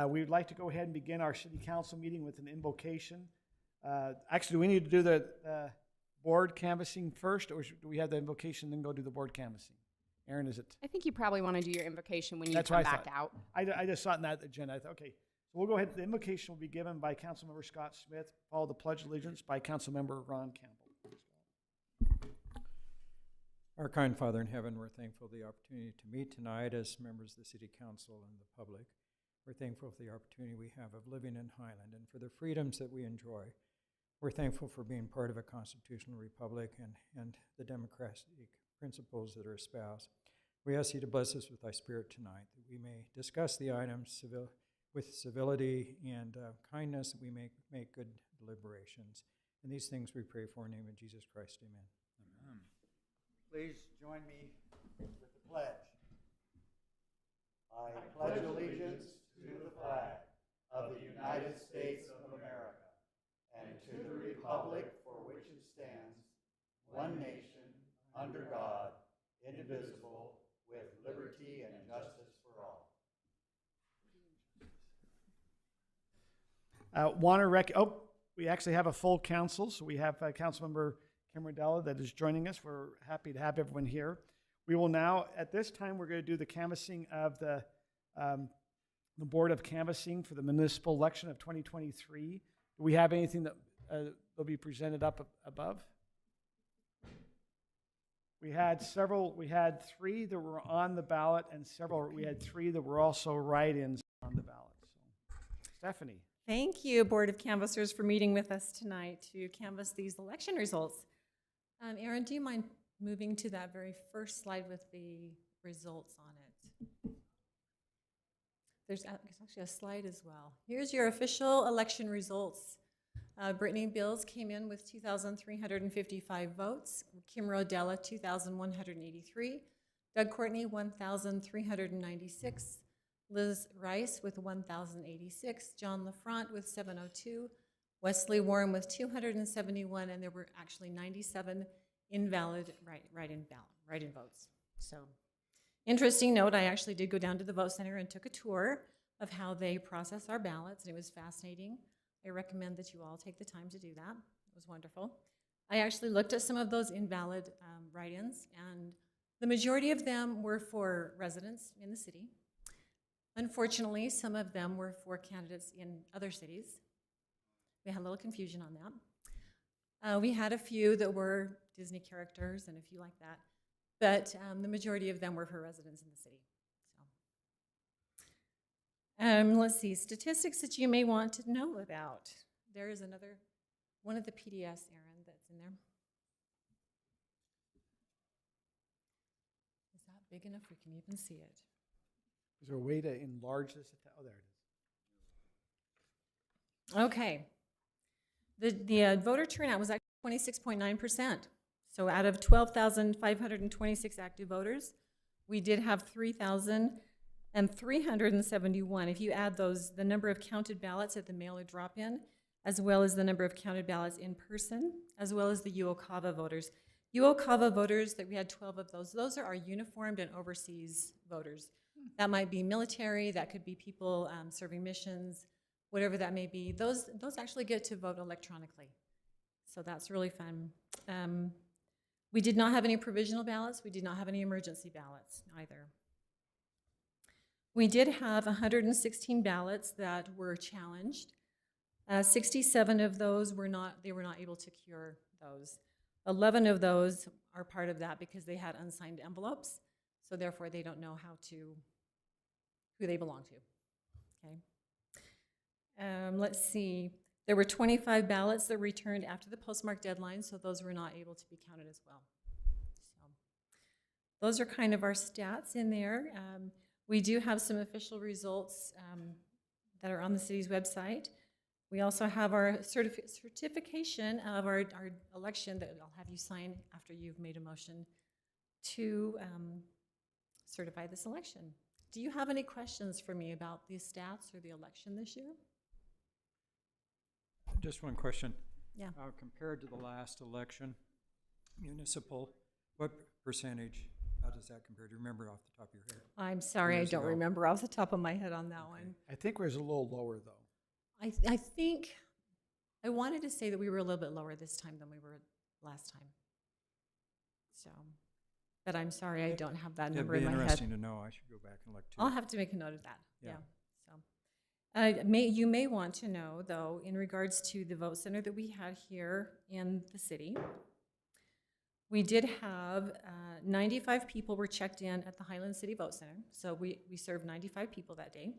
We would like to go ahead and begin our city council meeting with an invocation. Actually, do we need to do the board canvassing first, or do we have the invocation then go do the board canvassing? Aaron, is it? I think you probably want to do your invocation when you That's come what I back thought. out. I just saw it in that agenda. I thought, okay, so we'll go ahead. The invocation will be given by Councilmember Scott Smith, followed the Pledge of Allegiance by Councilmember Ron Campbell. Our kind Father in heaven, we're thankful for the opportunity to meet tonight as members of the City Council and the public. We're thankful for the opportunity we have of living in Highland and for the freedoms that we enjoy. We're thankful for being part of a constitutional republic and the democratic principles that are espoused. We ask you to bless us with thy spirit tonight, that we may discuss the items with civility and kindness, that we may make good deliberations. And these things we pray for in the name of Jesus Christ. Amen. Amen. Please join me with the pledge. I pledge allegiance to the flag of the United States of America and to the republic for which it stands, one nation, under God, indivisible, with liberty and justice for all. We actually have a full council, so we have Councilmember Cameron Della that is joining us. We're happy to have everyone here. We will now, at this time, we're going to do the canvassing of the Board of Canvassing for the municipal election of 2023. Do we have anything that will be presented up above? We had three that were on the ballot and we had three that were also write-ins on the ballot. So, Stephanie. Thank you, Board of Canvassers, for meeting with us tonight to canvass these election results. Aaron, do you mind moving to that very first slide with the results on it? There's actually a slide as well. Here's your official election results. Brittany Bills came in with 2,355 votes. Kim Rodella, 2,183. Doug Courtney, 1,396. Liz Rice with 1,086. John LaFront with 702. Wesley Warren with 271, and there were actually 97 invalid write-in votes. So, interesting note, I actually did go down to the vote center and took a tour of how they process our ballots, and it was fascinating. I recommend that you all take the time to do that. It was wonderful. I actually looked at some of those invalid write-ins, and the majority of them were for residents in the city. Unfortunately, some of them were for candidates in other cities. We had a little confusion on that. We had a few that were Disney characters and a few like that, but the majority of them were for residents in the city. So, let's see, statistics that you may want to know about. There is another, one of the PDFs, Aaron, that's in there. Is that big enough we can even see it? Is there a way to enlarge this? Oh, there it is. Okay. The voter turnout was actually 26.9%. So out of 12,526 active voters, we did have 3,371. If you add those, the number of counted ballots at the mail or drop-in, as well as the number of counted ballots in person, as well as the UOCAVA voters. UOCAVA voters, that we had 12 of those are our uniformed and overseas voters. That might be military, that could be people serving missions, whatever that may be. Those actually get to vote electronically. So that's really fun. We did not have any provisional ballots. We did not have any emergency ballots either. We did have 116 ballots that were challenged. 67 of those were not able to cure those. 11 of those are part of that because they had unsigned envelopes. So therefore, they don't know who they belong to, okay? Let's see, there were 25 ballots that returned after the postmark deadline, so those were not able to be counted as well. So those are kind of our stats in there. We do have some official results that are on the city's website. We also have our certification of our election that I'll have you sign after you've made a motion to certify this election. Do you have any questions for me about the stats or the election this year? Just one question. Yeah. Compared to the last election, municipal, what percentage How does that compare? Do you remember off the top of your head? I'm sorry, I Years don't ago. remember off the top of my head on that one. I think we're a little lower, though. I think, I wanted to say that we were a little bit lower this time than we were last time. So, but I'm sorry, I don't have that It'd number be in my head. interesting to know. I should go back and look too. I'll have to make a note of that, yeah. Yeah. So, you may want to know, though, in regards to the vote center that we had here in the city, we did have 95 people were checked in at the Highland City Vote Center. So we served 95 people that day.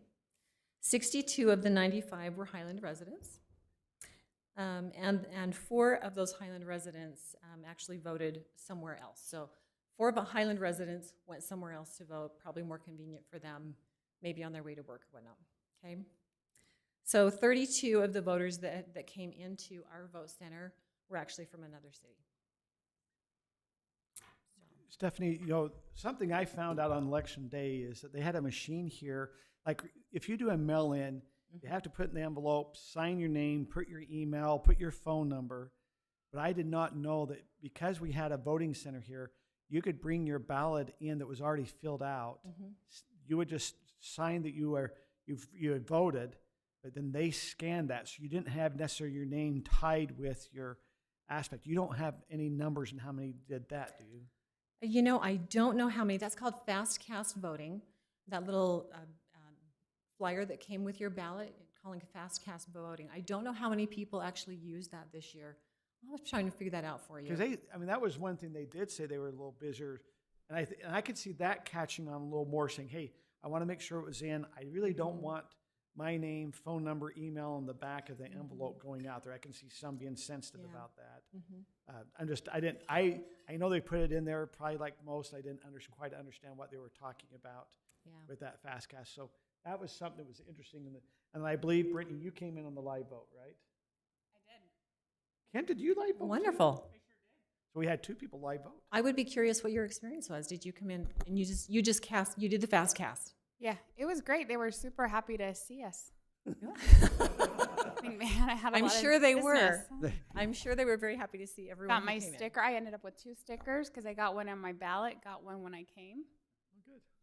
62 of the 95 were Highland residents. And 4 of those Highland residents actually voted somewhere else. So 4 of the Highland residents went somewhere else to vote, probably more convenient for them, maybe on their way to work or whatnot, okay? So 32 of the voters that came into our vote center were actually from another city. Stephanie, something I found out on election day is that they had a machine here. Like, if you do a mail-in, you have to put in the envelope, sign your name, put your email, put your phone number. But I did not know that because we had a voting center here, you could bring your ballot in that was already filled out. You would just sign that you had voted, but then they scanned that. So you didn't have necessarily your name tied with your aspect. You don't have any numbers in how many did that, do you? I don't know how many. That's called fast cast voting. That little flyer that came with your ballot, calling fast cast voting. I don't know how many people actually used that this year. I was trying to figure that out for you. Because that was one thing they did say, they were a little busier. And I could see that catching on a little more, saying, hey, I want to make sure it was in. I really don't want my name, phone number, email on the back of the envelope going out there. I can see some being sensitive about that. I know they put it in there probably like most. I didn't quite understand what they were talking about with that fast cast. So that was something that was interesting. And I believe, Brittany, you came in on the live vote, right? I did. Kim, did you live vote? Wonderful. So we had 2 people live vote. I would be curious what your experience was. Did you come in and you did the fast cast? Yeah, it was great. They were super happy to see us. I think, man, I had a I'm lot sure of they business. were. I'm sure they were very happy to see everyone. Got my who came in. sticker. I ended up with 2 stickers because I got one on my ballot, got one when I came.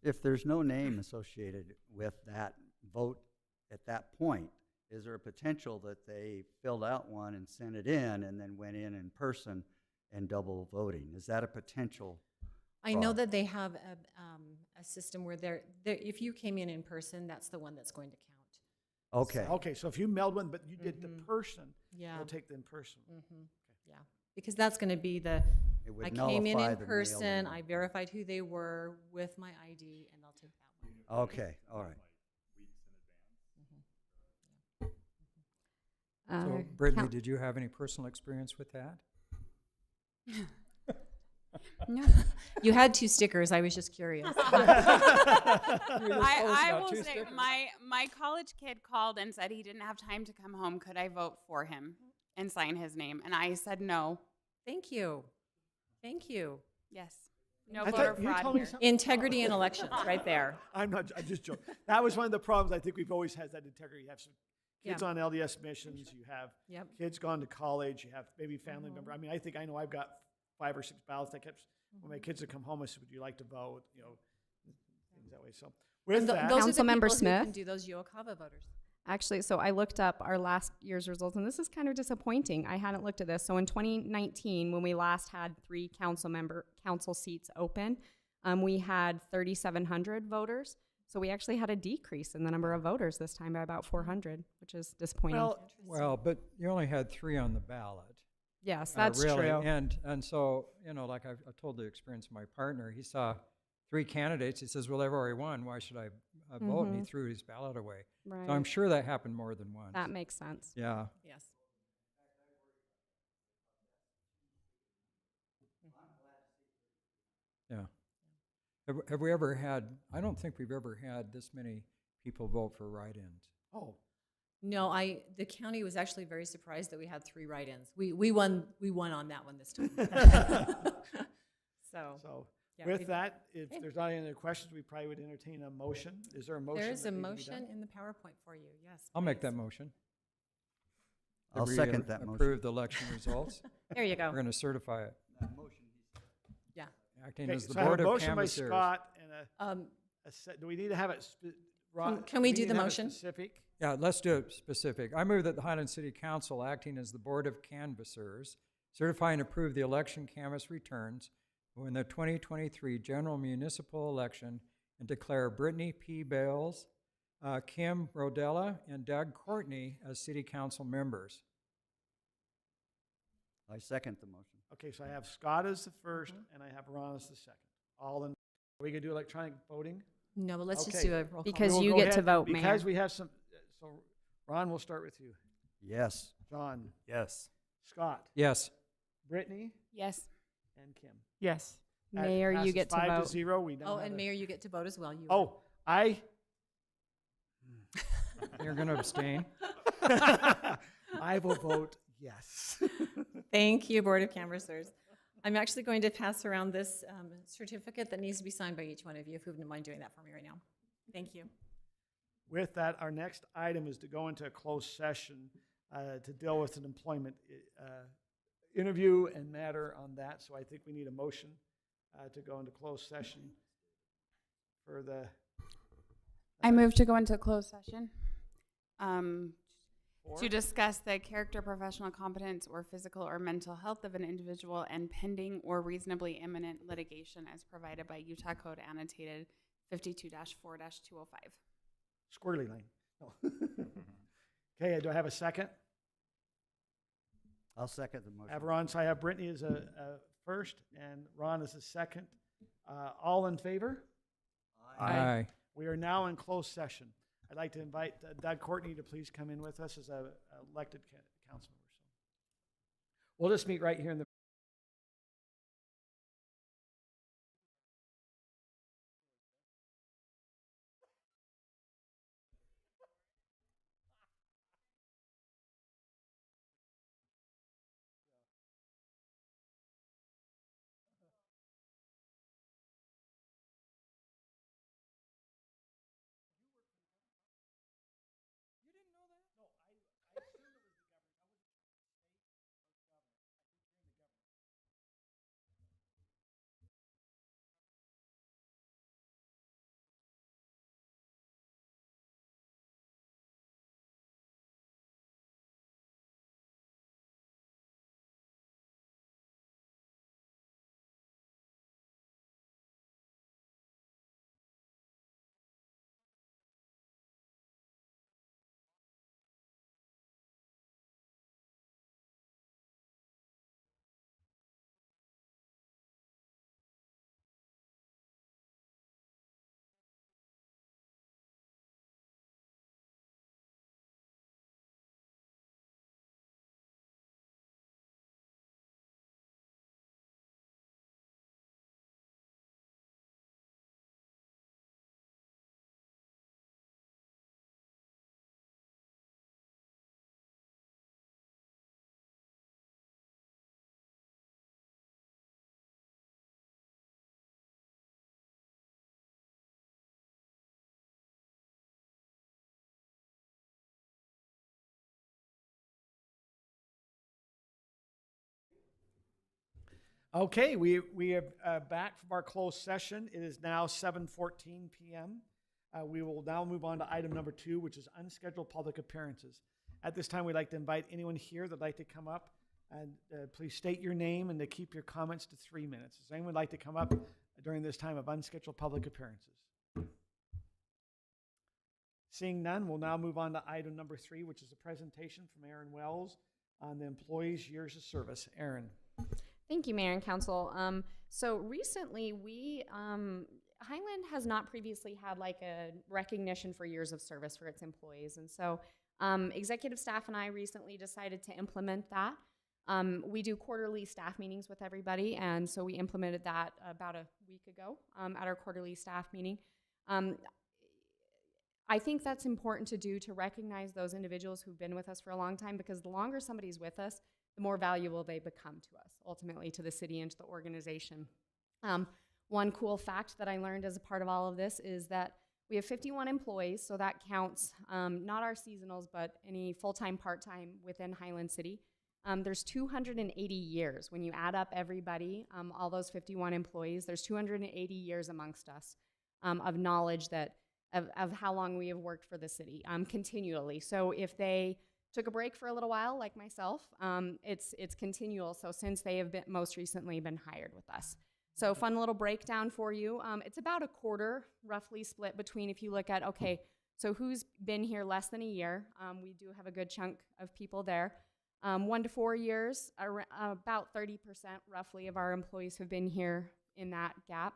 If there's no name associated with that vote at that point, is there a potential that they filled out one and sent it in and then went in person and double voting? Is that a potential? I know that they have a system where if you came in person, that's the one that's going to count. Okay. Okay, so if you mailed one, but you did the person, Yeah. they'll take the in person. Yeah, because that's going to be It would I came in nullify the person, mail-in. I verified who they were with my ID, and they'll take that one. Okay, all right. So, Brittany, did you have any personal experience with that? No. You had 2 stickers. I was just curious. I will two say stickers. my college kid called and said he didn't have time to come home. Could I vote for him and sign his name? And I said no. Thank you. Thank you. Yes. No I voter thought you fraud told me here. something. Integrity in elections, right there. I'm just joking. That was one of the problems I think we've always had, that integrity. You have some kids Yeah. on LDS missions, you have Yep. kids gone to college, you have maybe family member. I mean, I know I've got 5 or 6 ballots. I kept, when my kids would come home, I said, would you like to vote? Things that way. So with And that, those are the Councilmember people who can Smith? do those UOCAVA voters. Actually, so I looked up our last year's results, and this is kind of disappointing. I hadn't looked at this. So in 2019, when we last had 3 council seats open, we had 3,700 voters. So we actually had a decrease in the number of voters this time by about 400, which is disappointing. Well, but you only had 3 on the ballot. Yes, that's really. true. And so, like I told the experience of my partner, he saw 3 candidates. He says, well, they've already won. Why should I vote? And he threw his ballot away. Right. So I'm sure that happened more than once. That makes sense. Yeah. Yes. Yeah. Have we ever had, I don't think we've ever had this many people vote for write-ins. oh, No, the county was actually very surprised that we had 3 write-ins. We won on that one this time. So yeah, with that, if there's not any other questions, we probably would entertain a motion. Is there a motion? there is a that needs to be motion done? in the PowerPoint for you. Yes. I'll make please. that motion. That I'll we, second that motion. Approve the election results. There you go. We're going to certify it. Yeah. acting Okay, as the so I have Board a of motion by Canvassers. Scott and do we need to have it? Can we do the motion? Specific? Yeah, let's do it specific. I move that the Highland City Council, acting as the Board of Canvassers, certify and approve the election canvass returns in the 2023 general municipal election and declare Brittany P. Bales, Kim Rodella, and Doug Courtney as city council members. I second the motion. Okay, so I have Scott as the first, and I have Ron as the second. All in, are we gonna do electronic voting? No, but let's just Okay. do a roll call. Because We will you go get to ahead, vote, because Mayor. we have some, so Ron, we'll start with you. Yes. John, Yes. Scott, Yes. Brittany, Yes. and Kim. Yes. That Mayor, you passes get to 5-0. vote. We don't Oh, have and a- Mayor, you get to vote as well. You Oh, I You're going to abstain? I will vote yes. Thank you, Board of Canvassers. I'm actually going to pass around this certificate that needs to be signed by each one of you, if you wouldn't mind doing that for me right now. Thank you. With that, our next item is to go into a closed session to deal with an employment interview and matter on that. So I think we need a motion to go into closed session for the. I move to go into closed session for- to discuss the character, professional competence, or physical or mental health of an individual and pending or reasonably imminent litigation as provided by Utah Code annotated 52-4-205. Squirrely Lane. No. Okay, do I have a second? I'll second the motion. I have Ron, so I have Brittany as a first and Ron as a second. All in favor? Aye. We are now in closed session. I'd like to invite Doug Courtney to please come in with us as a elected council member. So we'll just meet right here in the. Okay, we are back from our closed session. It is now 7:14 p.m. We will now move on to item number 2, which is unscheduled public appearances. At this time, we'd like to invite anyone here that'd like to come up and please state your name and to keep your comments to 3 minutes. Does anyone like to come up during this time of unscheduled public appearances? Seeing none, we'll now move on to item number 3, which is a presentation from Aaron Wells on the employees' years of service. Aaron. Thank you, Mayor and Council. So recently, Highland has not previously had like a recognition for years of service for its employees. And so executive staff and I recently decided to implement that. We do quarterly staff meetings with everybody, and so we implemented that about a week ago at our quarterly staff meeting. I think that's important to do to recognize those individuals who've been with us for a long time, because the longer somebody's with us, the more valuable they become to us, ultimately to the city and to the organization. One cool fact that I learned as a part of all of this is that we have 51 employees, so that counts not our seasonals, but any full-time, part-time within Highland City. There's 280 years. When you add up everybody, all those 51 employees, there's 280 years amongst us of knowledge of how long we have worked for the city continually. So if they took a break for a little while, like myself, it's continual. So since they have most recently been hired with us. So fun little breakdown for you. It's about a quarter, roughly split between, if you look at, okay, so who's been here less than a year? We do have a good chunk of people there. 1 to 4 years, about 30% roughly of our employees have been here in that gap.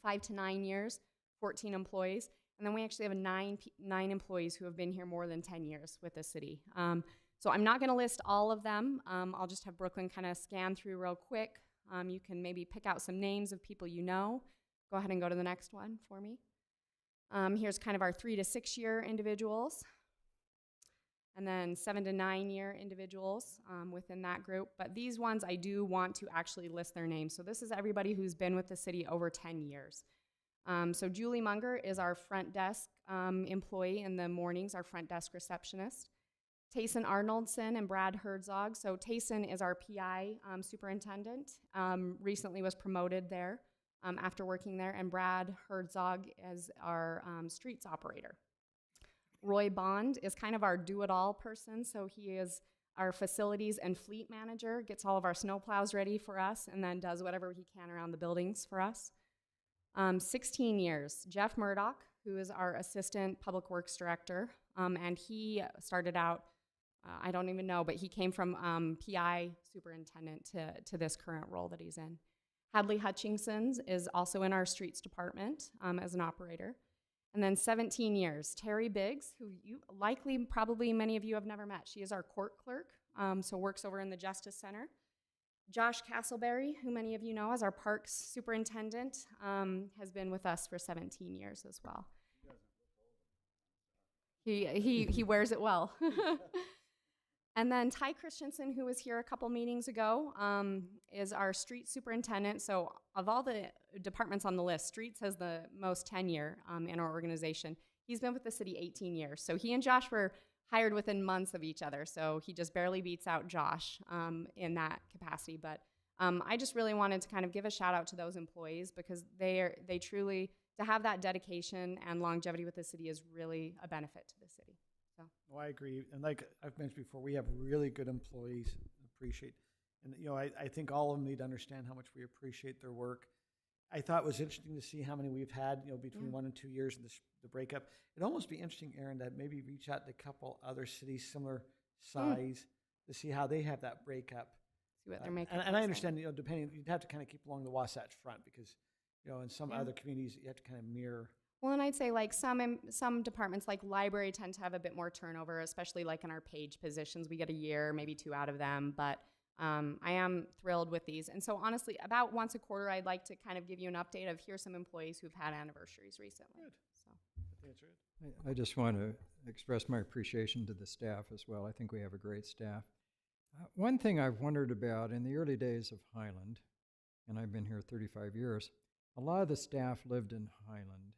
5 to 9 years, 14 employees. And then we actually have nine employees who have been here more than 10 years with the city. So I'm not gonna list all of them. I'll just have Brooklyn kind of scan through real quick. You can maybe pick out some names of people you know. Go ahead and go to the next one for me. Here's kind of our 3 to 6 year individuals. And then 7 to 9 year individuals within that group. But these ones, I do want to actually list their names. So this is everybody who's been with the city over 10 years. So Julie Munger is our front desk employee in the mornings, our front desk receptionist. Tayson Arnoldson and Brad Herzog. So Tayson is our PI superintendent, recently was promoted there after working there, and Brad Herzog is our streets operator. Roy Bond is kind of our do-it-all person, so he is our facilities and fleet manager, gets all of our snowplows ready for us, and then does whatever he can around the buildings for us. 16 years, Jeff Murdoch, who is our assistant public works director, and he started out, I don't even know, but he came from PI superintendent to this current role that he's in. Hadley Hutchinson's is also in our streets department as an operator. And then 17 years, Terry Biggs, who you likely, probably many of you have never met. She is our court clerk, so works over in the Justice Center. Josh Castleberry, who many of you know as our parks superintendent, has been with us for 17 years as well. He wears it well. And then Ty Christensen, who was here a couple meetings ago, is our street superintendent. So of all the departments on the list, streets has the most tenure in our organization. He's been with the city 18 years. So he and Josh were hired within months of each other. So he just barely beats out Josh in that capacity. But I just really wanted to kind of give a shout out to those employees because they truly, to have that dedication and longevity with the city is really a benefit to the city. So. Oh, I agree. And like I've mentioned before, we have really good employees. Appreciate, and you know, I think all of them need to understand how much we appreciate their work. I thought it was interesting to see how many we've had, you know, between 1 and 2 years in the breakup. It'd almost be interesting, Aaron, to maybe reach out to a couple other cities similar size to see how they have that breakup. See what they're making. And I understand, you know, depending, you'd have to kind of keep along the Wasatch Front because, you know, in some other communities, you have to kind of mirror. Well, and I'd say like some departments like library tend to have a bit more turnover, especially like in our page positions. We get a year, maybe 2 out of them, but I am thrilled with these. And so honestly, about once a quarter, I'd like to kind of give you an update of here's some employees who've had anniversaries recently. Good. So. I think that's right. I just want to express my appreciation to the staff as well. I think we have a great staff. One thing I've wondered about in the early days of Highland, and I've been here 35 years, a lot of the staff lived in Highland.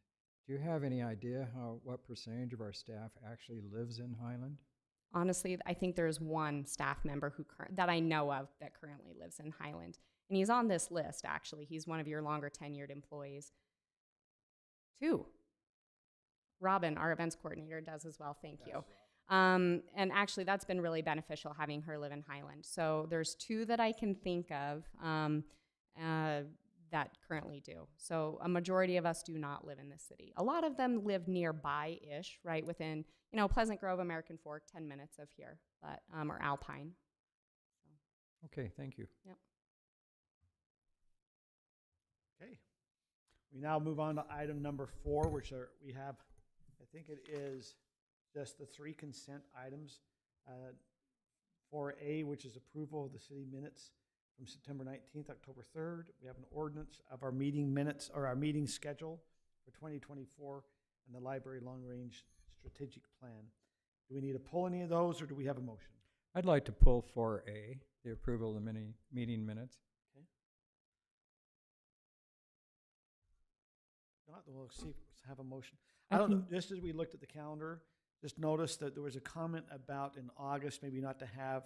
Do you have any idea what percentage of our staff actually lives in Highland? Honestly, I think there's one staff member that I know of that currently lives in Highland. And he's on this list, actually. He's one of your longer tenured employees. 2. Robin, our events coordinator, does as well. Thank you. And actually, that's been really beneficial having her live in Highland. So there's 2 that I can think of that currently do. So a majority of us do not live in the city. A lot of them live nearby-ish, right within, you know, Pleasant Grove, American Fork, 10 minutes of here, but or Alpine. So. Okay, thank you. Yep. Okay. We now move on to item number 4, which we have, I think it is just the 3 consent items. 4A, which is approval of the city minutes from September 19th, October 3rd. We have an ordinance of our meeting minutes or our meeting schedule for 2024 and the library long-range strategic plan. Do we need to pull any of those or do we have a motion? I'd like to pull 4A, the approval of the meeting minutes. Okay. Not, we'll see, have a motion. I don't know, just as we looked at the calendar, just noticed that there was a comment about in August, maybe not to have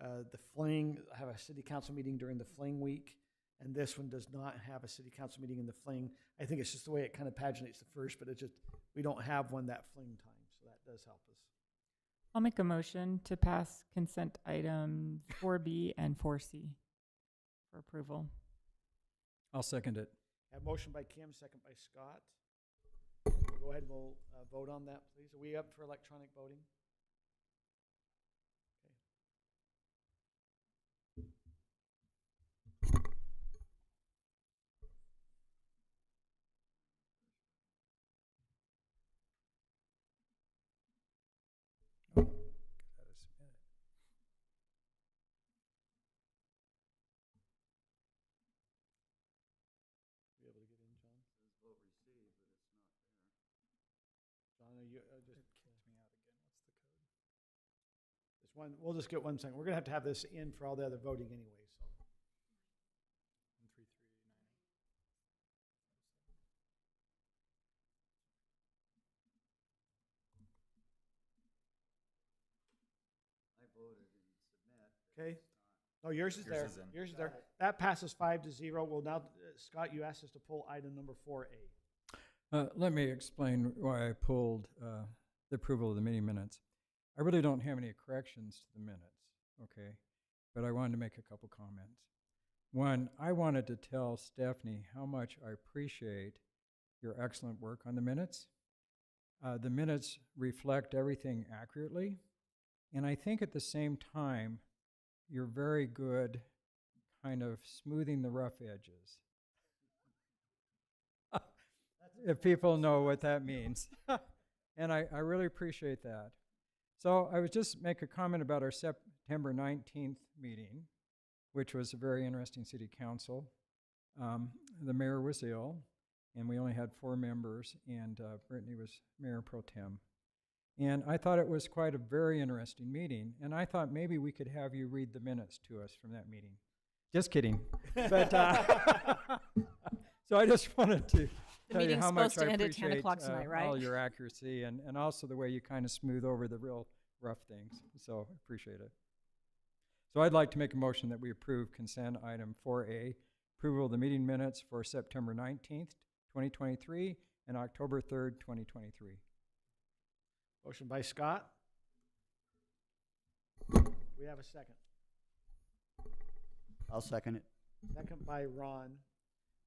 The fling, have a city council meeting during the fling week, and this one does not have a city council meeting in the fling. I think it's just the way it kind of paginates the first, but it's just, we don't have one that fling time, so that does help us. I'll make a motion to pass consent items 4B and 4C for approval. I'll second it. Have motion by Kim, second by Scott. We'll go ahead and we'll vote on that, please. Are we up for electronic voting? Oh, gotta submit it. You able to get in, John? John, are you It kicked me out again. What's the code? just one? We'll just get 1 second. We're gonna have to have this in for all the other voting anyway. So 13398. okay. No, yours is Yours there. is in. Yours is there. That passes 5-0. Well, now Scott, you asked us to pull item number 4A. Let me explain why I pulled the approval of the meeting minutes. I really don't have any corrections to the minutes, okay? But I wanted to make a couple comments. One, I wanted to tell Stephanie how much I appreciate your excellent work on the minutes. The minutes reflect everything accurately, and I think at the same time, you're very good kind of smoothing the rough edges. If people know what that means. And I really appreciate that. So I would just make a comment about our September 19th meeting, which was a very interesting city council. The mayor was ill, and we only had 4 members, and Brittany was mayor pro tem. And I thought it was quite a very interesting meeting, and I thought maybe we could have you read the minutes to us from that meeting. Just kidding. But so I just wanted to tell you meeting's how much supposed to I end at 10 appreciate o'clock tonight, right? all your accuracy and also the way you kind of smooth over the real rough things. So I appreciate it. So I'd like to make a motion that we approve consent item 4A, approval of the meeting minutes for September 19th, 2023 and October 3rd, 2023. Motion by Scott. We have a second. I'll second it. Second by Ron.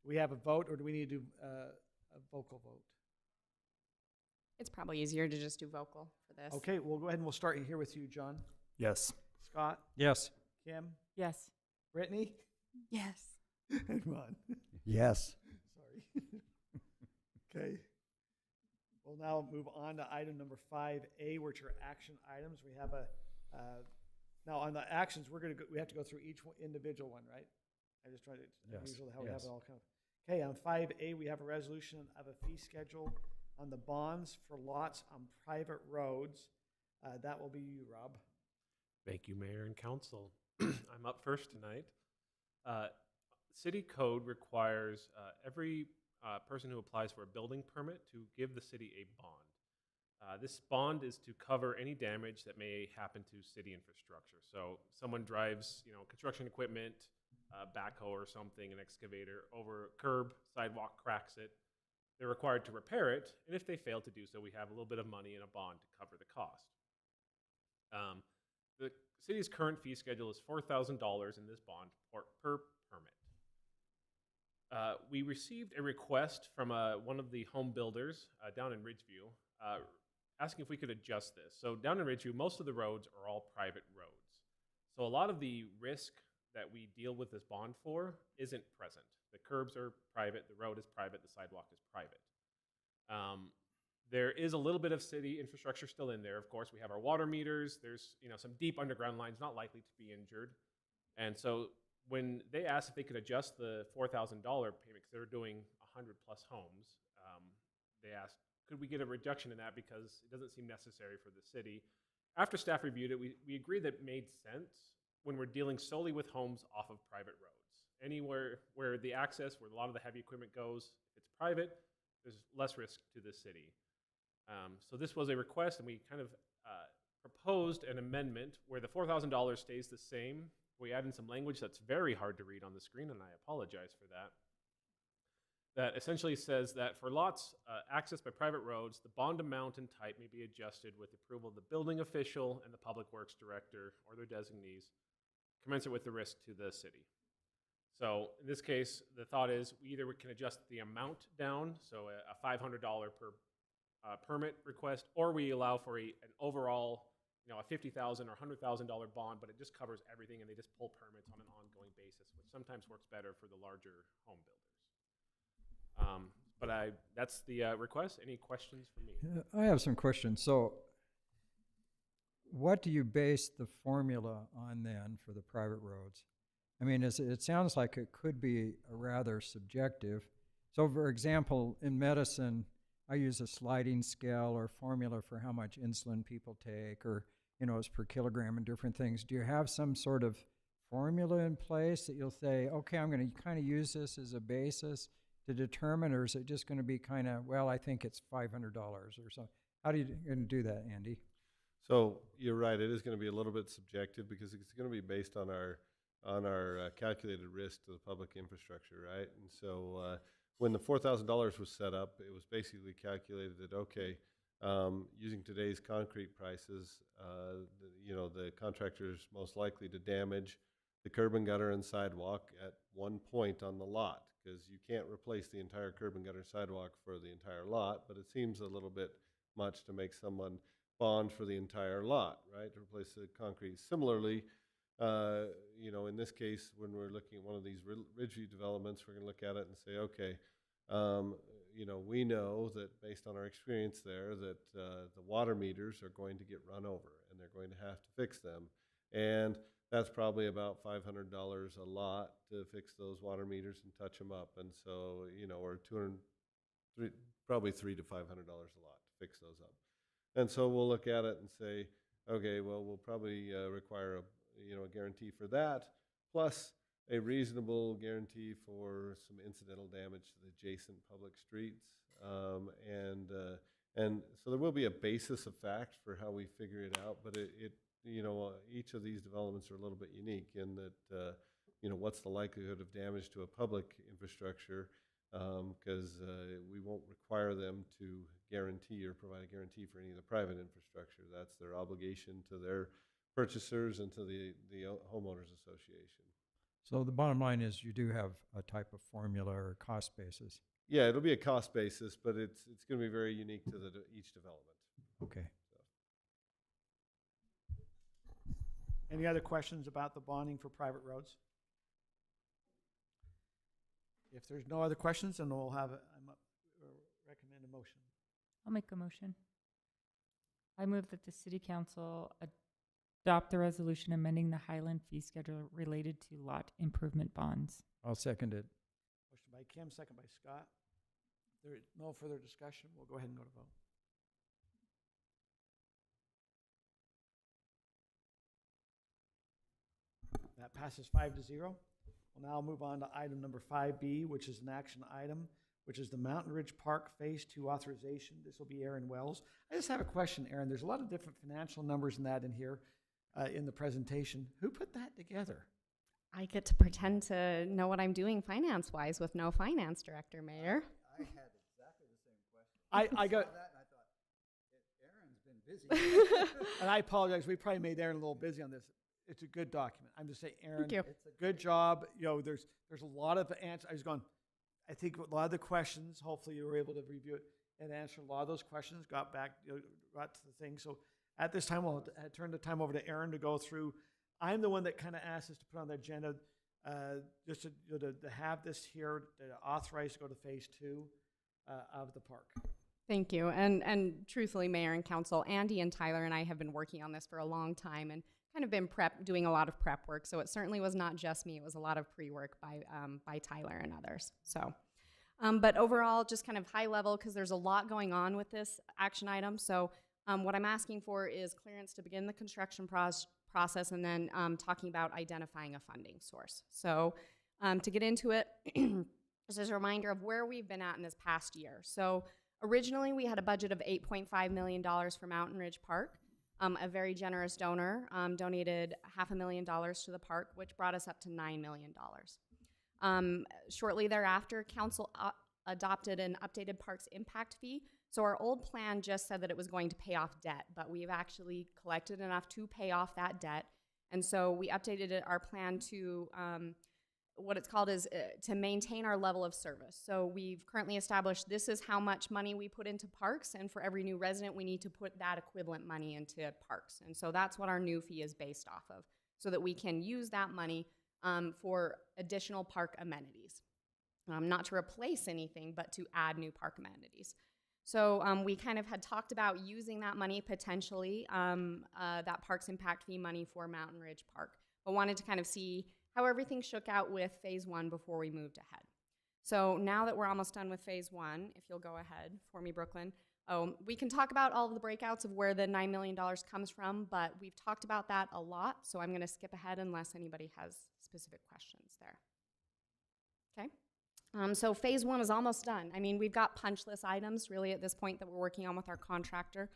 Do we have a vote, or do we need to do a vocal vote? It's probably easier to just do vocal for this. Okay, we'll go ahead and we'll start here with you, John. Yes. Scott, Yes. Kim, Yes. Brittany, Yes. and Ron. Yes. Sorry. Okay. We'll now move on to item number 5A, which are action items. We have a, now on the actions, we have to go through each individual one, right? I just tried to, Yes, usually how we have yes. it all kind of. Okay, on 5A, we have a resolution of a fee schedule on the bonds for lots on private roads. That will be you, Rob. Thank you, Mayor and Council. I'm up first tonight. City code requires every person who applies for a building permit to give the city a bond. This bond is to cover any damage that may happen to city infrastructure. So someone drives, construction equipment, backhoe or something, an excavator, over a curb, sidewalk, cracks it. They're required to repair it, and if they fail to do so, we have a little bit of money in a bond to cover the cost. The city's current fee schedule is $4,000 in this bond per permit. We received a request from one of the home builders down in Ridgeview asking if we could adjust this. So down in Ridgeview, most of the roads are all private roads. So a lot of the risk that we deal with this bond for isn't present. The curbs are private, the road is private, the sidewalk is private. There is a little bit of city infrastructure still in there. Of course, we have our water meters. There's some deep underground lines not likely to be injured. And so when they asked if they could adjust the $4,000 payment, because they're doing 100 plus homes, they asked, could we get a reduction in that because it doesn't seem necessary for the city. After staff reviewed it, we agreed that it made sense when we're dealing solely with homes off of private roads. Anywhere where the access, where a lot of the heavy equipment goes, if it's private, there's less risk to the city. So this was a request, and we kind of proposed an amendment where the $4,000 stays the same. We add in some language that's very hard to read on the screen, and I apologize for that. That essentially says that for lots accessed by private roads, the bond amount and type may be adjusted with approval of the building official and the public works director or their designees, commensurate with the risk to the city. So in this case, the thought is we either can adjust the amount down, so a $500 per permit request, or we allow for an overall, a $50,000 or $100,000 bond, but it just covers everything, and they just pull permits on an ongoing basis, which sometimes works better for the larger home builders. That's the request. Any questions for me? I have some questions. So what do you base the formula on then for the private roads? I mean, it sounds like it could be a rather subjective. So for example, in medicine, I use a sliding scale or formula for how much insulin people take, or, it's per kilogram and different things. Do you have some sort of formula in place that you'll say, okay, I'm going to kind of use this as a basis to determine, or is it just going to be kind of, well, I think it's $500 or something? How do you going to do that, Andy? So you're right. It is going to be a little bit subjective because it's going to be based on our calculated risk to the public infrastructure, right? And so when the $4,000 was set up, it was basically calculated that, okay, using today's concrete prices, the contractor's most likely to damage the curb and gutter and sidewalk at one point on the lot, because you can't replace the entire curb and gutter sidewalk for the entire lot, but it seems a little bit much to make someone bond for the entire lot, right, to replace the concrete. Similarly, in this case, when we're looking at one of these Ridgeview developments, we're going to look at it and say, okay, we know that based on our experience there that the water meters are going to get run over and they're going to have to fix them. And that's probably about $500 a lot to fix those water meters and touch them up. And so, or probably $300 to $500 a lot to fix those up. And so we'll look at it and say, okay, well, we'll probably require a guarantee for that, plus a reasonable guarantee for some incidental damage to the adjacent public streets. And so there will be a basis of fact for how we figure it out, but each of these developments are a little bit unique in that, what's the likelihood of damage to a public infrastructure, because we won't require them to guarantee or provide a guarantee for any of the private infrastructure. That's their obligation to their purchasers and to the homeowners association. So the bottom line is you do have a type of formula or cost basis. Yeah, it'll be a cost basis, but it's going to be very unique to each development. Okay. Any other questions about the bonding for private roads? If there's no other questions, then we'll recommend a motion. I'll make a motion. I move that the City Council adopt the resolution amending the Highland fee schedule related to lot improvement bonds. I'll second it. Motion by Kim, second by Scott. If there is no further discussion, we'll go ahead and go to vote. That passes 5-0. We'll now move on to item number 5B, which is an action item, which is the Mountain Ridge Park Phase 2 authorization. This will be Aaron Wells. I just have a question, Aaron. There's a lot of different financial numbers in that in here in the presentation. Who put that together? I get to pretend to know what I'm doing finance-wise with no finance director, Mayor. I had exactly the same question. I got saw that and I thought, Aaron's been busy. and I apologize. We probably made Aaron a little busy on this. It's a good document. I'm just saying, Aaron, Thank you. it's a good job. There's a lot of answers. I was going, I think a lot of the questions, hopefully you were able to review it and answer a lot of those questions, got to the thing. So at this time, we'll turn the time over to Aaron to go through. I'm the one that kind of asked us to put on the agenda just to have this here, to authorize to go to phase 2 of the park. Thank you. And truthfully, Mayor and Council, Andy and Tyler and I have been working on this for a long time and kind of been doing a lot of prep work. So it certainly was not just me. It was a lot of pre-work by Tyler and others. So, but overall, just kind of high level, because there's a lot going on with this action item. So what I'm asking for is clearance to begin the construction process and then talking about identifying a funding source. So to get into it, this is a reminder of where we've been at in this past year. So originally we had a budget of $8.5 million for Mountain Ridge Park. A very generous donor donated $500,000 to the park, which brought us up to $9 million. Shortly thereafter, council adopted an updated parks impact fee. So our old plan just said that it was going to pay off debt, but we've actually collected enough to pay off that debt. And so we updated our plan to what it's called is to maintain our level of service. So we've currently established this is how much money we put into parks, and for every new resident, we need to put that equivalent money into parks. And so that's what our new fee is based off of, so that we can use that money for additional park amenities. Not to replace anything, but to add new park amenities. So we kind of had talked about using that money potentially, that Parks Impact Fee money for Mountain Ridge Park, but wanted to kind of see how everything shook out with phase 1 before we moved ahead. So now that we're almost done with phase 1, if you'll go ahead for me, Brooklyn. We can talk about all of the breakouts of where the $9 million comes from, but we've talked about that a lot, so I'm gonna skip ahead unless anybody has specific questions there. Okay, so phase 1 is almost done. I mean, we've got punch list items really at this point that we're working on with our contractor.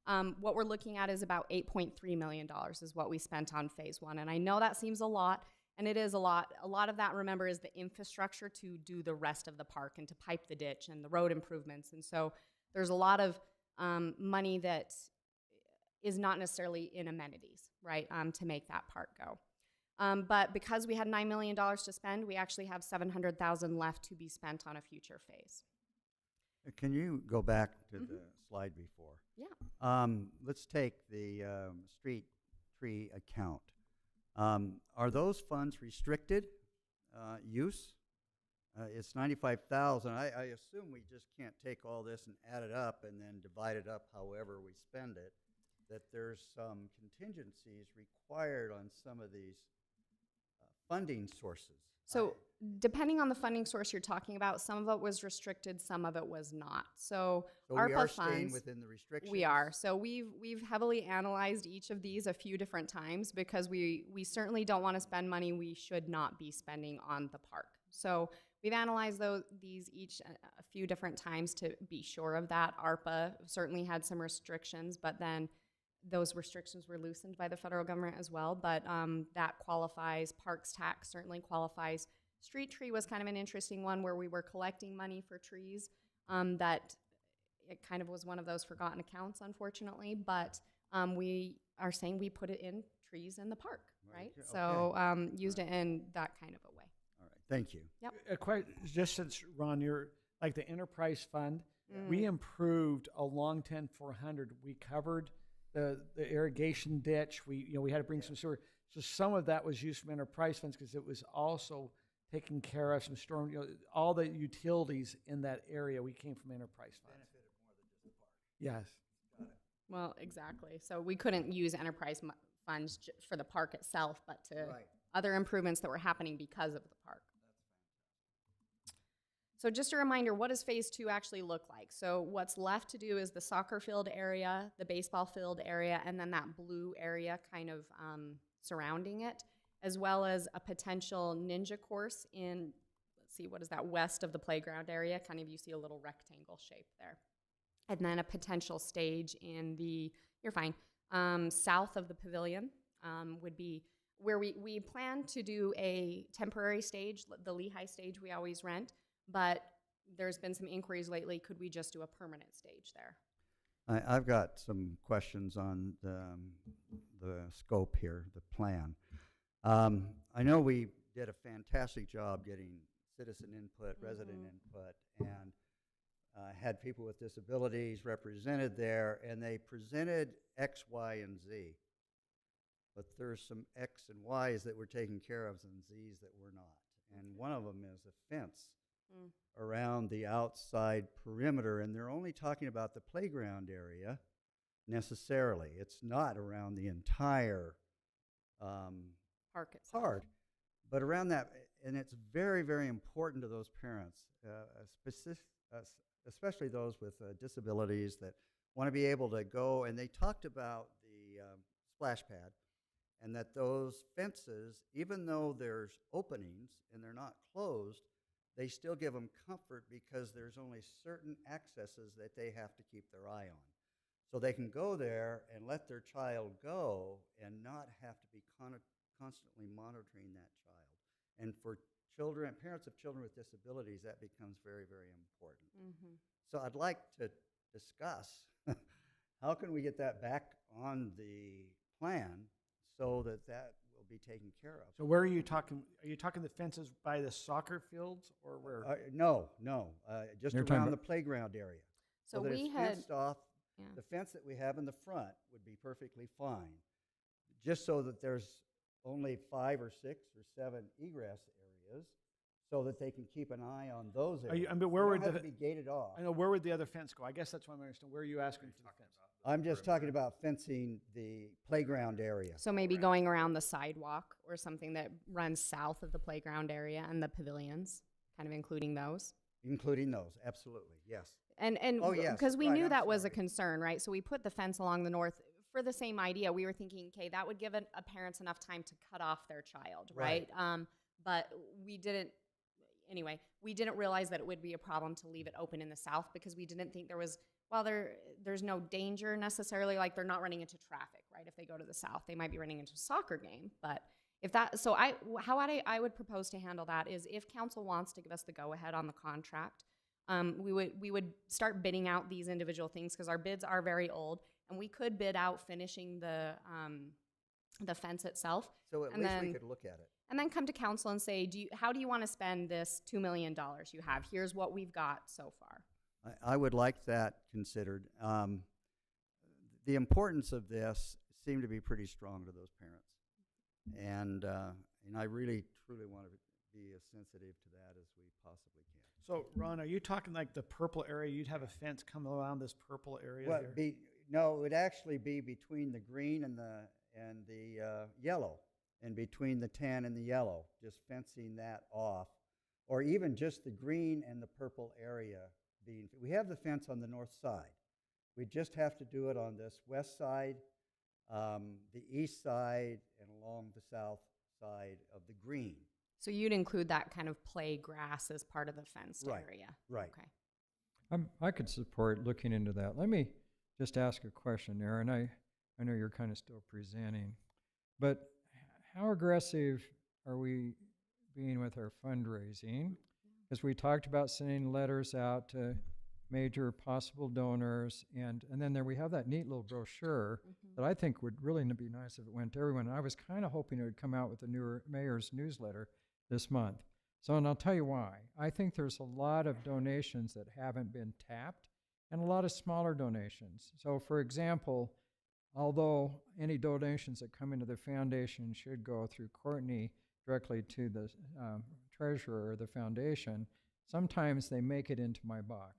What we're looking at is about $8.3 million is what we spent on phase 1, and I know that seems a lot, and it is a lot. A lot of that, remember, is the infrastructure to do the rest of the park and to pipe the ditch and the road improvements. And so there's a lot of money that is not necessarily in amenities, right, to make that park go. But because we had $9 million to spend, we actually have $700,000 left to be spent on a future phase. Can you go back to the slide before? Yeah. Let's take the street tree account. Are those funds restricted use? It's 95,000. I assume we just can't take all this and add it up and then divide it up however we spend it, that there's some contingencies required on some of these funding sources. So depending on the funding source you're talking about, some of it was restricted, some of it was not. So ARPA we are funds, staying within the restrictions? We are. So we've heavily analyzed each of these a few different times because we certainly don't want to spend money we should not be spending on the park. So we've analyzed these each a few different times to be sure of that. ARPA certainly had some restrictions, but then those restrictions were loosened by the federal government as well, but that qualifies. Parks tax certainly qualifies. Street tree was kind of an interesting one where we were collecting money for trees that it kind of was one of those forgotten accounts, unfortunately, but we are saying we put it in trees in the park, right? Okay. So used it in that kind of a way. All right, thank you. Yep. Just since, Ron, you're like the enterprise fund, we improved along 10-400. We covered the irrigation ditch. We had to bring some sewer. So some of that was used from enterprise funds because it was also taking care of some storm, all the utilities in that area. We came from enterprise funds. Benefited more than just the park. Yes. Got it. Well, exactly. So we couldn't use enterprise funds for the park itself, but to Right. other improvements that were happening because of the park. So just a reminder, what does phase 2 actually look like? So what's left to do is the soccer field area, the baseball field area, and then that blue area kind of surrounding it, as well as a potential ninja course in, let's see, what is that, west of the playground area? Kind of you see a little rectangle shape there. And then a potential stage in the, you're fine, south of the pavilion would be where we plan to do a temporary stage, the Lehigh stage we always rent, but there's been some inquiries lately, could we just do a permanent stage there? I've got some questions on the scope here, the plan. I know we did a fantastic job getting citizen input, resident input, and had people with disabilities represented there, and they presented X, Y, and Z. But there's some X and Y's that were taken care of and Z's that were not. And one of them is a fence around the outside perimeter, and they're only talking about the playground area necessarily. It's not around the entire Park itself. park, but around that, and it's very, very important to those parents, especially those with disabilities that want to be able to go, and they talked about the splash pad, and that those fences, even though there's openings and they're not closed, they still give them comfort because there's only certain accesses that they have to keep their eye on. So they can go there and let their child go and not have to be constantly monitoring that child. And for children, parents of children with disabilities, that becomes very, very important. Mhm. So I'd like to discuss how can we get that back on the plan so that that will be taken care of. So where are you talking? Are you talking the fences by the soccer fields or where? No, just You're talking around the about- playground area. So that we it's had, fenced off. yeah. The fence that we have in the front would be perfectly fine, just so that there's only 5 or 6 or 7 egress areas, so that they can keep an eye on those Are you, areas. I mean, where They would don't have the, to be gated off. I know, where would the other fence go? I guess that's what I'm understanding. Where are you asking for the fence? I'm just talking about fencing the playground area. So maybe going around the sidewalk or something that runs south of the playground area and the pavilions, kind of including those. Including those, absolutely, yes. And Oh, yes, because we right, knew I'm that was a sorry. concern, right? So we put the fence along the north for the same idea. We were thinking, okay, that would give a parents enough time to cut off their child, right? But we didn't. Anyway, we didn't realize that it would be a problem to leave it open in the south because we didn't think there was. Well, there's no danger necessarily. Like they're not running into traffic, right? If they go to the south, they might be running into a soccer game, but. If that, so how I would propose to handle that is if council wants to give us the go-ahead on the contract, we would start bidding out these individual things because our bids are very old, and we could bid out finishing the fence itself, So at and least we then- could look at it. and then come to council and say, how do you want to spend this $2 million you have? Here's what we've got so far. I would like that considered. The importance of this seemed to be pretty strong to those parents. And I really, truly want to be as sensitive to that as we possibly can. So Ron, are you talking like the purple area? You'd have a fence come around this purple area Well, here? no, it would actually be between the green and the yellow, and between the tan and the yellow, just fencing that off, or even just the green and the purple area being. We have the fence on the north side. We just have to do it on this west side, the east side, and along the south side of the green. So you'd include that kind of play grass as part of the fenced Right, area. right. Okay. I could support looking into that. Let me just ask a question, Aaron. I know you're kind of still presenting, but how aggressive are we being with our fundraising? Because we talked about sending letters out to major possible donors, and then there we have that neat little brochure that I think would really be nice if it went to everyone. And I was kind of hoping it would come out with the newer mayor's newsletter this month. So, and I'll tell you why. I think there's a lot of donations that haven't been tapped and a lot of smaller donations. So, for example, although any donations that come into the foundation should go through Courtney directly to the treasurer of the foundation, sometimes they make it into my box.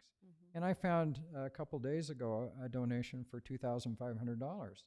And I found a couple days ago a donation for $2,500.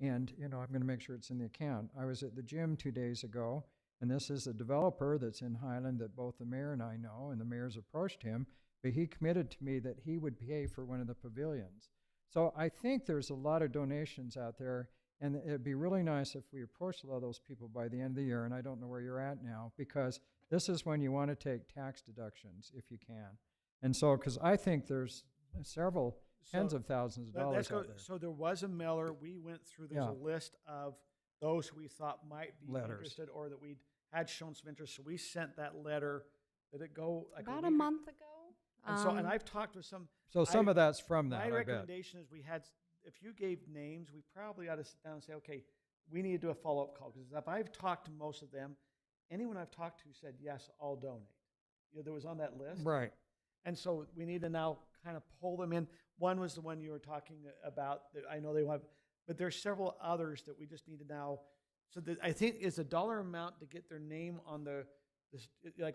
And, I'm going to make sure it's in the account. I was at the gym 2 days ago, and this is a developer that's in Highland that both the mayor and I know, and the mayor's approached him, but he committed to me that he would pay for one of the pavilions. So I think there's a lot of donations out there, and it'd be really nice if we approach a lot of those people by the end of the year, and I don't know where you're at now, because this is when you want to take tax deductions if you can. And so, because I think there's several tens of thousands of dollars out there. So there was a mailer. We went through, there's Yeah. a list of those we thought might be Letters. interested or that we had shown some interest. So we sent that letter. Did it go like About week a month ago. And I've talked with some. So some I- of that's from that, My I bet. recommendation is if you gave names, we probably ought to sit down and say, okay, we need to do a follow-up call. Because if I've talked to most of them, anyone I've talked to said, yes, I'll donate. That was on that list. Right. And so we need to now kind of pull them in. One was the one you were talking about that I know they want, but there's several others that we just need to now. So I think is a dollar amount to get their name on the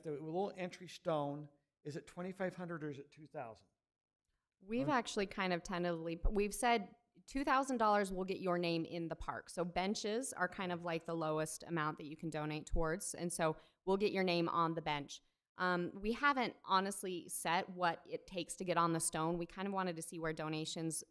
little entry stone. Is it 2,500 or is it 2,000? We've actually kind of tentatively, we've said $2,000 will get your name in the park. So benches are kind of like the lowest amount that you can donate towards. And so we'll get your name on the bench. We haven't honestly set what it takes to get on the stone. We kind of wanted to see where donations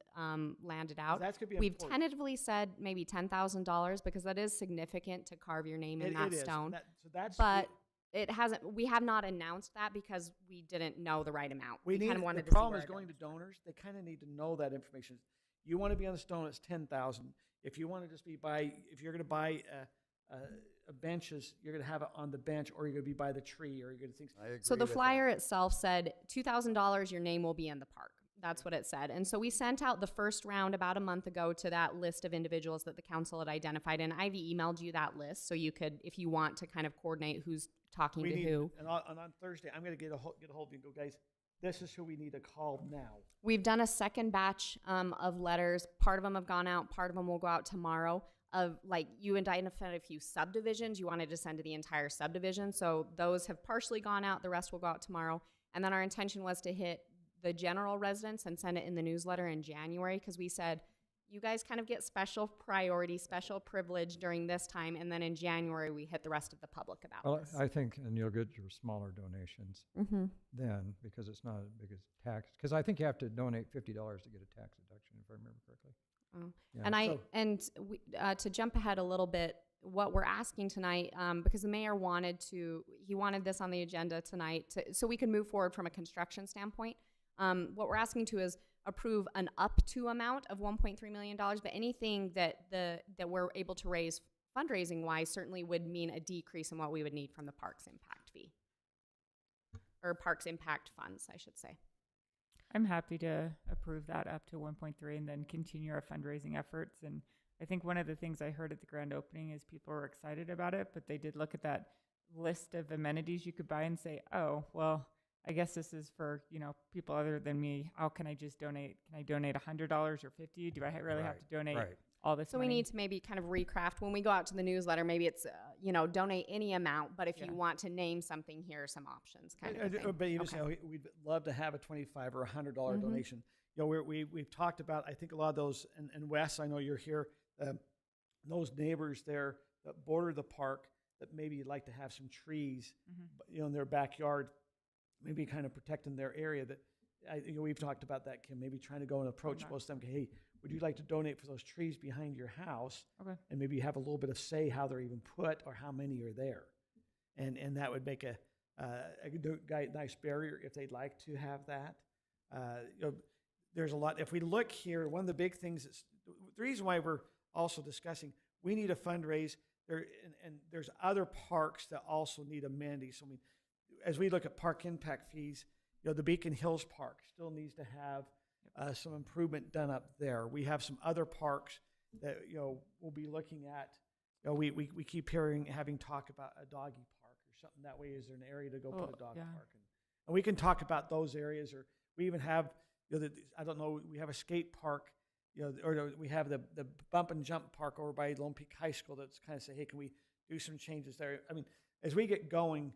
landed out. That's gonna be We've important. tentatively said maybe $10,000 because that is significant to carve your name in that It is. stone. So that's But it hasn't. We have not announced that because we didn't know the right amount. we need. kind of wanted The to see problem where is our going to donations were. donors. They kind of need to know that information. You want to be on the stone, it's 10,000. If you want to just be if you're going to buy benches, you're going to have it on the bench, or you're going to be by the tree, or you're going to think. I agree So the with that. flyer itself said $2,000, your name will be in the park. That's what it said. And so we sent out the first round about a month ago to that list of individuals that the council had identified. And I've emailed you that list so you could, if you want to kind of coordinate who's talking to who. And on Thursday, I'm going to get a hold of you and go, guys, this is who we need to call now. We've done a second batch of letters. Part of them have gone out. Part of them will go out tomorrow. You identified a few subdivisions. You wanted to send to the entire subdivision. So those have partially gone out. The rest will go out tomorrow. And then our intention was to hit the general residents and send it in the newsletter in January, because we said, you guys kind of get special priority, special privilege during this time. And then in January, we hit the rest of the public about Well, this. I think, and you'll get your smaller donations Mm-hmm. then, because it's not as big as tax. Because I think you have to donate $50 to get a tax deduction, if I remember correctly. Oh. Yeah. To jump ahead a little bit, what we're asking tonight, because the mayor wanted this on the agenda tonight so we can move forward from a construction standpoint. What we're asking to is approve an up to amount of $1.3 million, but anything that we're able to raise fundraising wise certainly would mean a decrease in what we would need from the Parks Impact fee. Or Parks Impact funds, I should say. I'm happy to approve that up to 1.3 and then continue our fundraising efforts. And I think one of the things I heard at the grand opening is people were excited about it, but they did look at that list of amenities you could buy and say, oh, well, I guess this is for, people other than me. How can I just donate? Can I donate $100 or $50? Do I really have to donate all this So money? we need to maybe kind of recraft when we go out to the newsletter. Maybe it's, donate any amount, but if you want to name something, here are some options kind of thing. But you just say, we'd love to have a $25 or $100 donation. We've talked about, I think a lot of those, and Wes, I know you're here, those neighbors there that border the park that maybe you'd like to have some trees, in their backyard, maybe kind of protecting their area. That we've talked about that, Kim, maybe trying to go and approach most of them, hey, would you like to donate for those trees behind your house? Okay. And maybe have a little bit of say how they're even put or how many are there. And that would make a nice barrier if they'd like to have that. There's a lot. If we look here, one of the big things is the reason why we're also discussing, we need a fundraise there, and there's other parks that also need amenities. So, as we look at park impact fees, the Beacon Hills Park still needs to have some improvement done up there. We have some other parks that we'll be looking at. We keep having talk about a doggy park or something. That way, is there an area to go put a dog park in? And we can talk about those areas, or we even have I don't know. We have a skate park, or we have the bump and jump park over by Lone Peak High School. That's kind of say, hey, can we do some changes there? As we get going,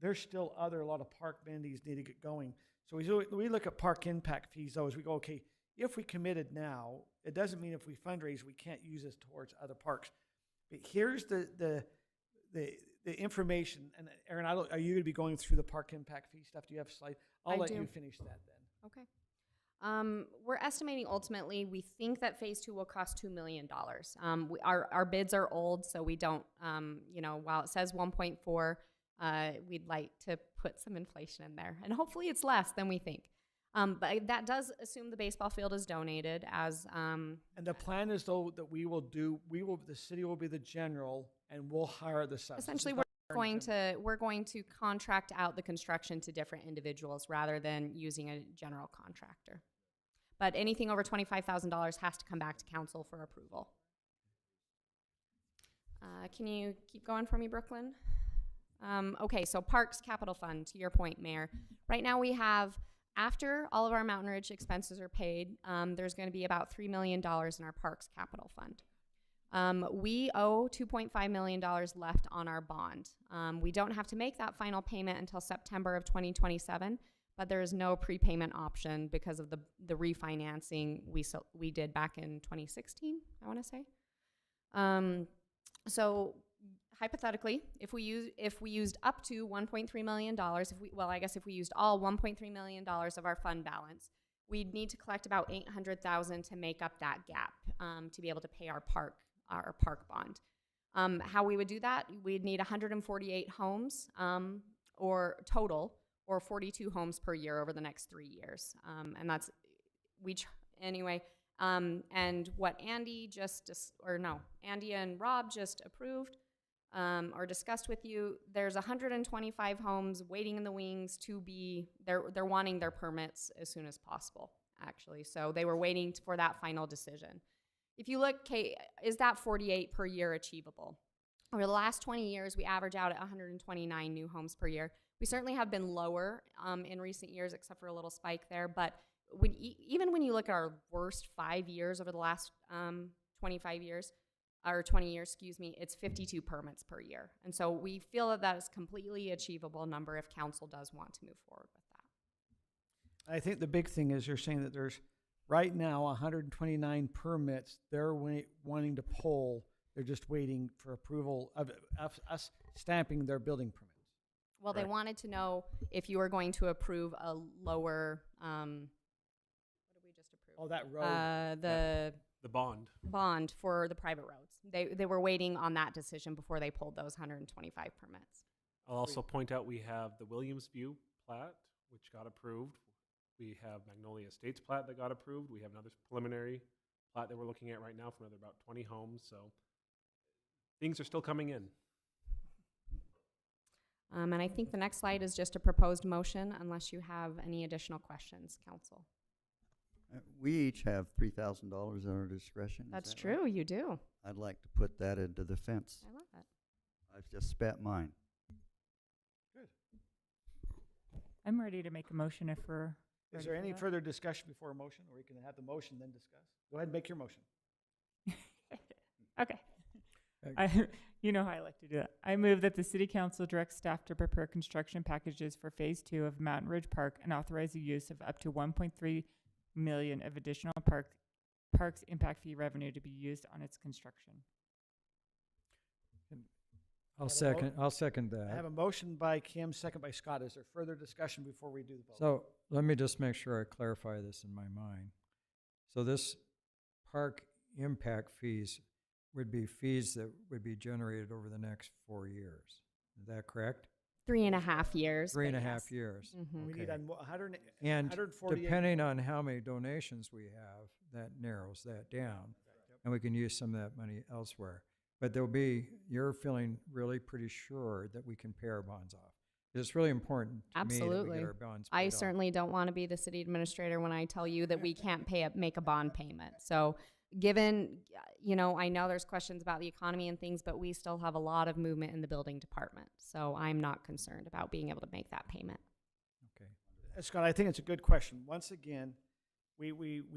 there's still a lot of park amenities need to get going. So we look at park impact fees, though, as we go, okay, if we committed now, it doesn't mean if we fundraise, we can't use this towards other parks. But here's the information. And Aaron, are you going to be going through the park impact fee stuff? Do you have a slide? I'll let you finish that then. Okay. We're estimating ultimately, we think that phase 2 will cost $2 million. Our bids are old, so we don't, while it says 1.4, we'd like to put some inflation in there, and hopefully it's less than we think. But that does assume the baseball field is donated as. And the plan is though that the city will be the general, and we'll hire the subs. Essentially, we're going to contract out the construction to different individuals rather than using a general contractor. But anything over $25,000 has to come back to council for approval. Can you keep going for me, Brooklyn? Okay, so Parks Capital Fund, to your point, Mayor. Right now we have, after all of our Mountain Ridge expenses are paid, there's going to be about $3 million in our Parks Capital Fund. We owe $2.5 million left on our bond. We don't have to make that final payment until September of 2027, but there is no prepayment option because of the refinancing we did back in 2016, I want to say. So hypothetically, if we used up to $1.3 million, if we used all $1.3 million of our fund balance, we'd need to collect about $800,000 to make up that gap to be able to pay our park bond. How we would do that, we'd need 148 homes or 42 homes per year over the next 3 years. And that's, anyway, And what Andy Andy and Rob just approved or discussed with you, there's 125 homes waiting in the wings to be, they're wanting their permits as soon as possible, actually. So they were waiting for that final decision. If you look, Kate, is that 48 per year achievable? Over the last 20 years, we average out at 129 new homes per year. We certainly have been lower in recent years, except for a little spike there. But even when you look at our worst 5 years over the last 25 years, or 20 years, excuse me, it's 52 permits per year. And so we feel that that is completely achievable number if council does want to move forward with that. I think the big thing is you're saying that there's right now 129 permits they're wanting to pull. They're just waiting for approval of us stamping their building permits. Well, they wanted to know if you were going to approve a lower, what did we just approve? Oh, that road. The bond. Bond for the private roads. They were waiting on that decision before they pulled those 125 permits. I'll also point out we have the Williams View plat, which got approved. We have Magnolia Estates plat that got approved. We have another preliminary plat that we're looking at right now for another about 20 homes. So things are still coming in. And I think the next slide is just a proposed motion, unless you have any additional questions, council. We each have $3,000 at our discretion. Is That's that true, right? you do. I'd like to put that into the fence. I love it. I've just spent mine. I'm ready to make a motion if we're. Is ready there for any that. further discussion before a motion, or we can have the motion then discuss? Go ahead and make your motion. Okay. You know how I like to do that. I move that the city council directs staff to prepare construction packages for phase 2 of Mountain Ridge Park and authorize the use of up to 1.3 million of additional parks impact fee revenue to be used on its construction. I'll second I have that. a motion by Kim, second by Scott. Is there further discussion before we do the vote? So let me just make sure I clarify this in my mind. So this park impact fees would be fees that would be generated over the next 4 years. Is that correct? 3.5 years. Three but and a half yes. years. Mhm. We need Okay. 100, And 148. depending on how many donations we have, that narrows that down. And we can use some of that money elsewhere. But you're feeling really pretty sure that we can pay our bonds off. It's really important to me that we Absolutely. get our bonds I paid off. certainly don't want to be the city administrator when I tell you that we can't make a bond payment. So given, I know there's questions about the economy and things, but we still have a lot of movement in the building department. So I'm not concerned about being able to make that payment. Okay. Scott, I think it's a good question. Once again, we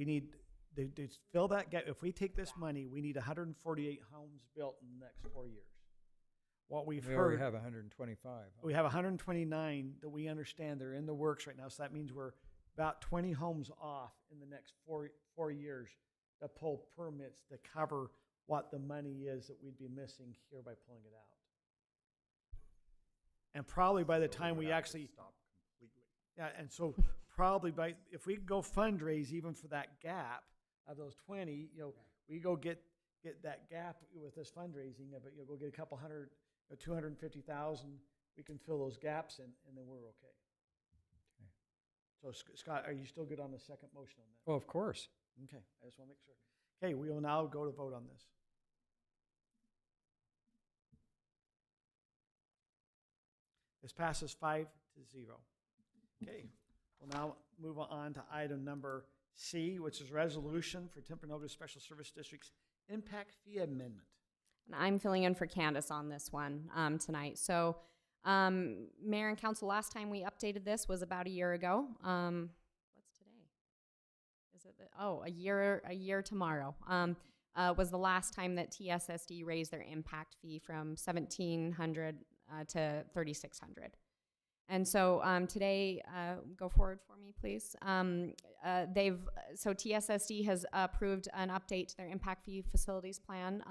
need to fill that gap. If we take this money, we need 148 homes built in the next 4 years. What we've We already heard, have 125. we have 129 that we understand they're in the works right now. So that means we're about 20 homes off in the next four years to pull permits to cover what the money is that we'd be missing here by pulling it out. And probably by the time we actually stop completely. Yeah, and so probably if we go fundraise even for that gap of those 20, we go get that gap with this fundraising, but go get a couple hundred, 250,000. We can fill those gaps in, and then we're okay. So Scott, are you still good on the second motion on that? Well, of course. Okay, I just want to make sure. Okay, we will now go to vote on this. This passes 5-0. Okay, we'll now move on to item number C, which is resolution for Timpanogos Special Service District's impact fee amendment. And I'm filling in for Candace on this one tonight. So, Mayor and Council, last time we updated this was about a year ago. What's today? Is it a year tomorrow? Was the last time that TSSD raised their impact fee from $1,700 to $3,600. And so today, go forward for me, please. So TSSD has approved an update to their impact fee facilities plan,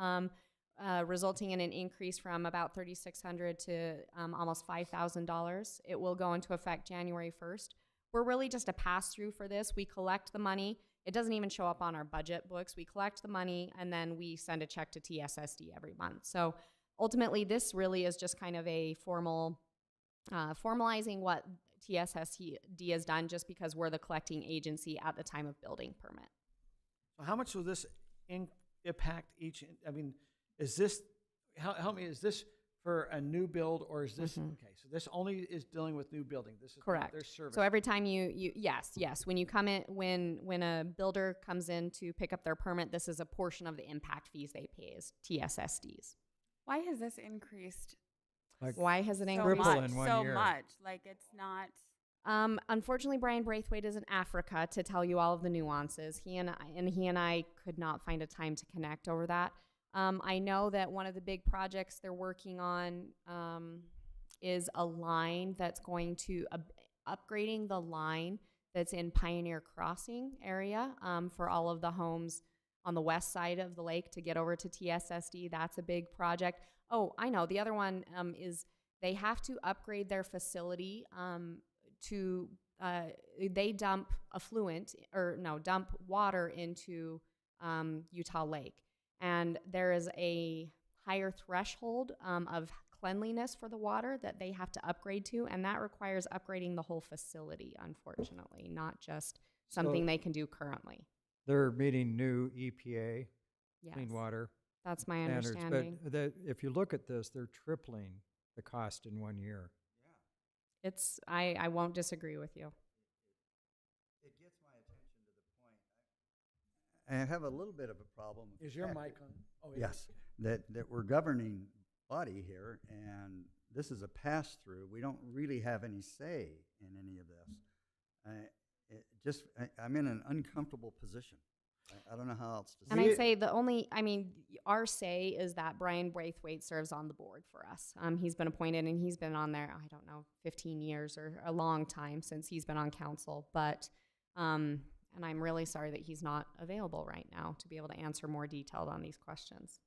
resulting in an increase from about $3,600 to almost $5,000. It will go into effect January 1st. We're really just a pass-through for this. We collect the money. It doesn't even show up on our budget books. We collect the money, and then we send a check to TSSD every month. So ultimately, this really is just kind of a formalizing what TSSD has done, just because we're the collecting agency at the time of building permit. So how much will this impact each, I mean, is this, help me, is this for a new build, or is this, okay, so this only is dealing with new building, this is not Correct. their service. So every time yes, when you come in, when a builder comes in to pick up their permit, this is a portion of the impact fees they pay as TSSDs. Why has this increased Like Why has it so increased? Triple much? in 1 So year. much. Like it's not. Unfortunately, Brian Braithwaite is in Africa to tell you all of the nuances. He and I could not find a time to connect over that. I know that one of the big projects they're working on is a line that's going to upgrading the line that's in Pioneer Crossing area for all of the homes on the west side of the lake to get over to TSSD. That's a big project. Oh, I know. The other one is they have to upgrade their facility to they dump dump water into Utah Lake, and there is a higher threshold of cleanliness for the water that they have to upgrade to, and that requires upgrading the whole facility, unfortunately, not just something So- they can do currently. They're meeting new EPA, Yes, clean water that's my standards. understanding. But if you look at this, they're tripling the cost in 1 year. It's I won't disagree with you. It gets my attention to the point. I have a little bit of a problem. with Is the your fact mic that- on? Oh, yeah. Yes, that we're governing body here, and this is a pass-through. We don't really have any say in any of this. I'm in an uncomfortable position. I don't know how else to And say I'd it. say our say is that Brian Braithwaite serves on the board for us. He's been appointed and he's been on there, 15 years or a long time since he's been on council. But, and I'm really sorry that he's not available right now to be able to answer more detailed on these questions.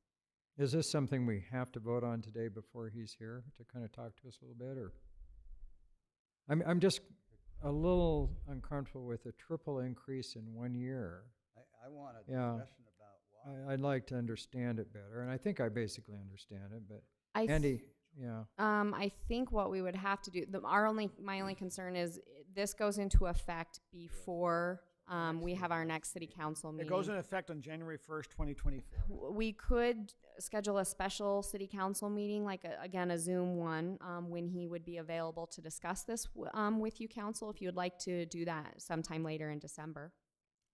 Is this something we have to vote on today before he's here to kind of talk to us a little bit, or? I'm just a little uncomfortable with a triple increase in 1 year. I want a Yeah. discussion about why. I'd like to understand it better, and I think I basically understand it, but I th- Andy, yeah. I think what we would have to do, my only concern is this goes into effect before we have our next city council meeting. It goes into effect on January 1st, 2024. We could schedule a special city council meeting, like a Zoom one, when he would be available to discuss this with you, council, if you would like to do that sometime later in December.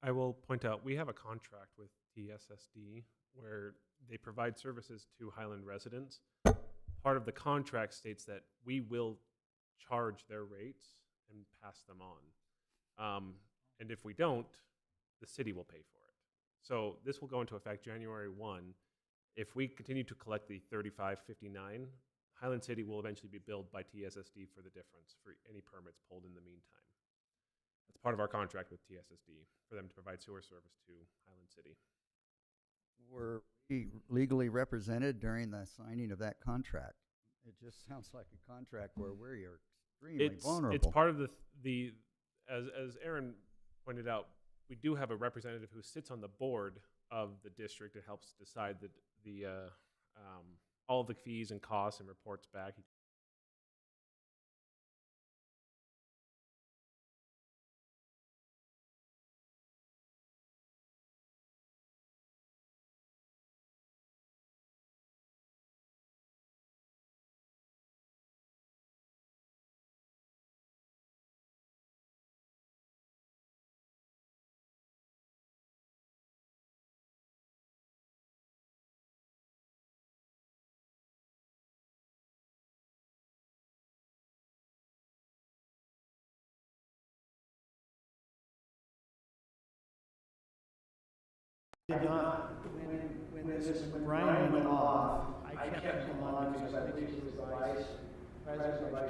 I will point out, we have a contract with TSSD where they provide services to Highland residents. Part of the contract states that we will charge their rates and pass them on. And if we don't, the city will pay for it. So this will go into effect January 1. If we continue to collect the $35.59, Highland City will eventually be billed by TSSD for the difference for any permits pulled in the meantime. That's part of our contract with TSSD for them to provide sewer service to Highland City. Were we legally represented during the signing of that contract? It just sounds like a contract where we're extremely vulnerable. It's part of as Aaron pointed out, we do have a representative who sits on the board of the district and helps decide all of the fees and costs and reports back. Did not, when Brian went off, I kept him on because I believe he was the vice president, vice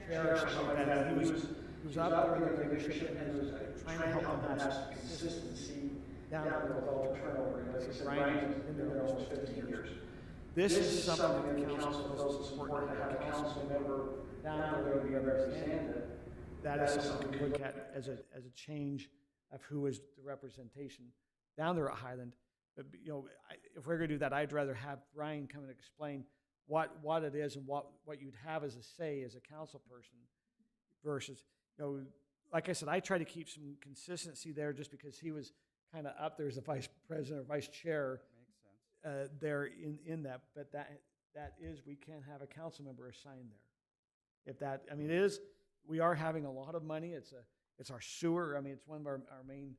chair, or something like that. He was up there in leadership and was trying to help them have some consistency down there with all the turnover. Because Brian's been there almost 50 years. This is something that the council feels is important to have a council member down there to be represented. That is something we look at as a change of who is the representation down there at Highland. But, if we're going to do that, I'd rather have Brian come and explain what it is and what you'd have as a say as a council person versus, like I said, I try to keep some consistency there just because he was kind of up. There's a vice president or vice chair Makes sense. there in that, but that is, we can't have a council member assigned there. If that, I mean, it is, we are having a lot of money. It's our sewer. I mean, it's one of our main,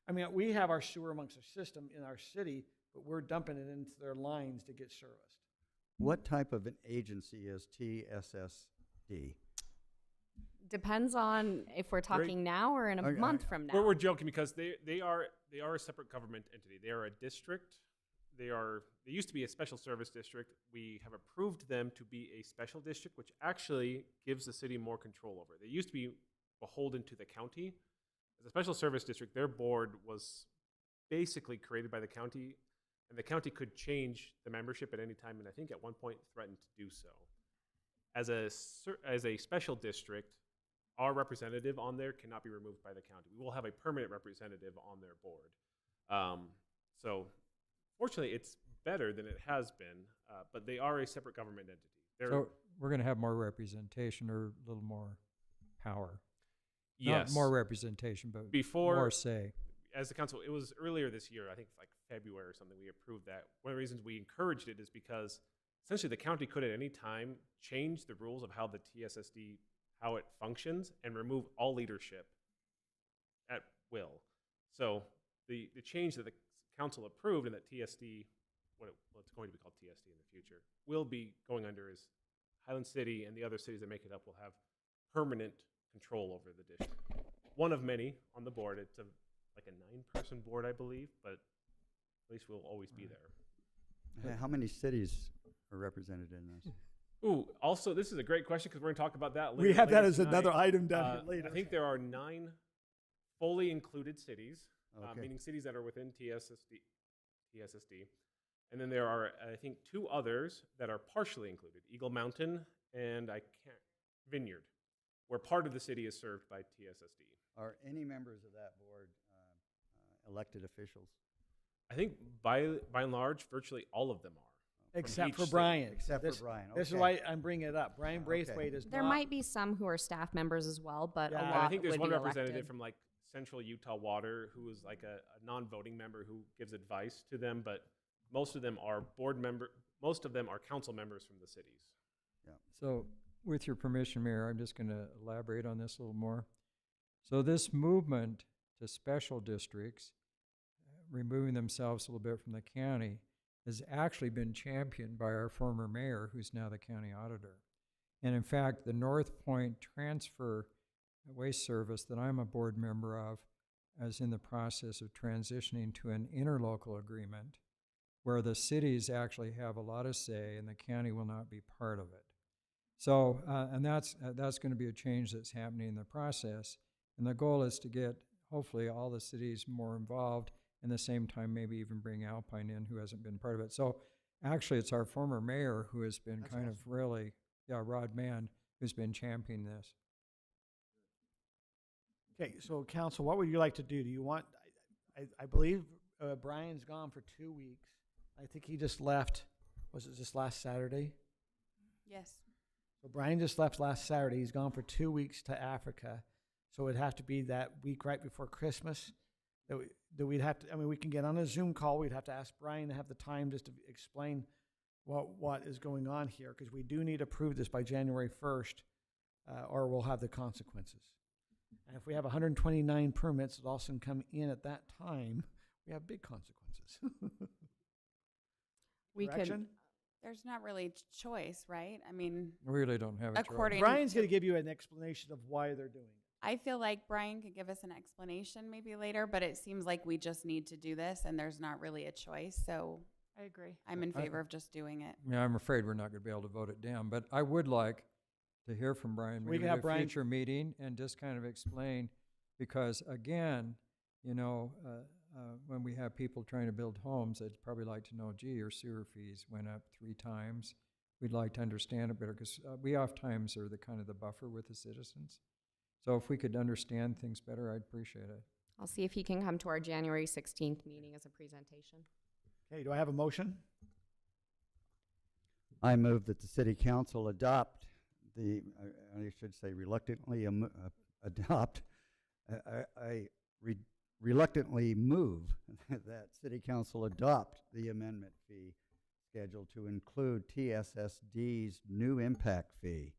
I mean, we have our sewer amongst our system in our city, but we're dumping it into their lines to get serviced. What type of an agency is TSSD? Depends on if we're talking now or in a Okay. month from now. We're joking because they are a separate government entity. They are a district. They used to be a special service district. We have approved them to be a special district, which actually gives the city more control over. They used to be beholden to the county. As a special service district, their board was basically created by the county, and the county could change the membership at any time, and I think at one point threatened to do so. As a special district, our representative on there cannot be removed by the county. We will have a permanent representative on their board. So fortunately, it's better than it has been, but they are a separate government entity. So we're going to have more representation or a little more power. Yes. Not more representation, but Before- more say. As the council, it was earlier this year, I think like February or something, we approved that. One of the reasons we encouraged it is because essentially the county could at any time change the rules of how the TSSD, how it functions, and remove all leadership at will. So the change that the council approved and that TSD, what's going to be called TSD in the future, will be going under is Highland City and the other cities that make it up will have permanent control over the district. One of many on the board. It's like a 9-person board, I believe, but at least we'll always be there. How many cities are represented in this? Ooh, also, this is a great question because we're going to talk about that later. We have that later as another tonight. item down here later. I think there are 9 fully included cities, Okay. meaning cities that are within TSSD. And then there are, I think, 2 others that are partially included, Eagle Mountain and Vineyard, where part of the city is served by TSSD. Are any members of that board elected officials? I think by and large, virtually all of them are. Except each for city. Brian. Except This- for Brian. This is okay. why I'm bringing it up. Brian Okay. Braithwaite is There not. might be some who are staff members as well, but Yeah. a And lot And I think there's would one be representative elected. from like Central Utah Water who is like a non-voting member who gives advice to them, but most of them are most of them are council members from the cities. So with your permission, Mayor, I'm just going to elaborate on this a little more. So this movement to special districts, removing themselves a little bit from the county, has actually been championed by our former mayor, who's now the county auditor. And in fact, the North Point Transfer Waste Service that I'm a board member of is in the process of transitioning to an interlocal agreement where the cities actually have a lot of say and the county will not be part of it. So, and that's going to be a change that's happening in the process. And the goal is to get, hopefully, all the cities more involved, and at the same time maybe even bring Alpine in, who hasn't been part of it. So actually, it's our former mayor who has been That's kind of really, Rod Mann, who's been championing this. Okay, so council, what would you like to do? Do you want, I believe Brian's gone for 2 weeks. I think he just left, was it just last Saturday? Yes. So Brian just left last Saturday. He's gone for 2 weeks to Africa. So it'd have to be that week right before Christmas that we'd have to, I mean, we can get on a Zoom call. We'd have to ask Brian to have the time just to explain what is going on here, because we do need to approve this by January 1st, or we'll have the consequences. And if we have 129 permits that also come in at that time, we have big consequences. We could, Correction? There's not really choice, right? I mean, We really don't have a choice. according, Brian's going to give you an explanation of why they're doing it. I feel like Brian could give us an explanation maybe later, but it seems like we just need to do this and there's not really a choice. So I agree. I'm in I- favor of just doing it. Yeah, I'm afraid we're not going to be able to vote it down, but I would like to hear from Brian We maybe can have at a Brian- future meeting and just kind of explain, because again, you know, when we have people trying to build homes, they'd probably like to know, gee, your sewer fees went up 3 times. We'd like to understand it better, because we oftentimes are the kind of the buffer with the citizens. So if we could understand things better, I'd appreciate it. I'll see if he can come to our January 16th meeting as a presentation. Okay, do I have a motion? I move that the city council adopt I should say reluctantly adopt a reluctantly move that City Council adopt the amendment fee schedule to include TSSD's new impact fee.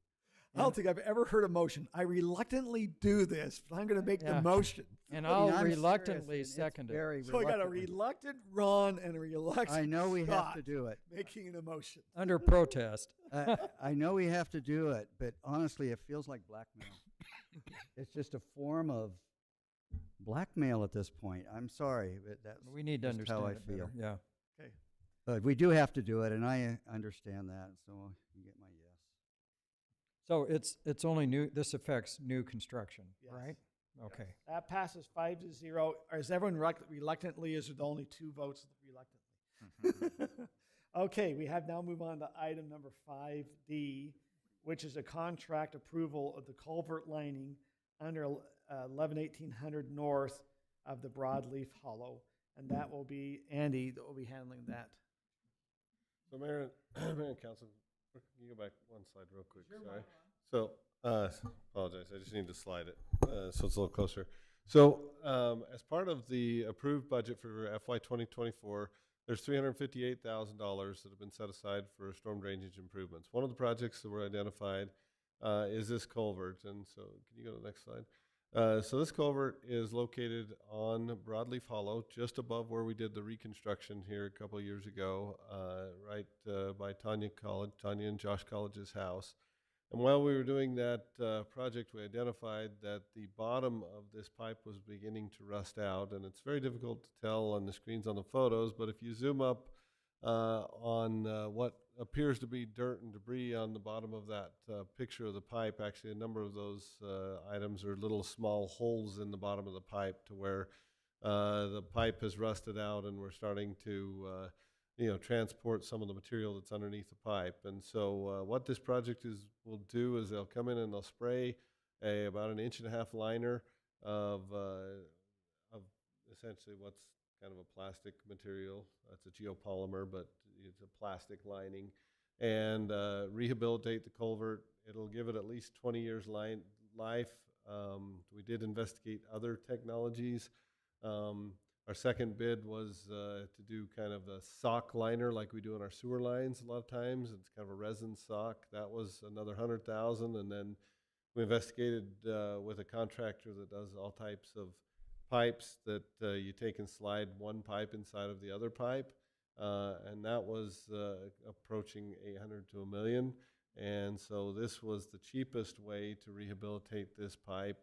I don't think I've ever heard a motion. I reluctantly do this, but I'm going to make Yeah. the motion. And I mean, I'll I'm reluctantly serious, and it's second it. very So I got a reluctantly. reluctant Ron and a reluctant I know we have Scott to do it. making an emotion. Under protest. I know we have to do it, but honestly, it feels like blackmail. It's just a form of blackmail at this point. I'm sorry, but that's We need to just understand how I it better. feel. Yeah. Okay. But we do have to do it, and I understand that, so you get my yes. So it's only new, this affects new construction, Yes. right? Okay. That passes 5-0. Or is everyone reluctantly? Is there only 2 votes reluctantly? Okay, we have now move on to item number 5D, which is a contract approval of the culvert lining under 11-1800 north of the Broadleaf Hollow. And that will be Andy that will be handling that. So Mayor and Council, can you go back one slide real quick? Sorry. So, apologize, I just need to slide it, so it's a little closer. So, as part of the approved budget for FY 2024, there's $358,000 that have been set aside for storm drainage improvements. One of the projects that were identified is this culvert, and so, can you go to the next slide? So this culvert is located on Broadleaf Hollow, just above where we did the reconstruction here a couple of years ago, right by Tanya and Josh College's house. And while we were doing that project, we identified that the bottom of this pipe was beginning to rust out, and it's very difficult to tell on the screens on the photos, but if you zoom up on what appears to be dirt and debris on the bottom of that picture of the pipe, actually a number of those items are little small holes in the bottom of the pipe to where the pipe has rusted out and we're starting to transport some of the material that's underneath the pipe. And so what this project will do is they'll come in and they'll spray about 1.5 inch liner of essentially what's kind of a plastic material. It's a geopolymer, but it's a plastic lining, and rehabilitate the culvert. It'll give it at least 20 years life. We did investigate other technologies. Our second bid was to do kind of a sock liner like we do in our sewer lines a lot of times. It's kind of a resin sock. That was another $100,000, and then we investigated with a contractor that does all types of pipes that you take and slide one pipe inside of the other pipe, and that was approaching $800,000 to $1 million. And so this was the cheapest way to rehabilitate this pipe.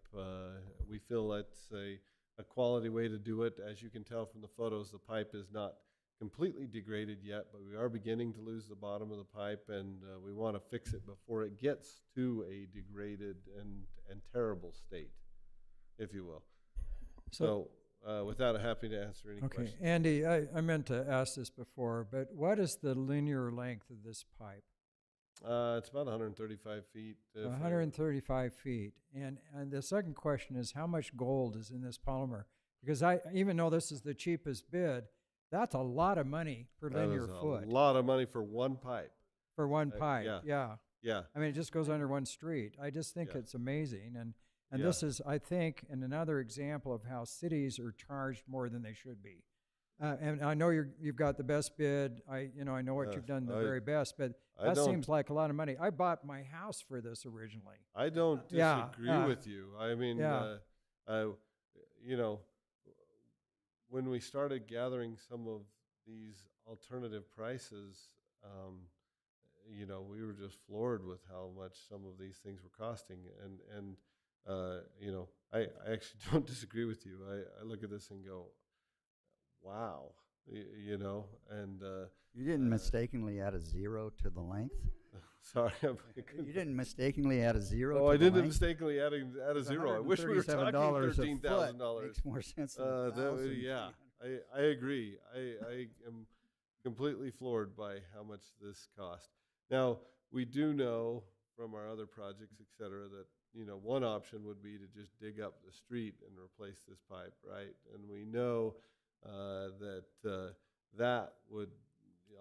We feel it's a quality way to do it. As you can tell from the photos, the pipe is not completely degraded yet, but we are beginning to lose the bottom of the pipe, and we want to fix it before it gets to a degraded and terrible state, if you will. So with that, I'm happy to answer any questions. Okay, Andy, I meant to ask this before, but what is the linear length of this pipe? It's about 135 feet. 135 feet. And the second question is, how much gold is in this polymer? Because even though this is the cheapest bid, that's a lot of money per linear foot. A lot of money for one pipe. For one pipe, yeah. yeah. I mean, it just goes under one street. I just think it's amazing. And this is, I think, another example of how cities are charged more than they should be. And I know you've got the best bid. I know what you've done the very best, but that seems like a lot of money. I bought my house for this originally. I don't disagree with you. I mean, when we started gathering some of these alternative prices, we were just floored with how much some of these things were costing. And I actually don't disagree with you. I look at this and go, wow, and you didn't mistakenly add a 0 to the length? Sorry, you didn't mistakenly add a 0 to the I length? didn't mistakenly add a 0. I wish we were talking $13,000. Makes more sense than $1,000. Yeah, I agree. I am completely floored by how much this cost. Now, we do know from our other projects, et cetera, that one option would be to just dig up the street and replace this pipe, right? And we know that would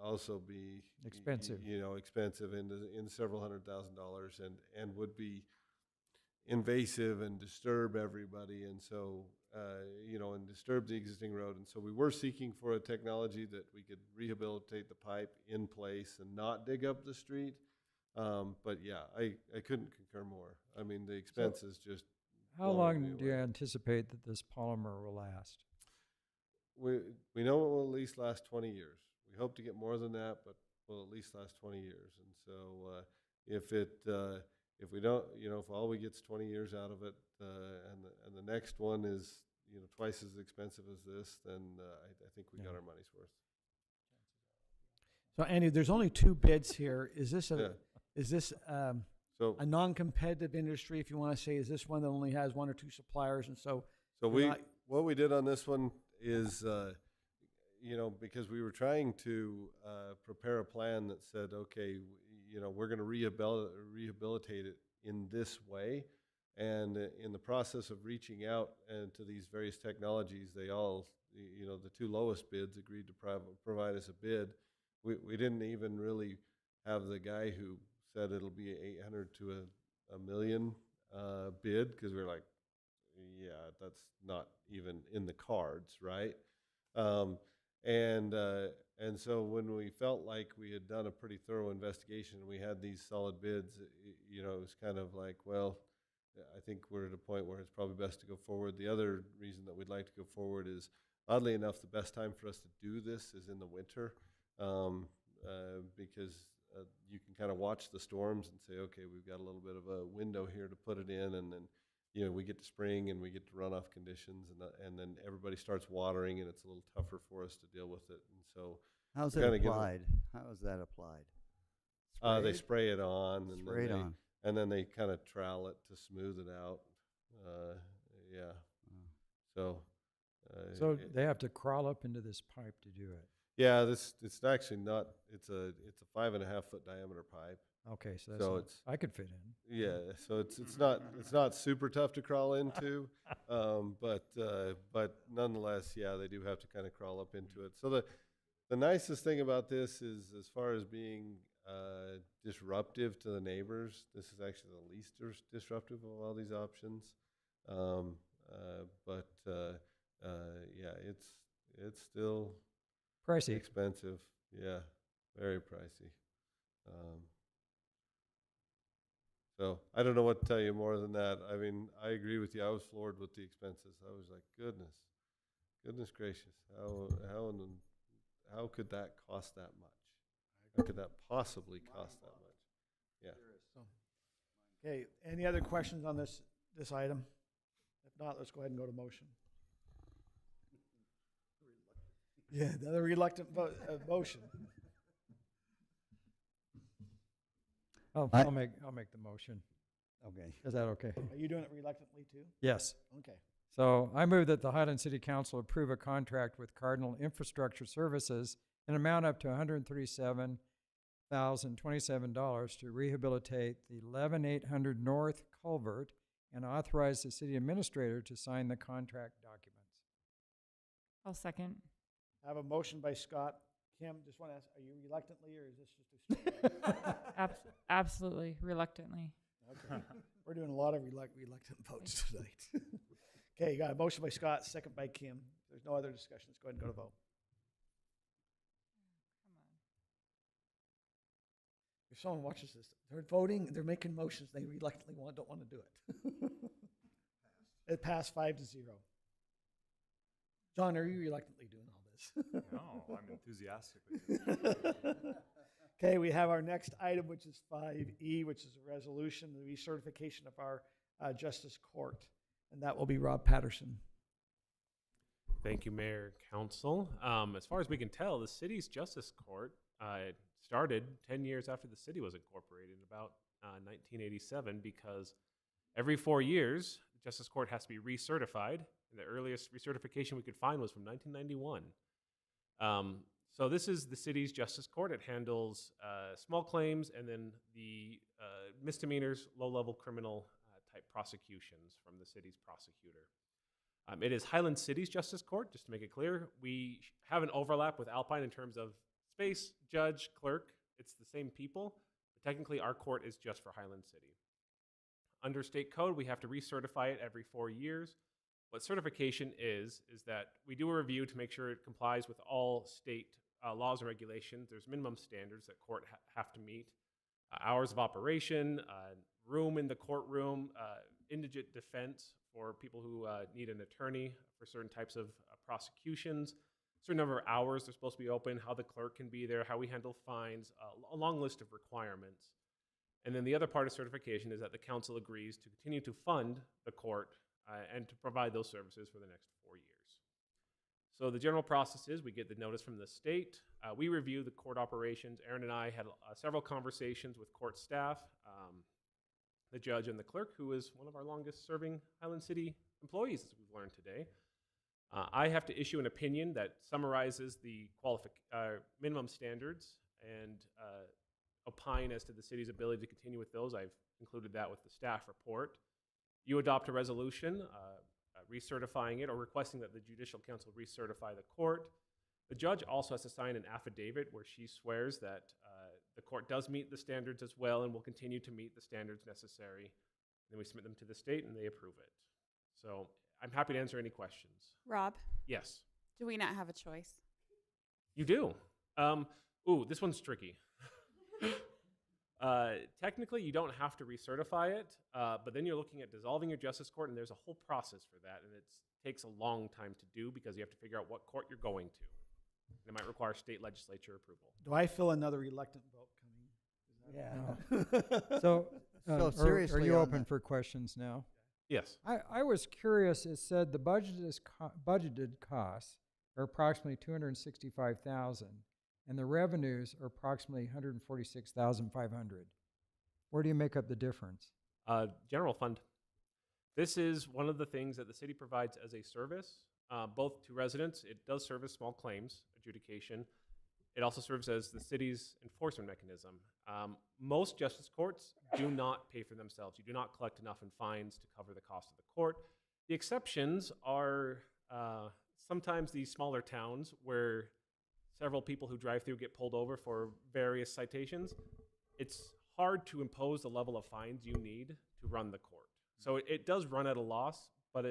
also be expensive. Expensive in several $100,000 and would be invasive and disturb everybody. And so and disturb the existing road. And so we were seeking for a technology that we could rehabilitate the pipe in place and not dig up the street. But yeah, I couldn't concur more. I mean, the expense is just. How blowing me long do you away. anticipate that this polymer will last? We know it will at least last 20 years. We hope to get more than that, but will at least last 20 years. And so if we don't, if all we get's 20 years out of it, and the next one is twice as expensive as this, then I think we got our money's worth. So Andy, there's only 2 bids here. Is this Yeah. So a non-competitive industry, if you want to say? Is this one that only has 1 or 2 suppliers, and so So we're not- what we did on this one is, because we were trying to prepare a plan that said, okay, we're going to rehabilitate it in this way. And in the process of reaching out and to these various technologies, they all, the 2 lowest bids agreed to provide us a bid. We didn't even really have the guy who said it'll be 800 to a million bid, because we're like, yeah, that's not even in the cards, right? And so when we felt like we had done a pretty thorough investigation and we had these solid bids, it was kind of like, well, I think we're at a point where it's probably best to go forward. The other reason that we'd like to go forward is, oddly enough, the best time for us to do this is in the winter, because you can kind of watch the storms and say, okay, we've got a little bit of a window here to put it in, and then we get to spring and we get to runoff conditions, and then everybody starts watering, and it's a little tougher for us to deal with it. And so How's Kinda it give it- applied? How is that applied? they Sprayed? spray it on, and Sprayed then on. and then they kind of trowel it to smooth it out. Yeah. So. So it- they have to crawl up into this pipe to do it. Yeah, it's actually not. It's a 5.5 foot diameter pipe. Okay, so that's So not- it's- I could fit in. Yeah, so it's not super tough to crawl into, but nonetheless, yeah, they do have to kind of crawl up into it. So the nicest thing about this is, as far as being disruptive to the neighbors, this is actually the least disruptive of all these options. But yeah, it's still Pricey. expensive. Yeah, very pricey. So I don't know what to tell you more than that. I mean, I agree with you. I was floored with the expenses. I was like, goodness gracious, how could that cost that much? How could that possibly cost that much? Yeah. Okay, any other questions on this item? If not, let's go ahead and go to motion. Yeah, the other reluctant motion. I'll make the motion. Okay. Is that okay? Are you doing it reluctantly too? Yes. Okay. So I move that the Highland City Council approve a contract with Cardinal Infrastructure Services in amount up to $137,027 to rehabilitate the 11800 North Culvert and authorize the city administrator to sign the contract documents. I'll second. I have a motion by Scott. Kim, just want to ask, are you reluctantly, or is this just a? Absolutely, reluctantly. Okay. We're doing a lot of reluctant votes tonight. Okay, you got a motion by Scott, second by Kim. If there's no other discussion, let's go ahead and go to vote. If someone watches this, they're voting, they're making motions, they reluctantly don't want to do it. It passed 5-0. John, are you reluctantly doing all this? No, I'm enthusiastically. Okay, we have our next item, which is 5E, which is a resolution, the recertification of our Justice Court. And that will be Rob Patterson. Thank you, Mayor, Council. As far as we can tell, the city's Justice Court started 10 years after the city was incorporated in about 1987, because every 4 years, the Justice Court has to be recertified. And the earliest recertification we could find was from 1991. So this is the city's Justice Court. It handles small claims and then the misdemeanors, low-level criminal type prosecutions from the city's prosecutor. It is Highland City's Justice Court, just to make it clear. We have an overlap with Alpine in terms of space, judge, clerk. It's the same people, but technically our court is just for Highland City. Under state code, we have to recertify it every 4 years. What certification is that we do a review to make sure it complies with all state laws and regulations. There's minimum standards that court have to meet. Hours of operation, room in the courtroom, indigent defense for people who need an attorney for certain types of prosecutions, certain number of hours they're supposed to be open, how the clerk can be there, how we handle fines, a long list of requirements. And then the other part of certification is that the council agrees to continue to fund the court and to provide those services for the next 4 years. So the general process is we get the notice from the state. We review the court operations. Aaron and I had several conversations with court staff, the judge and the clerk, who is one of our longest serving Highland City employees, as we've learned today. I have to issue an opinion that summarizes the minimum standards and opine as to the city's ability to continue with those. I've included that with the staff report. You adopt a resolution recertifying it or requesting that the Judicial Council recertify the court. The judge also has to sign an affidavit where she swears that the court does meet the standards as well and will continue to meet the standards necessary. And then we submit them to the state and they approve it. So I'm happy to answer any questions. Rob, Yes, do we not have a choice? you do. This one's tricky. Technically, you don't have to recertify it, but then you're looking at dissolving your justice court, and there's a whole process for that, and it takes a long time to do because you have to figure out what court you're going to. And it might require state legislature approval. Do I feel another reluctant vote coming? Yeah. So, So are seriously you on open that. for questions now? Yes. I was curious, it said the budgeted costs are approximately 265,000 and the revenues are approximately 146,500. Where do you make up the difference? General fund. This is one of the things that the city provides as a service, both to residents. It does service small claims adjudication. It also serves as the city's enforcement mechanism. Most justice courts do not pay for themselves. You do not collect enough in fines to cover the cost of the court. The exceptions are sometimes these smaller towns where several people who drive through get pulled over for various citations. It's hard to impose the level of fines you need to run the court. So it does run at a loss, but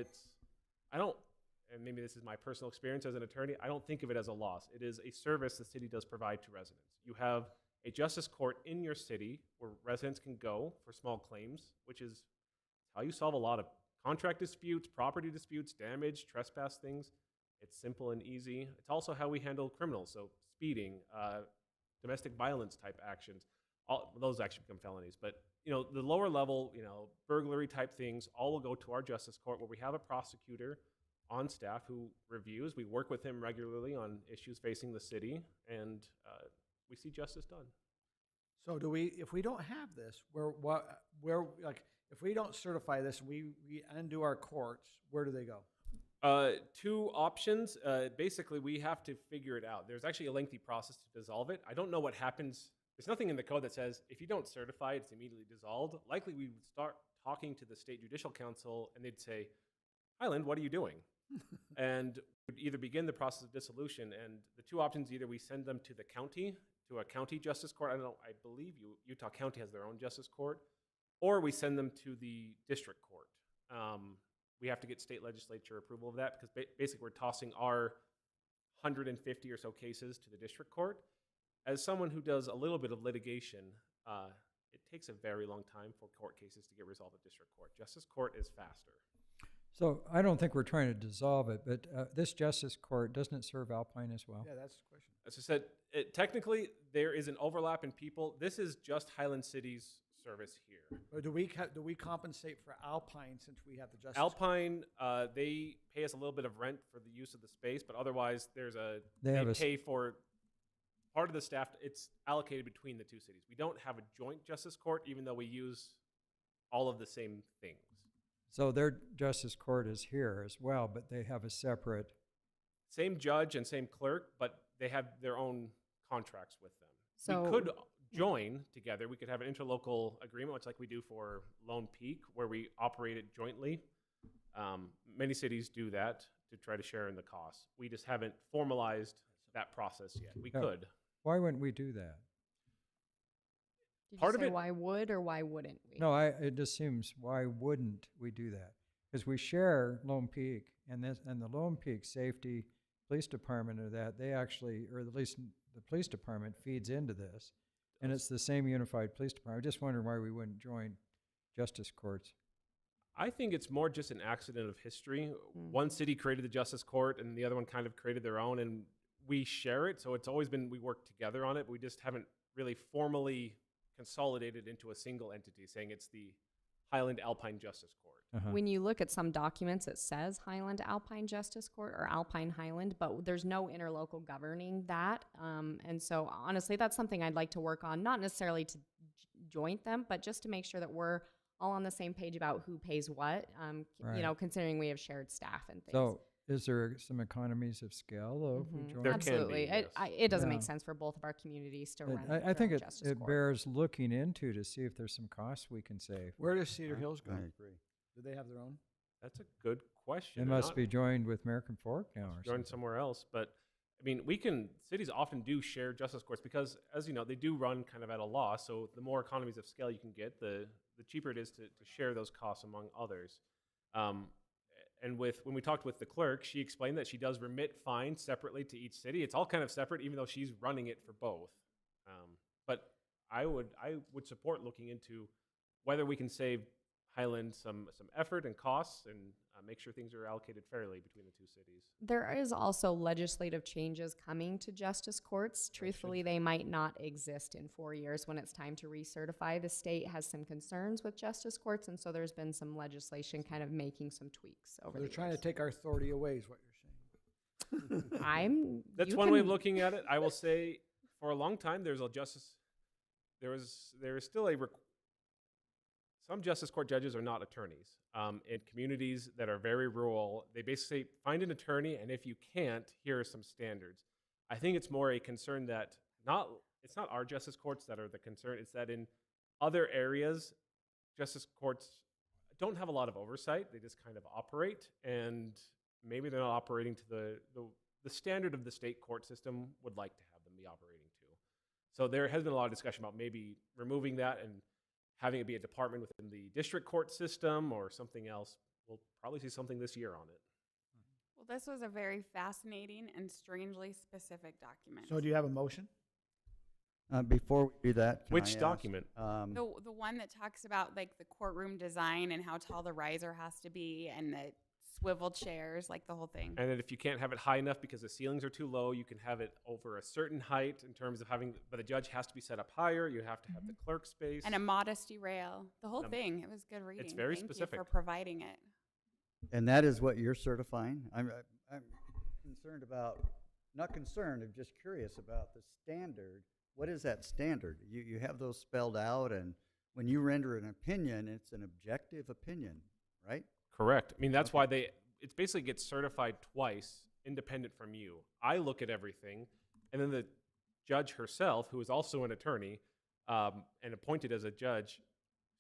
and maybe this is my personal experience as an attorney, I don't think of it as a loss. It is a service the city does provide to residents. You have a justice court in your city where residents can go for small claims, which is how you solve a lot of contract disputes, property disputes, damage, trespass things. It's simple and easy. It's also how we handle criminals, so speeding, domestic violence type actions. All those actually become felonies, but the lower level, burglary type things, all will go to our justice court where we have a prosecutor on staff who reviews. We work with him regularly on issues facing the city, and we see justice done. So if we don't have this, if we don't certify this, we undo our courts, where do they go? Two options. Basically, we have to figure it out. There's actually a lengthy process to dissolve it. I don't know what happens. There's nothing in the code that says if you don't certify it, it's immediately dissolved. Likely, we would start talking to the State Judicial Council, and they'd say, Highland, what are you doing? And we'd either begin the process of dissolution, and the two options, either we send them to the county, to a county justice court. I believe Utah County has their own justice court, or we send them to the district court. We have to get state legislature approval of that because basically we're tossing our 150 or so cases to the district court. As someone who does a little bit of litigation, it takes a very long time for court cases to get resolved at district court. Justice court is faster. So I don't think we're trying to dissolve it, but this justice court, doesn't it serve Alpine as well? Yeah, that's the question. As I said, technically there is an overlap in people. This is just Highland City's service here. Or do we compensate for Alpine since we have the justice? Alpine, they pay us a little bit of rent for the use of the space, but otherwise they pay for part of the staff. It's allocated between the two cities. We don't have a joint justice court, even though we use all of the same things. So their justice court is here as well, but they have a separate... Same judge and same clerk, but they have their own contracts with them. So we could join together. We could have an interlocal agreement, much like we do for Lone Peak, where we operate it jointly. Many cities do that to try to share in the costs. We just haven't formalized that process yet. We could. Why wouldn't we do that? Did Part you of say it- why would or why wouldn't we? No, it just seems, why wouldn't we do that? because we share Lone Peak, and the Lone Peak Safety Police Department of that, they actually, or at least the police department feeds into this, and it's the same unified police department. I just wonder why we wouldn't join justice courts. I think it's more just an accident of history. One city created the justice court, and the other one kind of created their own, and we share it. So it's always been we work together on it. But we just haven't really formally consolidated into a single entity, saying it's the Highland Alpine Justice Court. When you look at some documents, it says Highland Alpine Justice Court or Alpine Highland, but there's no interlocal governing that. And so honestly, that's something I'd like to work on, not necessarily to joint them, but just to make sure that we're all on the same page about who pays what, you know, considering we have shared staff and things. So is there some economies of scale, though, if we join? There can be, Absolutely. yes. It doesn't Yeah. make sense for both of our communities to It- run. I their think own it, justice it court. bears looking into to see if there's some costs we can save. Where does Cedar Hills go? I agree. Do they have their own? That's a good question. It They're must not be joined with American Fork now or joined something. somewhere else. But I mean, cities often do share justice courts because, as you know, they do run kind of at a loss. So the more economies of scale you can get, the cheaper it is to share those costs among others. And when we talked with the clerk, she explained that she does remit fines separately to each city. It's all kind of separate, even though she's running it for both. But I would support looking into whether we can save Highland some effort and costs and make sure things are allocated fairly between the two cities. There is also legislative changes coming to justice courts. Truthfully, they might not exist in 4 years when it's time to recertify. The state has some concerns with justice courts, and so there's been some legislation kind of making some tweaks over They're the trying to years. take our authority away, is what you're saying. That's you one way of can- looking at it. I will say, for a long time, there is still some justice court judges are not attorneys. In communities that are very rural, they basically say, find an attorney, and if you can't, here are some standards. I think it's more a concern that it's not our justice courts that are the concern. It's that in other areas, justice courts don't have a lot of oversight. They just kind of operate, and maybe they're not operating to the standard of the state court system would like to have them be operating to. So there has been a lot of discussion about maybe removing that and having it be a department within the district court system or something else. We'll probably see something this year on it. Well, this was a very fascinating and strangely specific document. So do you have a motion? Before we do that, can I Which ask, document? The one that talks about like the courtroom design and how tall the riser has to be and the swivel chairs, like the whole thing. And then if you can't have it high enough because the ceilings are too low, you can have it over a certain height in terms of but the judge has to be set up higher. You have to have the clerk space. And a modesty rail. The whole Um, thing. It was good reading. it's very Thank specific. you for providing it. And that is what you're certifying? I'm concerned about, not concerned, I'm just curious about the standard. What is that standard? You have those spelled out, and when you render an opinion, it's an objective opinion, right? Correct. I mean, that's why it basically gets certified twice, independent from you. I look at everything, and then the judge herself, who is also an attorney and appointed as a judge,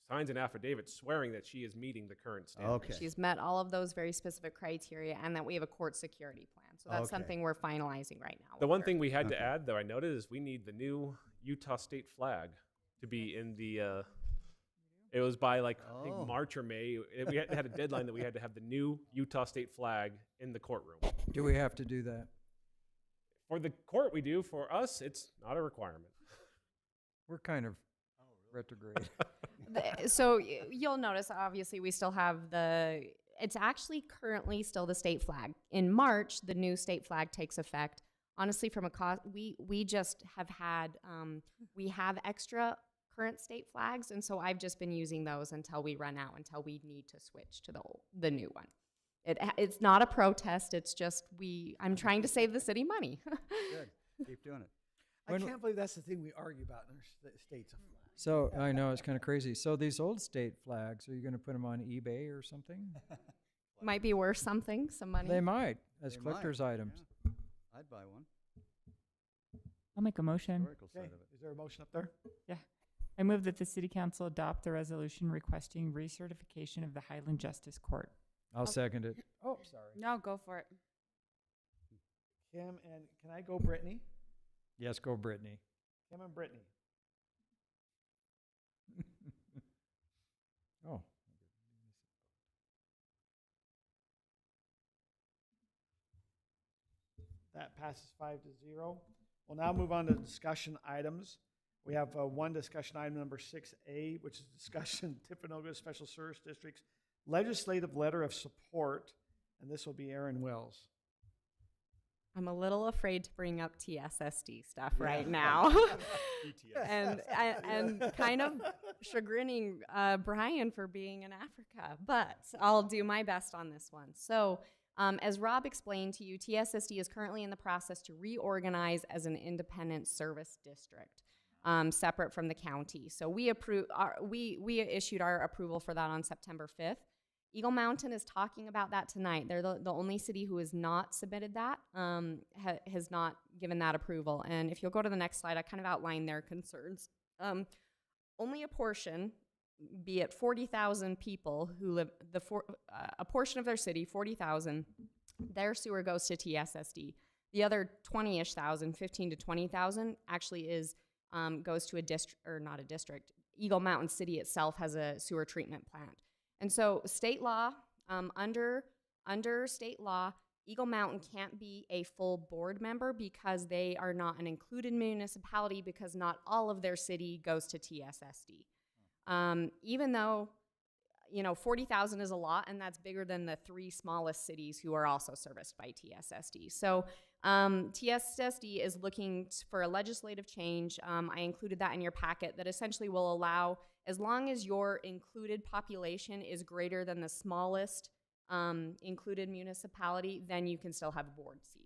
signs an affidavit swearing that she is meeting the current standards. Okay. She's met all of those very specific criteria and that we have a court security plan. So that's Okay. something we're finalizing right now. The with one her. thing we had to Okay. add, though, I noted, is we need the new Utah state flag to be in the. It was by I think Oh. March or May. We had a deadline that we had to have the new Utah state flag in the courtroom. Do we have to do that? For the court, we do. For us, it's not a requirement. We're kind of retrograde. So you'll notice, obviously, we still have it's actually currently still the state flag. In March, the new state flag takes effect. Honestly, from a cost, we just have had, we have extra current state flags, and so I've just been using those until we run out, until we need to switch to the new one. It's not a protest, it's just I'm trying to save the city money. Good, keep doing it. I can't believe that's the thing we argue about in our states. So I know it's kind of crazy. So these old state flags, are you going to put them on eBay or something? Might be worth some money. They might, as They might, collector's items. yeah. I'd buy one. I'll make a motion. Historical side Okay, of it. is there a motion up there? I move that the city council adopt the resolution requesting recertification of the Highland Justice Court. I'll second it. Oh, sorry. No, go for it. Kim and, can I go Brittany? Yes, go Brittany. Kim and Brittany. Oh, That passes 5-0. We'll now move on to discussion items. We have one discussion item, number 6A, which is discussion Timpanogos Special Service District's legislative letter of support, and this will be Aaron Wells. I'm a little afraid to bring up TSSD stuff right now. and kind of chagrining Brian for being in Africa, but I'll do my best on this one. So as Rob explained to you, TSSD is currently in the process to reorganize as an independent service district, separate from the county. So we issued our approval for that on September 5th. Eagle Mountain is talking about that tonight. They're the only city who has not submitted that, has not given that approval. And if you'll go to the next slide, I kind of outline their concerns. Only a portion, be it 40,000 people who live, a portion of their city, 40,000, their sewer goes to TSSD. The other 20-ish thousand, 15 to 20,000, actually goes to a district, or not a district. Eagle Mountain City itself has a sewer treatment plant. And so state law, under state law, Eagle Mountain can't be a full board member because they are not an included municipality, because not all of their city goes to TSSD. Even though, 40,000 is a lot, and that's bigger than the 3 smallest cities who are also serviced by TSSD. So TSSD is looking for a legislative change. I included that in your packet, that essentially will allow, as long as your included population is greater than the smallest included municipality, then you can still have a board seat.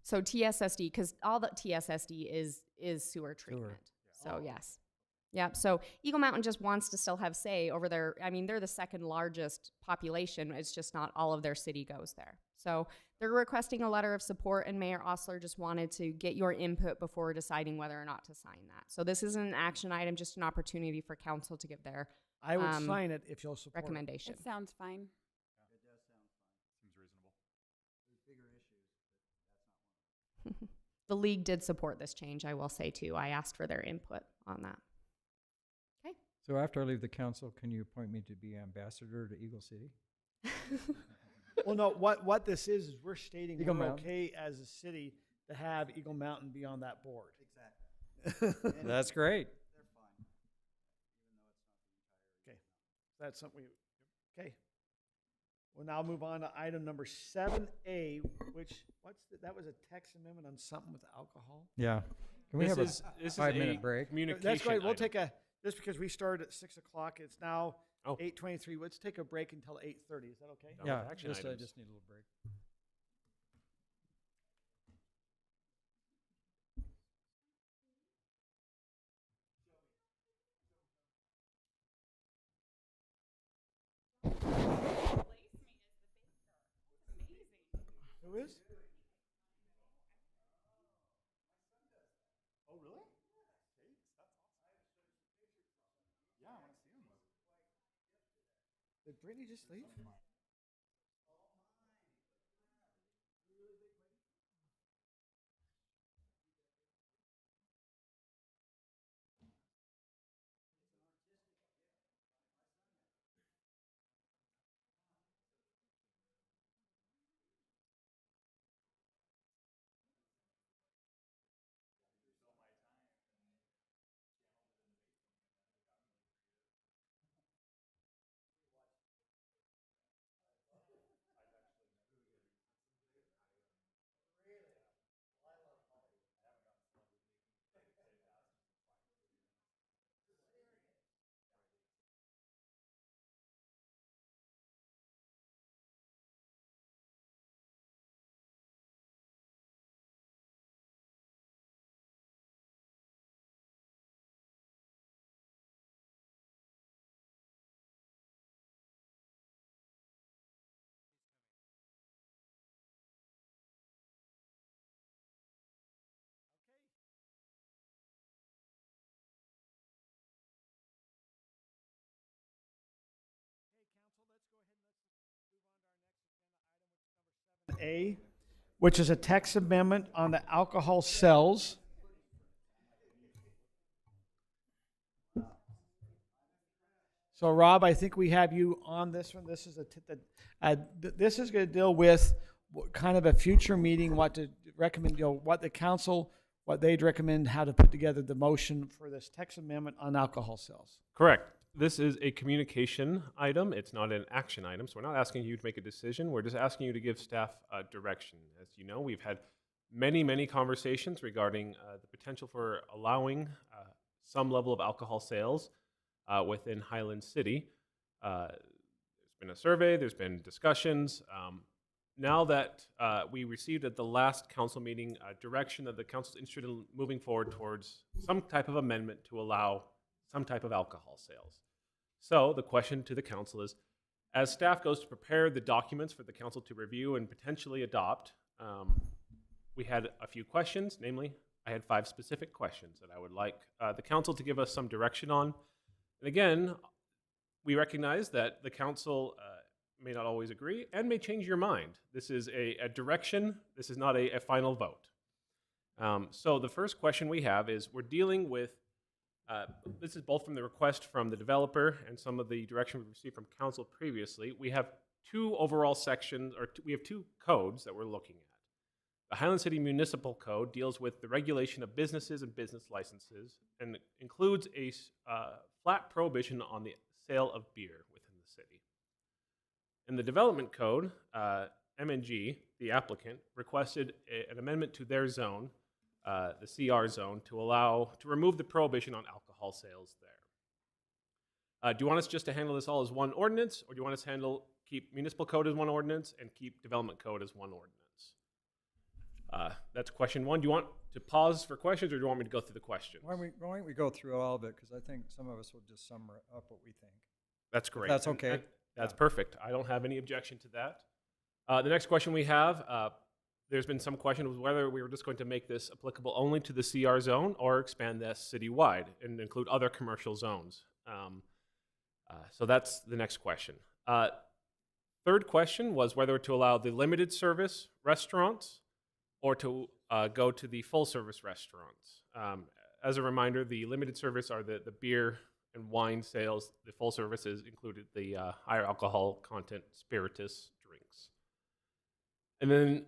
So TSSD, because all that TSSD is sewer treatment. So yes. Yep. So Eagle Mountain just wants to still have say over their, they're the second largest population. It's just not all of their city goes there. So they're requesting a letter of support, and Mayor Osler just wanted to get your input before deciding whether or not to sign that. So this isn't an action item, just an opportunity for council to give their I would sign it if you'll support recommendation. It sounds fine. Seems reasonable. The league did support this change, I will say too. I asked for their input on that. Okay. So after I leave the council, can you appoint me to be ambassador to Eagle City? Well, no, what this is we're stating Eagle we're Mountain. okay as a city to have Eagle Mountain be on that board. Exactly. That's great. They're fine, even though it's not the entire. Okay, that's something okay. We'll now move on to item number 7A, which, that was a text amendment on something with alcohol? Yeah. Can we have This a is 5-minute a break? communication That's right, we'll item. take just because we started at 6 o'clock, it's now Oh. 8:23, let's take a break until 8:30, is that okay? Done Yeah, with action I items. just need a little break. Who is? Oh, really? Steaks? That's awesome. Yeah, I want to see them. Did Brittany just leave? A, which is a text amendment on the alcohol sales. So Rob, I think we have you on this one. This is this is going to deal with kind of a future meeting, what to recommend, what the council, what they'd recommend, how to put together the motion for this text amendment on alcohol sales. Correct. This is a communication item. It's not an action item. So we're not asking you to make a decision. We're just asking you to give staff direction. As you know, we've had many conversations regarding the potential for allowing some level of alcohol sales within Highland City. There's been a survey, there's been discussions. Now that we received at the last council meeting direction that the council is interested in moving forward towards some type of amendment to allow some type of alcohol sales. So the question to the council is, as staff goes to prepare the documents for the council to review and potentially adopt, we had a few questions, namely, I had 5 specific questions that I would like the council to give us some direction on. And again, we recognize that the council may not always agree and may change your mind. This is a direction. This is not a final vote. So the first question we have is, we're dealing with, this is both from the request from the developer and some of the direction we received from council previously. We have 2 overall sections, or we have 2 codes that we're looking at. The Highland City Municipal Code deals with the regulation of businesses and business licenses and includes a flat prohibition on the sale of beer within the city. In the Development Code, MNG, the applicant, requested an amendment to their zone, the CR zone, to remove the prohibition on alcohol sales there. Do you want us just to handle this all as one ordinance, or do you want us to keep Municipal Code as one ordinance and keep Development Code as one ordinance? That's question 1. Do you want to pause for questions, or do you want me to go through the questions? Why don't we go through all of it, because I think some of us will just sum up what we think. That's great. That's okay. That's perfect. I don't have any objection to that. The next question we have, there's been some question of whether we were just going to make this applicable only to the CR zone or expand this citywide and include other commercial zones. So that's the next question. Third question was whether to allow the limited service restaurants or to go to the full service restaurants. As a reminder, the limited service are the beer and wine sales. The full services included the higher alcohol content spirituous drinks. And then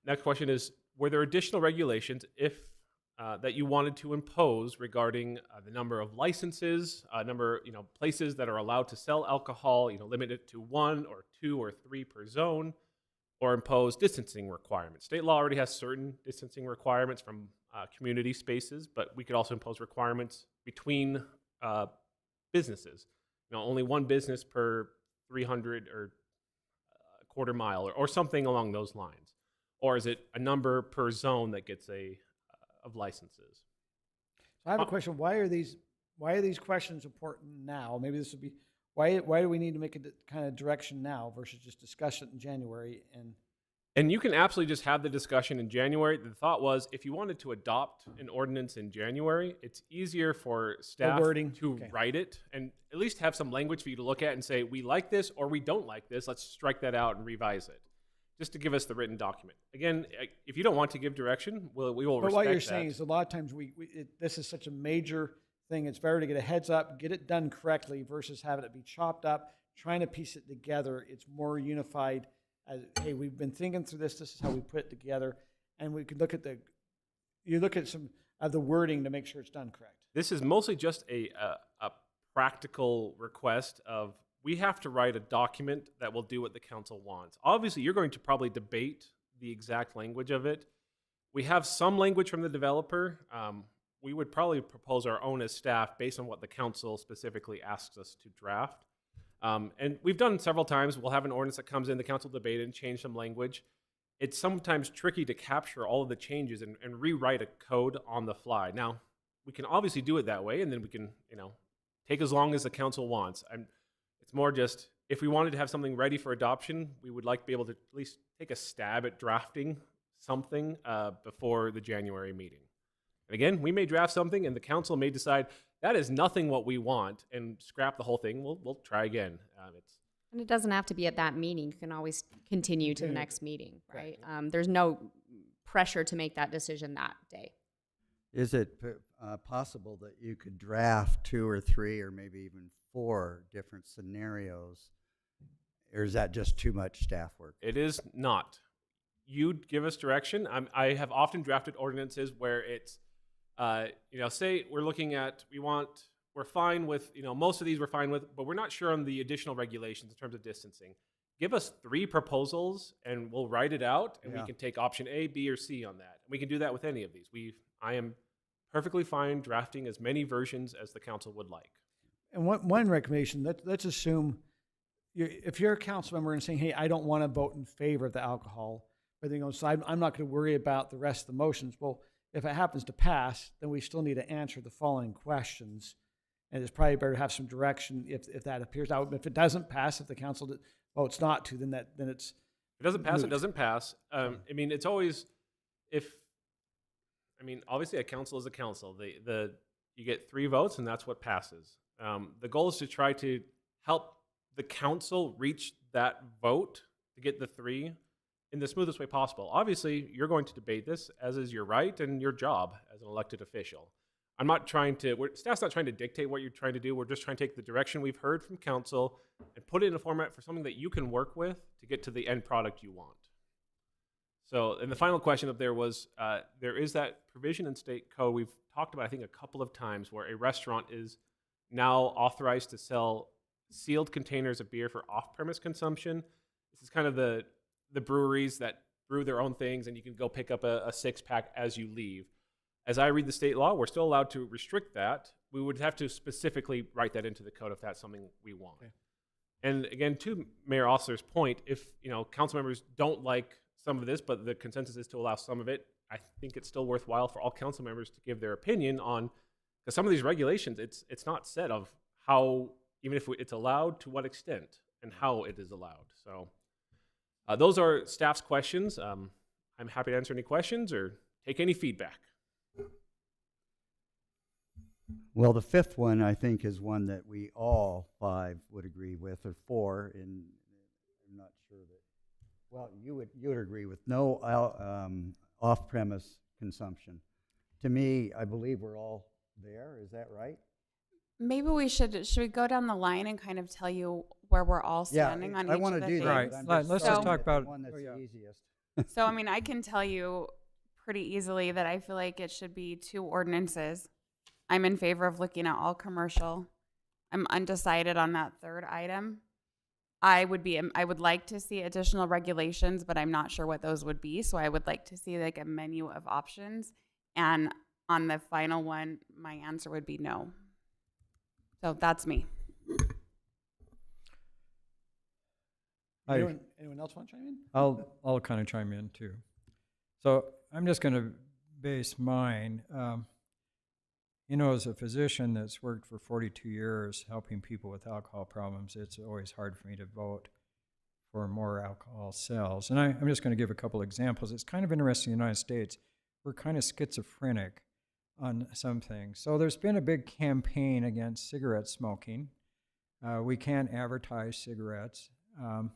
next question is, were there additional regulations that you wanted to impose regarding the number of licenses, number places that are allowed to sell alcohol, limit it to 1 or 2 or 3 per zone, or impose distancing requirements? State law already has certain distancing requirements from community spaces, but we could also impose requirements between businesses. Only 1 business per 300 or a quarter mile, or something along those lines. Or is it a number per zone that gets of licenses? So I have a question. Why are these questions important now? Maybe this would be, why do we need to make a kind of direction now versus just discuss it in January? And you can absolutely just have the discussion in January. The thought was, if you wanted to adopt an ordinance in January, it's easier for staff to write it and at least have some language for you to look at and say, we like this or we don't like this. Let's strike that out and revise it, just to give us the written document. Again, if you don't want to give direction, we will respect that. But what you're saying is, a lot of times this is such a major thing. It's better to get a heads up, get it done correctly versus having it be chopped up, trying to piece it together. It's more unified. Hey, we've been thinking through this. This is how we put it together, and we can look at some of the wording to make sure it's done correct. This is mostly just a practical request of, we have to write a document that will do what the council wants. Obviously, you're going to probably debate the exact language of it. We have some language from the developer. We would probably propose our own as staff based on what the council specifically asks us to draft. And we've done several times. We'll have an ordinance that comes in, the council debate it and change some language. It's sometimes tricky to capture all of the changes and rewrite a code on the fly. Now, we can obviously do it that way, and then we can, take as long as the council wants. It's more just, if we wanted to have something ready for adoption, we would like to be able to at least take a stab at drafting something before the January meeting. And again, we may draft something and the council may decide that is nothing what we want and scrap the whole thing. We'll try again. And it doesn't have to be at that meeting. You can always continue to the next meeting, right? There's no pressure to make that decision that day. Is it possible that you could draft 2 or 3 or maybe even 4 different scenarios? Or is that just too much staff work? It is not. You'd give us direction. I have often drafted ordinances where it's, say we're looking at, we're fine with, most of these we're fine with, but we're not sure on the additional regulations in terms of distancing. Give us 3 proposals and we'll write it out, and we can take option A, B, or C on that. We can do that with any of these. I am perfectly fine drafting as many versions as the council would like. And one recommendation, let's assume if you're a council member and saying, hey, I don't want to vote in favor of the alcohol, but then so I'm not going to worry about the rest of the motions. Well, if it happens to pass, then we still need to answer the following questions. And it's probably better to have some direction if that appears. Now, if it doesn't pass, if the council votes not to, then it's. If it doesn't pass, moot. it doesn't pass. It's always, obviously a council is a council. You get 3 votes and that's what passes. The goal is to try to help the council reach that vote to get the 3 in the smoothest way possible. Obviously, you're going to debate this, as is your right and your job as an elected official. Staff's not trying to dictate what you're trying to do. We're just trying to take the direction we've heard from council and put it in a format for something that you can work with to get to the end product you want. So, and the final question up there was, there is that provision in state code we've talked about, I think, a couple of times, where a restaurant is now authorized to sell sealed containers of beer for off-premise consumption. This is kind of the breweries that brew their own things, and you can go pick up a 6-pack as you leave. As I read the state law, we're still allowed to restrict that. We would have to specifically write that into the code if that's something we want. Okay. And again, to Mayor Osler's point, if council members don't like some of this, but the consensus is to allow some of it, I think it's still worthwhile for all council members to give their opinion on, because some of these regulations, it's not said of how, even if it's allowed, to what extent and how it is allowed. So those are staff's questions. I'm happy to answer any questions or take any feedback. Well, the 5th one, I think, is one that we all 5 would agree with, or 4, and I'm not sure that, well, you would agree with no off-premise consumption. To me, I believe we're all there. Is that right? Maybe we should we go down the line and kind of tell you where we're all standing on each I of want the to do things? that. Right. Let's just talk about the one that's easiest. So, I can tell you pretty easily that I feel like it should be 2 ordinances. I'm in favor of looking at all commercial. I'm undecided on that 3rd item. I would like to see additional regulations, but I'm not sure what those would be. So I would like to see like a menu of options. And on the final one, my answer would be no. So that's me. Anyone else want to chime in? I'll kind of chime in too. So I'm just going to base mine. As a physician that's worked for 42 years helping people with alcohol problems, it's always hard for me to vote for more alcohol sales. And I'm just going to give a couple examples. It's kind of interesting in the United States. We're kind of schizophrenic on some things. So there's been a big campaign against cigarette smoking. We can't advertise cigarettes and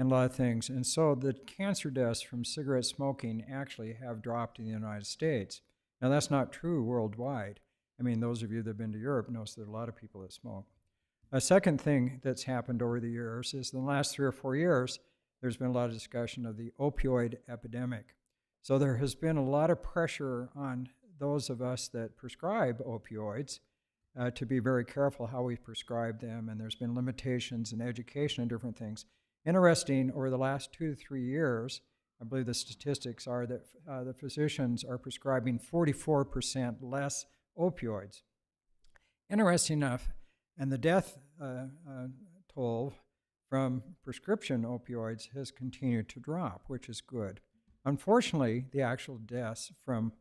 a lot of things. And so the cancer deaths from cigarette smoking actually have dropped in the United States. Now that's not true worldwide. Those of you that have been to Europe knows there are a lot of people that smoke. A second thing that's happened over the years is in the last 3 or 4 years, there's been a lot of discussion of the opioid epidemic. So there has been a lot of pressure on those of us that prescribe opioids to be very careful how we prescribe them, and there's been limitations in education and different things. Interesting, over the last 2 to 3 years, I believe the statistics are that the physicians are prescribing 44% less opioids. Interesting enough, and the death toll from prescription opioids has continued to drop, which is good. Unfortunately, the actual deaths from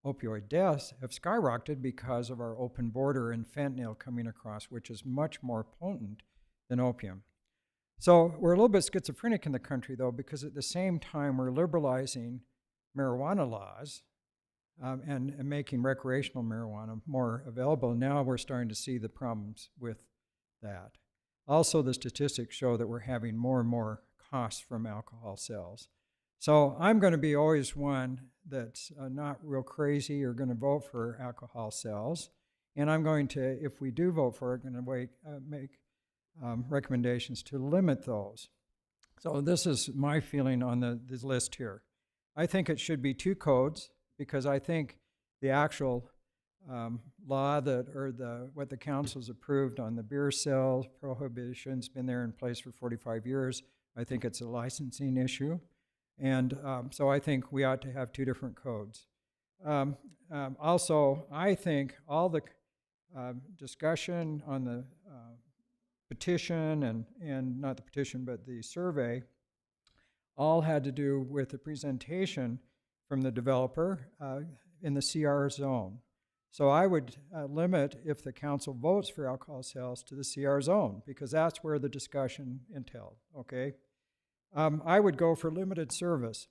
opioid deaths have skyrocketed because of our open border and fentanyl coming across, which is much more potent than opium. So we're a little bit schizophrenic in the country, though, because at the same time we're liberalizing marijuana laws and making recreational marijuana more available. Now we're starting to see the problems with that. Also, the statistics show that we're having more and more costs from alcohol sales. So I'm going to be always one that's not real crazy or going to vote for alcohol sales. And I'm going to, if we do vote for it, going to make recommendations to limit those. So this is my feeling on this list here. I think it should be 2 codes because I think the actual law what the council's approved on the beer sales prohibition's been there in place for 45 years. I think it's a licensing issue. And so I think we ought to have 2 different codes. Also, I think all the discussion on the petition and not the petition, but the survey, all had to do with the presentation from the developer in the CR zone. So I would limit, if the council votes for alcohol sales, to the CR zone, because that's where the discussion entailed, okay? I would go for limited service.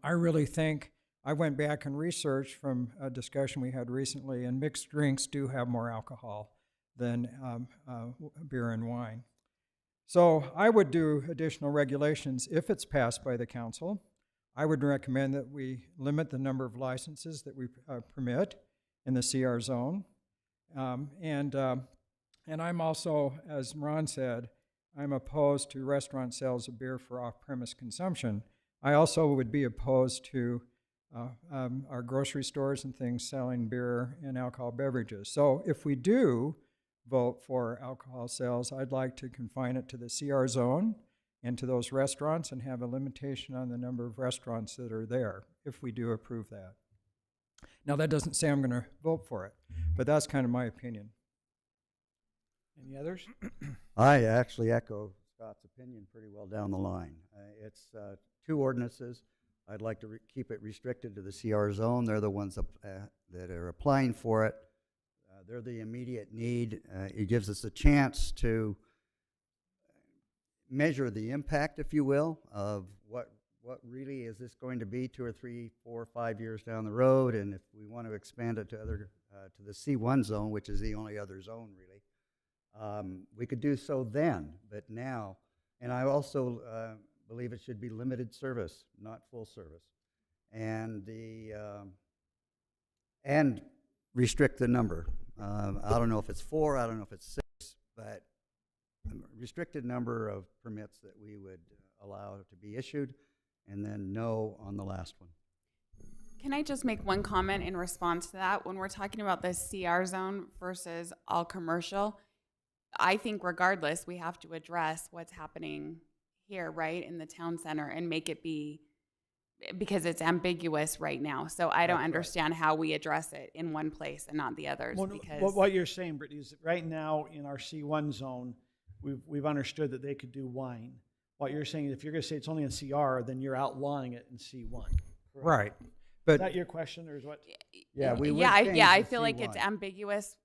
I really think, I went back and researched from a discussion we had recently, and mixed drinks do have more alcohol than beer and wine. So I would do additional regulations if it's passed by the council. I would recommend that we limit the number of licenses that we permit in the CR zone. And I'm also, as Ron said, I'm opposed to restaurant sales of beer for off-premise consumption. I also would be opposed to our grocery stores and things selling beer and alcohol beverages. So if we do vote for alcohol sales, I'd like to confine it to the CR zone and to those restaurants and have a limitation on the number of restaurants that are there, if we do approve that. Now, that doesn't say I'm going to vote for it, but that's kind of my opinion. Any others? I actually echo Scott's opinion pretty well down the line. It's 2 ordinances. I'd like to keep it restricted to the CR zone. They're the ones that are applying for it. They're the immediate need. It gives us a chance to measure the impact, if you will, of what really is this going to be 2 or 3, 4, 5 years down the road, and if we want to expand it to to the C1 zone, which is the only other zone really, we could do so then. But now, and I also believe it should be limited service, not full service, and and restrict the number. I don't know if it's 4, I don't know if it's 6, but a restricted number of permits that we would allow to be issued, and then no on the last one. Can I just make one comment in response to that? When we're talking about the CR zone versus all commercial, I think regardless, we have to address what's happening here, right, in the town center, and make it be, because it's ambiguous right now. So I don't understand how we address it in one place and not the others. Well, because what you're saying, Brittany, is that right now in our C1 zone, we've understood that they could do wine. What you're saying is if you're going to say it's only in CR, then you're outlawing it in C1. Correct? Right. Is But that your question, or is what? Yeah, we would I change the feel like it's C1. ambiguous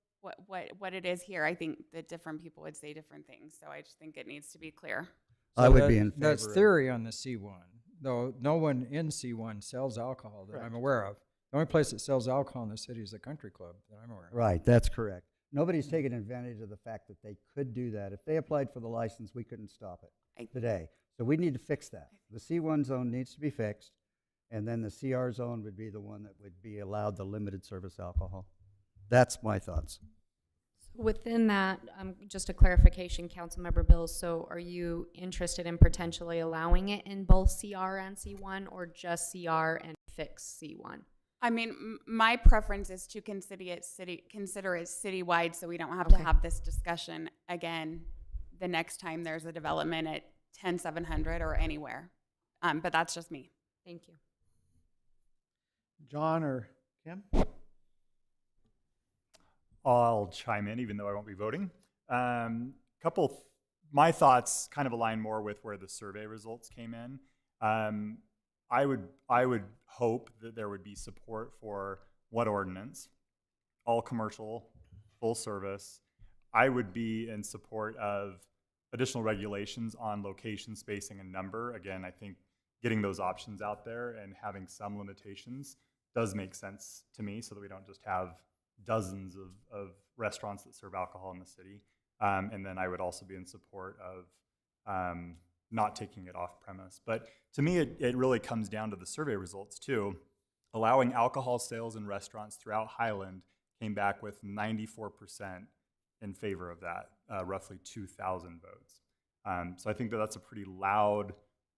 what it is here. I think that different people would say different things. So I just think it needs to be clear. I would be in favor That's of it. theory on the C1, though no one in C1 sells alcohol that I'm aware of. The only place that sells alcohol in the city is the country club that I'm aware of. Right, that's correct. Nobody's taken advantage of the fact that they could do that. If they applied for the license, we couldn't stop it today. So we need to fix that. The C1 zone needs to be fixed, and then the CR zone would be the one that would be allowed the limited service alcohol. That's my thoughts. Within that, just a clarification, Councilmember Bills, so are you interested in potentially allowing it in both CR and C1, or just CR and fix C1? I mean, my preference is to consider it citywide, so we don't have to have this discussion again the next time there's a development at 10700 or anywhere. But that's just me. Thank you. John or Kim? I'll chime in, even though I won't be voting. My thoughts kind of align more with where the survey results came in. I would hope that there would be support for what ordinance? All commercial, full service. I would be in support of additional regulations on location, spacing, and number. Again, I think getting those options out there and having some limitations does make sense to me, so that we don't just have dozens of restaurants that serve alcohol in the city. And then I would also be in support of not taking it off premise. But to me, it really comes down to the survey results too. Allowing alcohol sales in restaurants throughout Highland came back with 94% in favor of that, roughly 2,000 votes. So I think that that's a pretty loud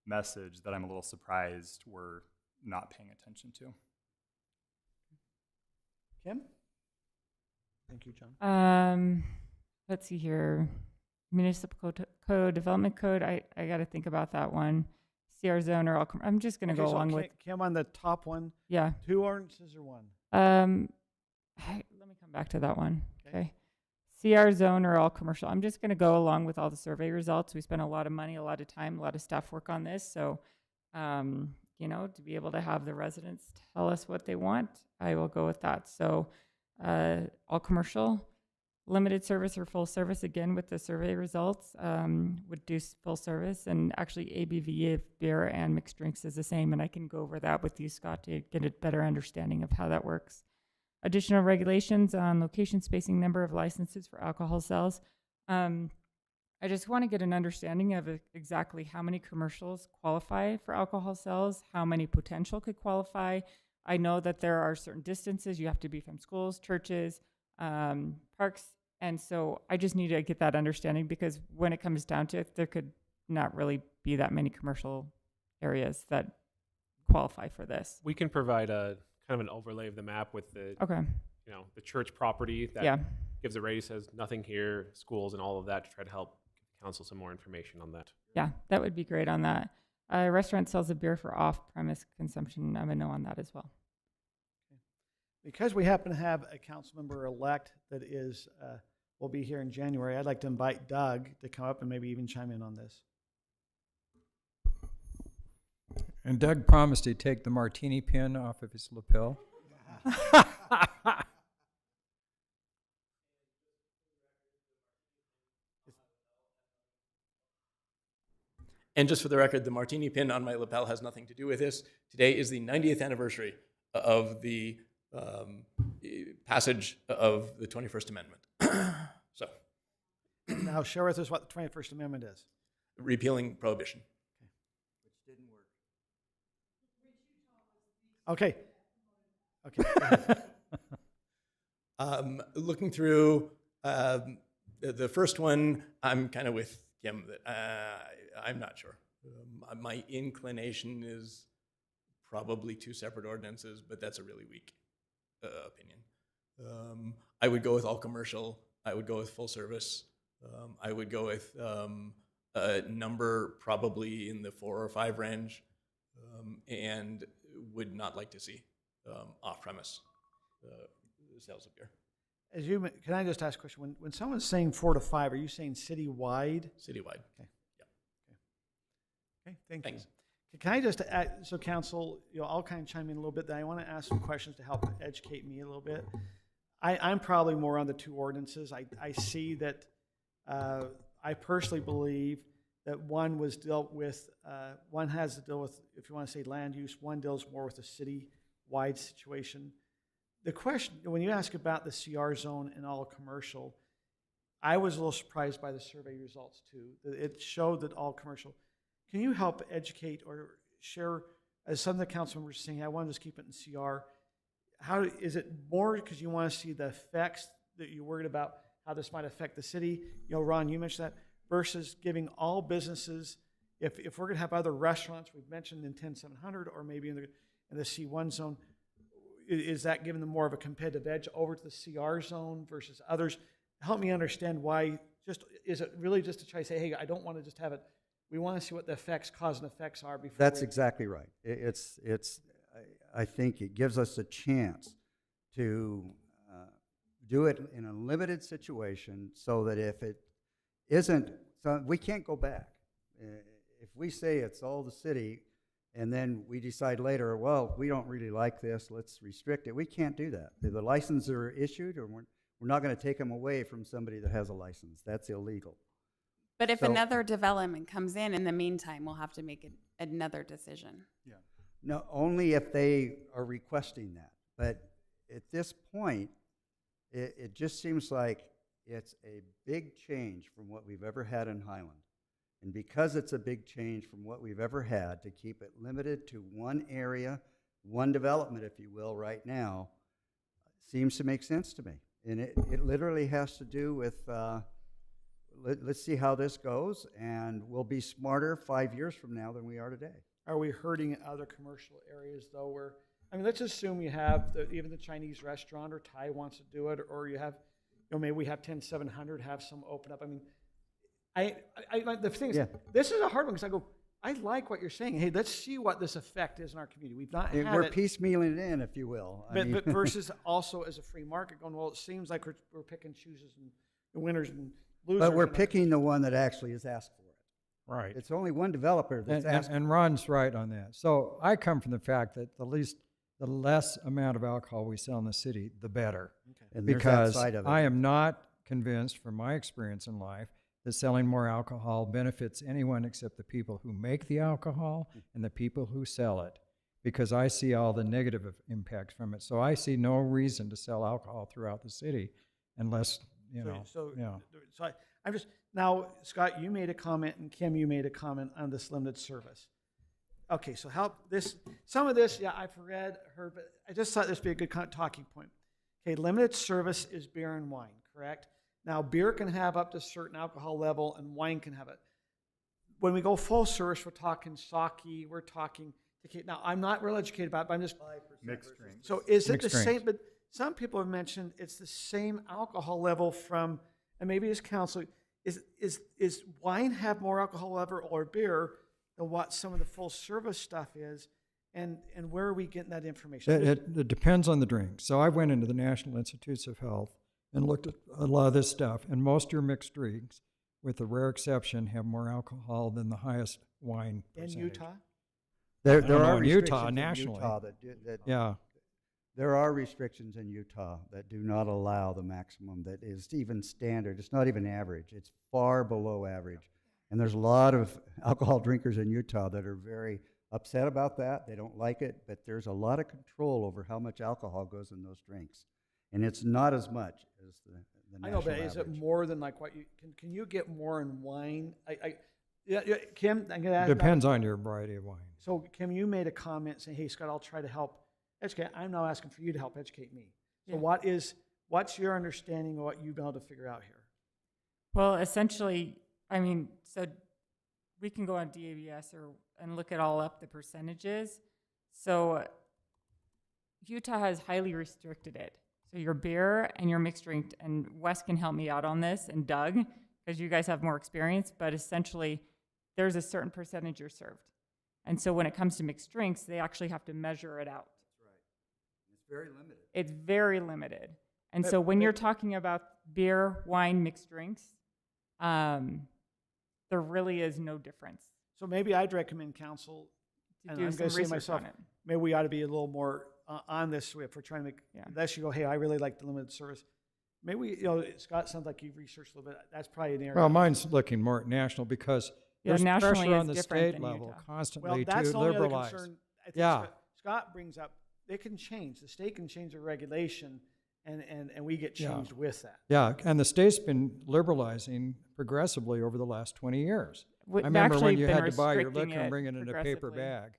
message that I'm a little surprised we're not paying attention to. Kim? Thank you, John. Let's see here. Municipal code, development code. I got to think about that one. CR zone or I'm just going to go along with. Kim, on the top one, Yeah. 2 ordinances or 1? Hey, let me come back to that one. Okay. CR zone or all commercial. I'm just going to go along with all the survey results. We spent a lot of money, a lot of time, a lot of staff work on this. So, you know, to be able to have the residents tell us what they want, I will go with that. So, all commercial, limited service or full service, again, with the survey results, would do full service. And actually ABV of beer and mixed drinks is the same. And I can go over that with you, Scott, to get a better understanding of how that works. Additional regulations on location, spacing, number of licenses for alcohol sales. I just want to get an understanding of exactly how many commercials qualify for alcohol sales, how many potential could qualify. I know that there are certain distances. You have to be from schools, churches, parks. And so I just need to get that understanding, because when it comes down to it, there could not really be that many commercial areas that qualify for this. We can provide a kind of an overlay of the map with the, Okay. you know, the church property that Yeah. gives a radius, says nothing here, schools and all of that, to try to help council some more information on that. Yeah, that would be great on that. Restaurant sells a beer for off-premise consumption. I'm a no on that as well. Because we happen to have a council member elect that is, will be here in January, I'd like to invite Doug to come up and maybe even chime in on this. And Doug promised he'd take the martini pin off of his lapel. And just for the record, the martini pin on my lapel has nothing to do with this. Today is the 90th anniversary of the passage of the 21st Amendment. So, Now share with us what the 21st Amendment is. repealing prohibition. Okay. Okay. Go ahead. Looking through the first one, I'm kind of with Kim that I'm not sure. My inclination is probably 2 separate ordinances, but that's a really weak opinion. I would go with all commercial. I would go with full service. I would go with a number probably in the 4 or 5 range, and would not like to see off-premise sales of beer. As you, can I just ask a question? When someone's saying 4 to 5, are you saying citywide? Citywide. Okay. Okay, thank Thanks. you. Can I just add, so council, you know, I'll kind of chime in a little bit. Then I want to ask some questions to help educate me a little bit. I'm probably more on the 2 ordinances. I see that, I personally believe that one was dealt with, one has to deal with, if you want to say land use, one deals more with the city-wide situation. The question, when you ask about the CR zone and all commercial, I was a little surprised by the survey results too. It showed that all commercial. Can you help educate or share, as some of the council members are saying, I want to just keep it in CR. How is it more because you want to see the effects that you're worried about, how this might affect the city? You know, Ron, you mentioned that, versus giving all businesses, if we're going to have other restaurants, we've mentioned in 10700 or maybe in the C1 zone, is that giving them more of a competitive edge over to the CR zone versus others? Help me understand why, just, is it really just to try to say, hey, I don't want to just have it, we want to see what the effects, cause and effects are before. That's exactly right. I think it gives us a chance to do it in a limited situation so that if it isn't, so we can't go back. If we say it's all the city and then we decide later, well, we don't really like this, let's restrict it, we can't do that. The licenses are issued, or we're not going to take them away from somebody that has a license. That's illegal. But if So- another development comes in the meantime, we'll have to make another decision. Yeah. No, only if they are requesting that. But at this point, it just seems like it's a big change from what we've ever had in Highland. And because it's a big change from what we've ever had, to keep it limited to one area, one development, if you will, right now, seems to make sense to me. And it literally has to do with, let's see how this goes, and we'll be smarter 5 years from now than we are today. Are we hurting in other commercial areas though where, I mean, let's assume you have even the Chinese restaurant or Thai wants to do it, or you have, maybe we have 10700 have some open up. I mean, I like the thing is, Yeah. this is a hard one because I go, I like what you're saying. Hey, let's see what this effect is in our community. We've not had We're it. piecemealing it in, if you will. I mean- But versus also as a free market going, well, it seems like we're picking chooses and winners and losers. But we're and picking the one that actually is asked for it. Right. It's only one developer that's asked. And Ron's right on that. So I come from the fact that the less amount of alcohol we sell in the city, the better. And there's that Because side of it. I am not convinced from my experience in life that selling more alcohol benefits anyone except the people who make the alcohol and the people who sell it, because I see all the negative impacts from it. So I see no reason to sell alcohol throughout the city unless, So I'm just, now, Scott, you made a comment, and Kim, you made a comment on this limited service. Okay, so some of this, yeah, I've heard, but I just thought this would be a good talking point. Okay, limited service is beer and wine, correct? Now, beer can have up to a certain alcohol level, and wine can have it. When we go full service, we're talking sake, we're talking tequila. Now, I'm not real educated about it, but I'm just... Mixed drinks. So is it Mixed the same, drinks. but some people have mentioned it's the same alcohol level from, and maybe as counsel, is wine have more alcohol level or beer than what some of the full service stuff is? And where are we getting that information? It depends on the drink. So I went into the National Institutes of Health and looked at a lot of this stuff, and most of your mixed drinks, with the rare exception, have more alcohol than the highest wine In percentage. Utah? There don't know, are in Utah, restrictions in nationally. Utah Yeah. there are restrictions in Utah that do not allow the maximum that is even standard. It's not even average. It's far below average. And there's a lot of alcohol drinkers in Utah that are very upset about that. They don't like it, but there's a lot of control over how much alcohol goes in those drinks. And it's not as much as the I know, national but is it average. more than like what you, can you get more in wine? Yeah, Kim, I'm gonna ask. Depends on your variety of wine. So Kim, you made a comment saying, hey, Scott, I'll try to help educate. I'm now asking for you to help educate me. So Yeah. what's your understanding of what you've been able to figure out here? Well, essentially, I mean, so we can go on DABS and look at all up the percentages. So Utah has highly restricted it. So your beer and your mixed drink, and Wes can help me out on this, and Doug, because you guys have more experience, but essentially there's a certain percentage you're served. And so when it comes to mixed drinks, they actually have to measure it out. It's very limited. It's very limited. And But- so when but- you're talking about beer, wine, mixed drinks, there really is no difference. So maybe I'd recommend counsel, To and do I'm some gonna say research myself, on it. maybe we ought to be a little more on this if we're trying to make, Yeah. unless you go, hey, I really like the limited service. Maybe we, Scott, sounds like you've researched a little bit. That's probably an area. Well, mine's looking more at national because Yeah, there's nationally pressure is on the different state than level Utah. Well, constantly that's to the only other liberalize. concern I think Yeah. Scott brings up. They can change. The state can change their regulation, and we get Yeah. changed with that. Yeah, and the state's been liberalizing progressively over the last 20 years. We've I remember actually when you been had to buy your restricting liquor and it bring it in a paper progressively. bag.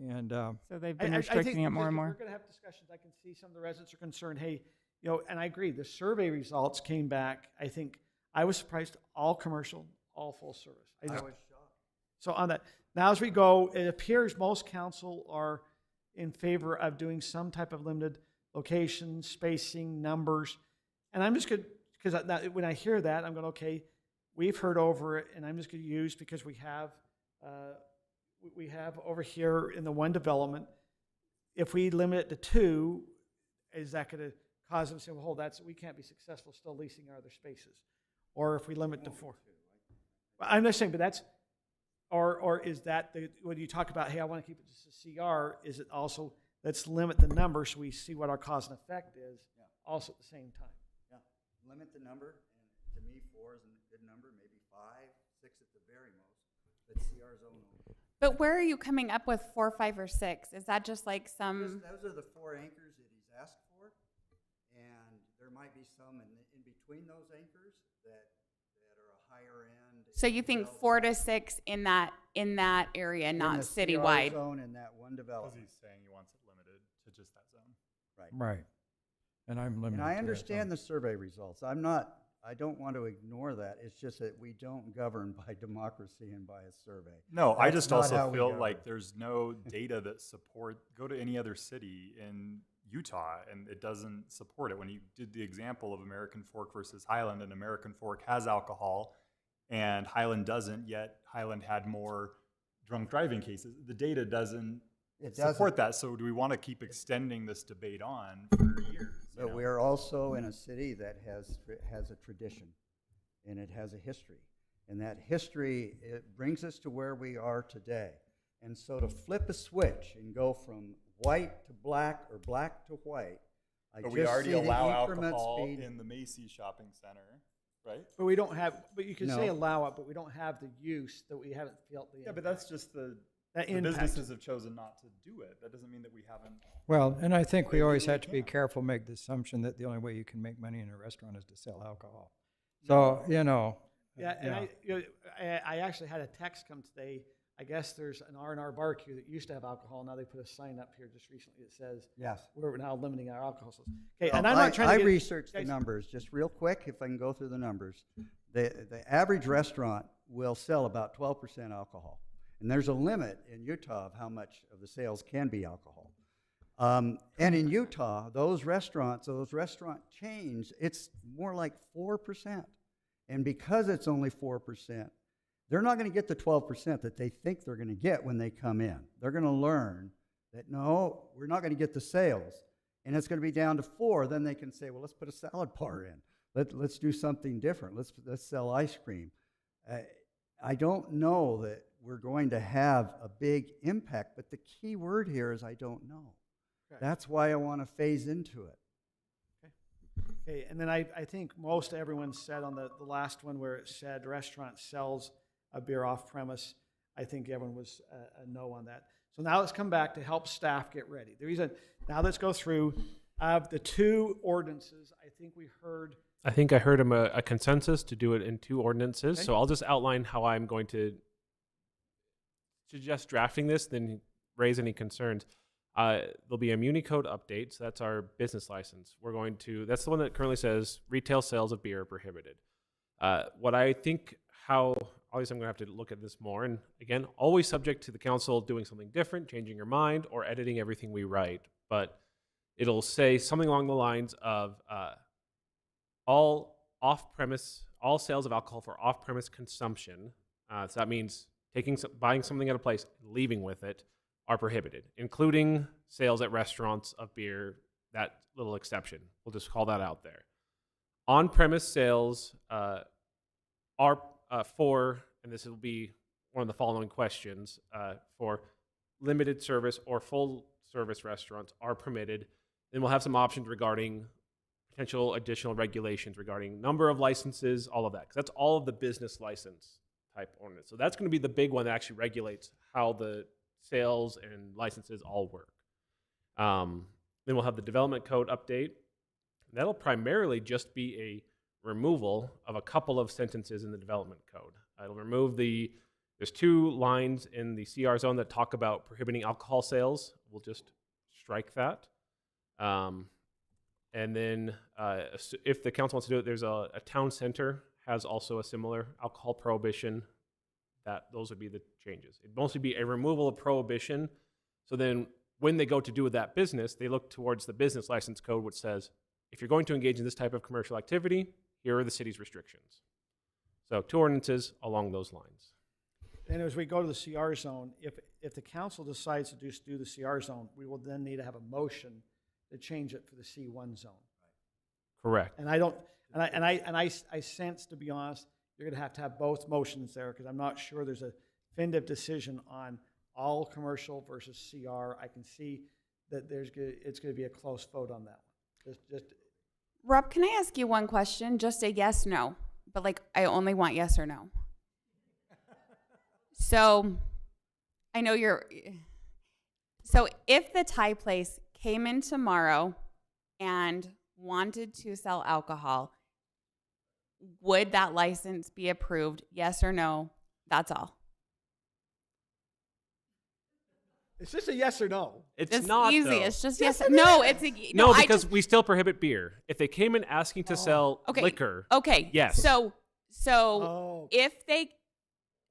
And So they've I been think restricting it more because and We're more. going to have discussions. I can see some of the residents are concerned. Hey, and I agree. The survey results came back. I think I was surprised. All commercial, all full service. I was shocked. So on that, now as we go, it appears most council are in favor of doing some type of limited location, spacing, numbers, and I'm just going because when I hear that, I'm going, okay, we've heard over it, and I'm just going to use because we have over here in the one development. If we limit it to 2, is that going to cause them to say, well, hold, we can't be successful still leasing our other spaces? Or if we limit to 4? Well, I'm just saying, but that's, or is that when you talk about, hey, I want to keep it just a CR, is it also, let's limit the number so we see what our cause and effect is also at the same time? Yeah, limit the number, and to me, 4 is a good number, maybe 5, 6 at the very most, but CR's only. But where are you coming up with 4, 5, or 6? Is that just like Those are the 4 anchors that he's asked for, and there might be some in between those anchors that are a higher end. So you think development 4 to 6 in that area, in not the CR citywide? zone in that one Because development. he's saying he wants it limited to just that zone. Right. Right. And I'm limited And to I that understand zone. the survey results. I don't want to ignore that. It's just that we don't govern by democracy and by a survey. No, I That's just not also how we feel govern. like there's no data that support, go to any other city in Utah and it doesn't support it. When you did the example of American Fork versus Highland, and American Fork has alcohol and Highland doesn't, yet Highland had more drunk driving cases. The data doesn't It doesn't. support that. So do we want to keep extending this debate on for years? you But know? we are also in a city that has a tradition, and it has a history. And that history, it brings us to where we are today. And so to flip a switch and go from white to black or black to white, I But just we already see the allow increment alcohol speed. in the Macy's shopping center, right? But we don't have, but you can say No. allow it, but we don't have the use that we haven't felt the Yeah, but impact. that's just the impact. businesses have chosen not to do it. That doesn't mean that we haven't. Well, and I think we They always legally have to be can. careful, make the assumption that the only way you can make money in a restaurant is to sell alcohol. So, you know. Yeah, and I actually had a text come today. I guess there's an R&R barbecue that used to have alcohol. Now they put a sign up here just recently that says, Yes. we're now limiting our alcohol sales. Okay, Well, and I'm not trying to I get, researched the guys- numbers, just real quick, if I can go through the numbers. The average restaurant will sell about 12% alcohol. And there's a limit in Utah of how much of the sales can be alcohol. And in Utah, those restaurant chains, it's more like 4%. And because it's only 4%, they're not going to get the 12% that they think they're going to get when they come in. They're going to learn that, no, we're not going to get the sales. And it's going to be down to 4. Then they can say, well, let's put a salad bar in. Let's do something different. Let's sell ice cream. I don't know that we're going to have a big impact, but the key word here is I don't know. Okay. That's why I want to phase into it. Okay, and then I think most everyone said on the last one where it said restaurant sells a beer off premise, I think everyone was a no on that. So now let's come back to help staff get ready. The reason, now let's go through of the 2 ordinances. I think we heard, I think I heard a consensus to do it in 2 ordinances. Okay. So I'll just outline how I'm going to suggest drafting this, then raise any concerns. There'll be a Muni Code update. So that's our business license. That's the one that currently says retail sales of beer are prohibited. What I think obviously I'm going to have to look at this more. And again, always subject to the council doing something different, changing your mind, or editing everything we write. But it'll say something along the lines of all sales of alcohol for off-premise consumption. So that means buying something at a place, and leaving with it, are prohibited, including sales at restaurants of beer. That little exception, we'll just call that out there. On-premise sales are for, and this will be one of the following questions, for limited service or full service restaurants are permitted. Then we'll have some options regarding potential additional regulations regarding number of licenses, all of that, because that's all of the business license type ordinance. So that's going to be the big one that actually regulates how the sales and licenses all work. Then we'll have the development code update. That'll primarily just be a removal of a couple of sentences in the development code. It'll remove there's 2 lines in the CR zone that talk about prohibiting alcohol sales. We'll just strike that. And then if the council wants to do it, there's a town center has also a similar alcohol prohibition. Those would be the changes. It'd mostly be a removal of prohibition. So then when they go to do that business, they look towards the business license code, which says, if you're going to engage in this type of commercial activity, here are the city's restrictions. So 2 ordinances along those lines. and as we go to the CR zone, if the council decides to do the CR zone, we will then need to have a motion to change it for the C1 zone. Correct. And I sense, to be honest, you're going to have both motions there, because I'm not sure there's a definitive decision on all commercial versus CR. I can see that it's going to be a close vote on that one. Just Rob, can I ask you one question? Just a yes, no. But I only want yes or no. So I know so if the Thai place came in tomorrow and wanted to sell alcohol, would that license be approved? Yes or no? That's all. It's just a yes or no. It's It's not easy. though. It's just Yes, yes. it No, is. it's a, no, I because just, we still prohibit beer. If they came in asking to sell okay. liquor, Okay. yes. So Oh, if they,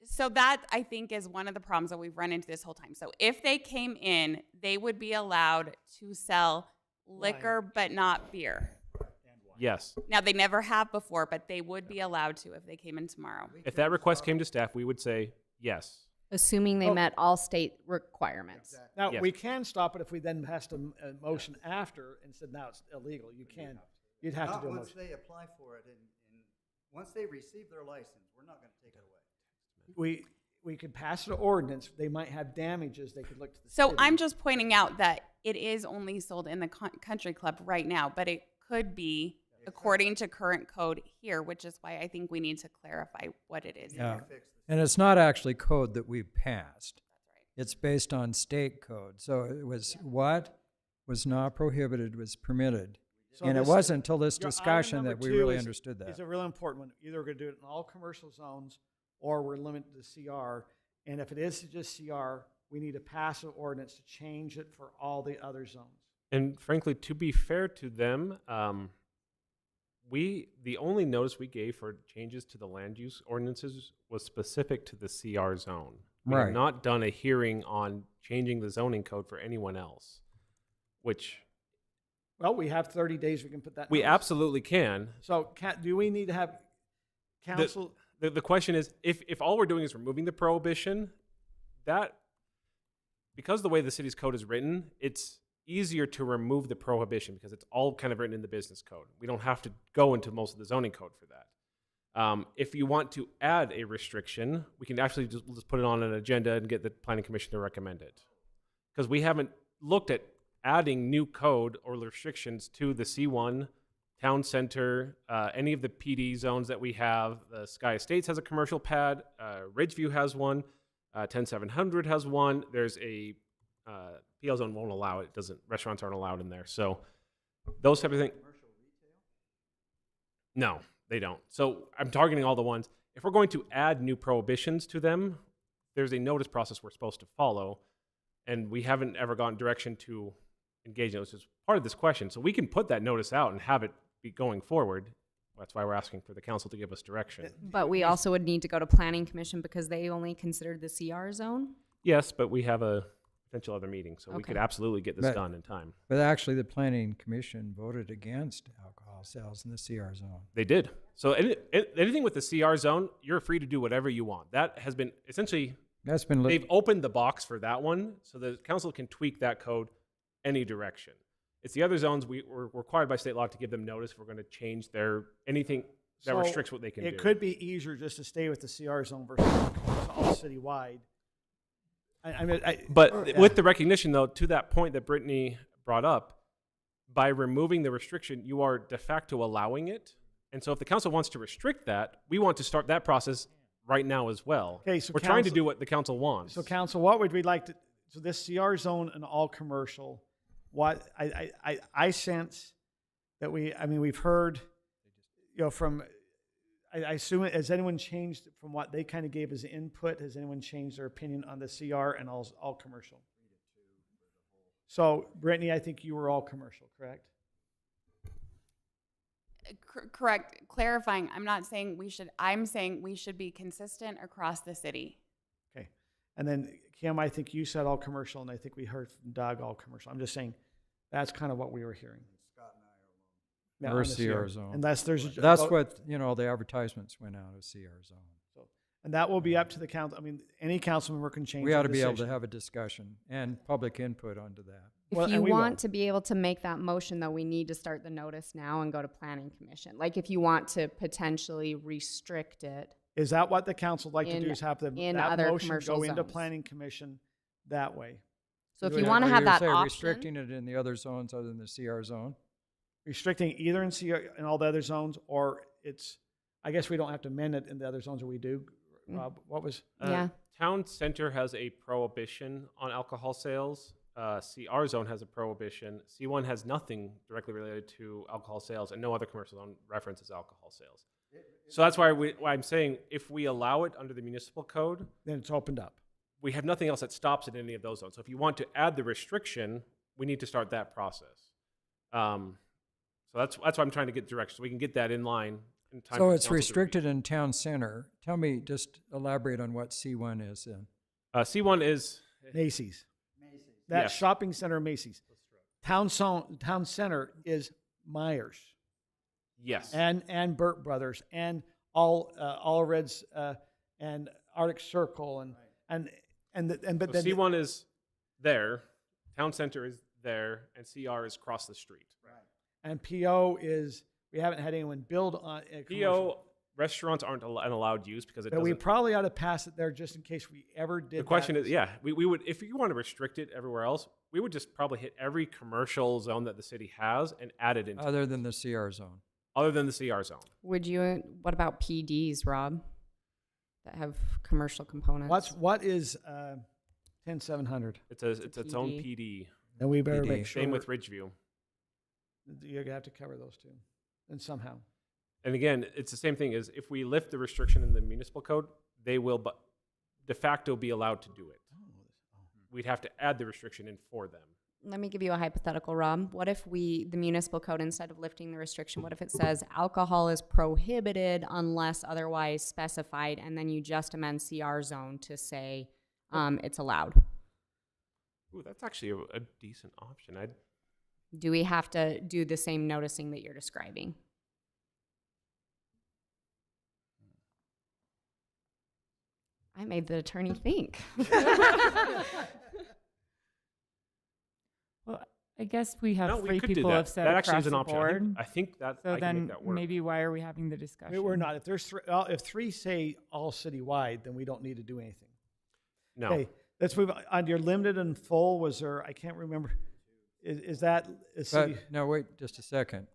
so that I think is one of the problems that we've run into this whole time. So if they came in, they would be allowed to sell liquor, but not beer. yes. Now they never have before, but they would be allowed to if they came in tomorrow. If that request came to staff, we would say yes. Assuming they Oh. met all state requirements. now Yes. we can stop it if we then passed a motion after and said now it's illegal. You can. You'd have to Not do a once motion. they apply for it, and once they receive their license, we're not gonna take it away. We could pass an ordinance. They might have damages. They could look to the So city. I'm just pointing out that it is only sold in the country club right now, but it could be according to current code here, which is why I think we need to clarify what it is. Yeah. Fix this. And it's not actually code that we've passed. That's right. It's based on state code. So it was what was not prohibited was permitted. So And it this- wasn't until this your item discussion number that we 2 really is- understood It's that. a really important one. Either we're going to do it in all commercial zones or we're limited to CR. And if it is just CR, we need to pass an ordinance to change it for all the other zones. And frankly, to be fair to them, the only notice we gave for changes to the land use ordinances was specific to the CR zone. We have Right. not done a hearing on changing the zoning code for anyone else, which Well, we have 30 days. We can put that. we notice. absolutely can. So do we need to have council? The question is, if all we're doing is removing the prohibition, that, because the way the city's code is written, it's easier to remove the prohibition because it's all kind of written in the business code. We don't have to go into most of the zoning code for that. If you want to add a restriction, we can actually just put it on an agenda and get the planning commission to recommend it. Because we haven't looked at adding new code or restrictions to the C1, Town Center, any of the PD zones that we have. The Sky Estates has a commercial pad. Ridgeview has one. 10700 has one. There's a PL zone won't allow it. Restaurants aren't allowed in there. So those type of things. No, they don't. So I'm targeting all the ones. If we're going to add new prohibitions to them, there's a notice process we're supposed to follow, and we haven't ever gotten direction to engage in it, which is part of this question. So we can put that notice out and have it be going forward. That's why we're asking for the council to give us direction. But we also would need to go to planning commission because they only considered the CR zone. Yes, but we have a potential other meeting, so we Okay. could absolutely get this But- done in time. But actually, the planning commission voted against alcohol sales in the CR zone. They did. So anything with the CR zone, you're free to do whatever you want. That has been essentially, That's been, they've opened the box for that one, so the council can tweak that code any direction. It's the other zones we're required by state law to give them notice if we're going to change anything that So restricts what they can do. It could be easier just to stay with the CR zone versus all citywide. But with the recognition, though, to that point that Brittany brought up, by removing the restriction, you are de facto allowing it. And so if the council wants to restrict that, we want to start that process right now as well. Okay, so we're trying to council- do what the council wants. So council, what would we like to, so this CR zone and all commercial, what, I sense that we've heard, from, I assume, has anyone changed from what they kind of gave as input? Has anyone changed their opinion on the CR and all commercial? So Brittany, I think you were all commercial, correct? Correct. Clarifying, I'm saying we should be consistent across the city. Okay. And then Kim, I think you said all commercial, and I think we heard from Doug all commercial. I'm just saying that's kind of what we were hearing. Yeah, Or on the CR zone. Unless there's a That's vote. what, the advertisements went out of CR zone. And that will be up to the council. I mean, any council member can change We their ought to be able to decision. have a discussion and public input onto that. If Well, you and we will. want to be able to make that motion, though, we need to start the notice now and go to planning commission. Like if you want to potentially restrict it. Is that what the council would like to do, in- is have in that other motion commercial go into zones. planning commission that way? So if Do you it- want to Or have you that say option, restricting it in the other zones other than the CR zone? Restricting either in CR, in all the other zones, or it's, I guess we don't have to amend it in the other zones, or we do. Rob, what was? yeah. Town Center has a prohibition on alcohol sales. CR zone has a prohibition. C1 has nothing directly related to alcohol sales, and no other commercial zone references alcohol sales. So that's why I'm saying if we allow it under the municipal code, Then it's opened up. we have nothing else that stops in any of those zones. So if you want to add the restriction, we need to start that process. So that's why I'm trying to get direction, so we can get that in line in time. So for it's council to restricted in town center. Tell me, just elaborate on what C1 is then. review. C1 is, Macy's. That Yes. shopping center, Macy's. Town center is Myers yes. and Burt Brothers and all Reds and Arctic Circle but So then C1 is there, town center is there, and CR is across the street. and PO is we haven't had anyone build on a commercial. PO restaurants aren't an allowed use because it But we doesn't. probably ought to pass it there just in case we ever did. The question that. is, yeah, we would, if you want to restrict it everywhere else, we would just probably hit every commercial zone that the city has and add it into, Other than the CR zone. other than the CR zone. What about PDs, Rob? That have commercial components? What is 10700? It's its own PD. PD. And we better PD. make sure Same with Ridgeview. you're gonna have to cover those two, and somehow. And again, it's the same thing as if we lift the restriction in the municipal code, they will but de facto be allowed to do it. We'd have to add the restriction in for them. Let me give you a hypothetical, Rob. What if the municipal code, instead of lifting the restriction, what if it says alcohol is prohibited unless otherwise specified, and then you just amend CR zone to say it's allowed? Ooh, that's actually a decent option. Do we have to do the same noticing that you're describing? I made the attorney think. Well, I guess we have No, we three could do people that. have said That actually across is an the option. board. I think that So I can then make that work. maybe why are we having the discussion? We're not. If there's if three say all citywide, then we don't need to do anything. No. Okay, let's move on. Your limited and full was there? I can't remember. Is that a But, city? no, wait just a second.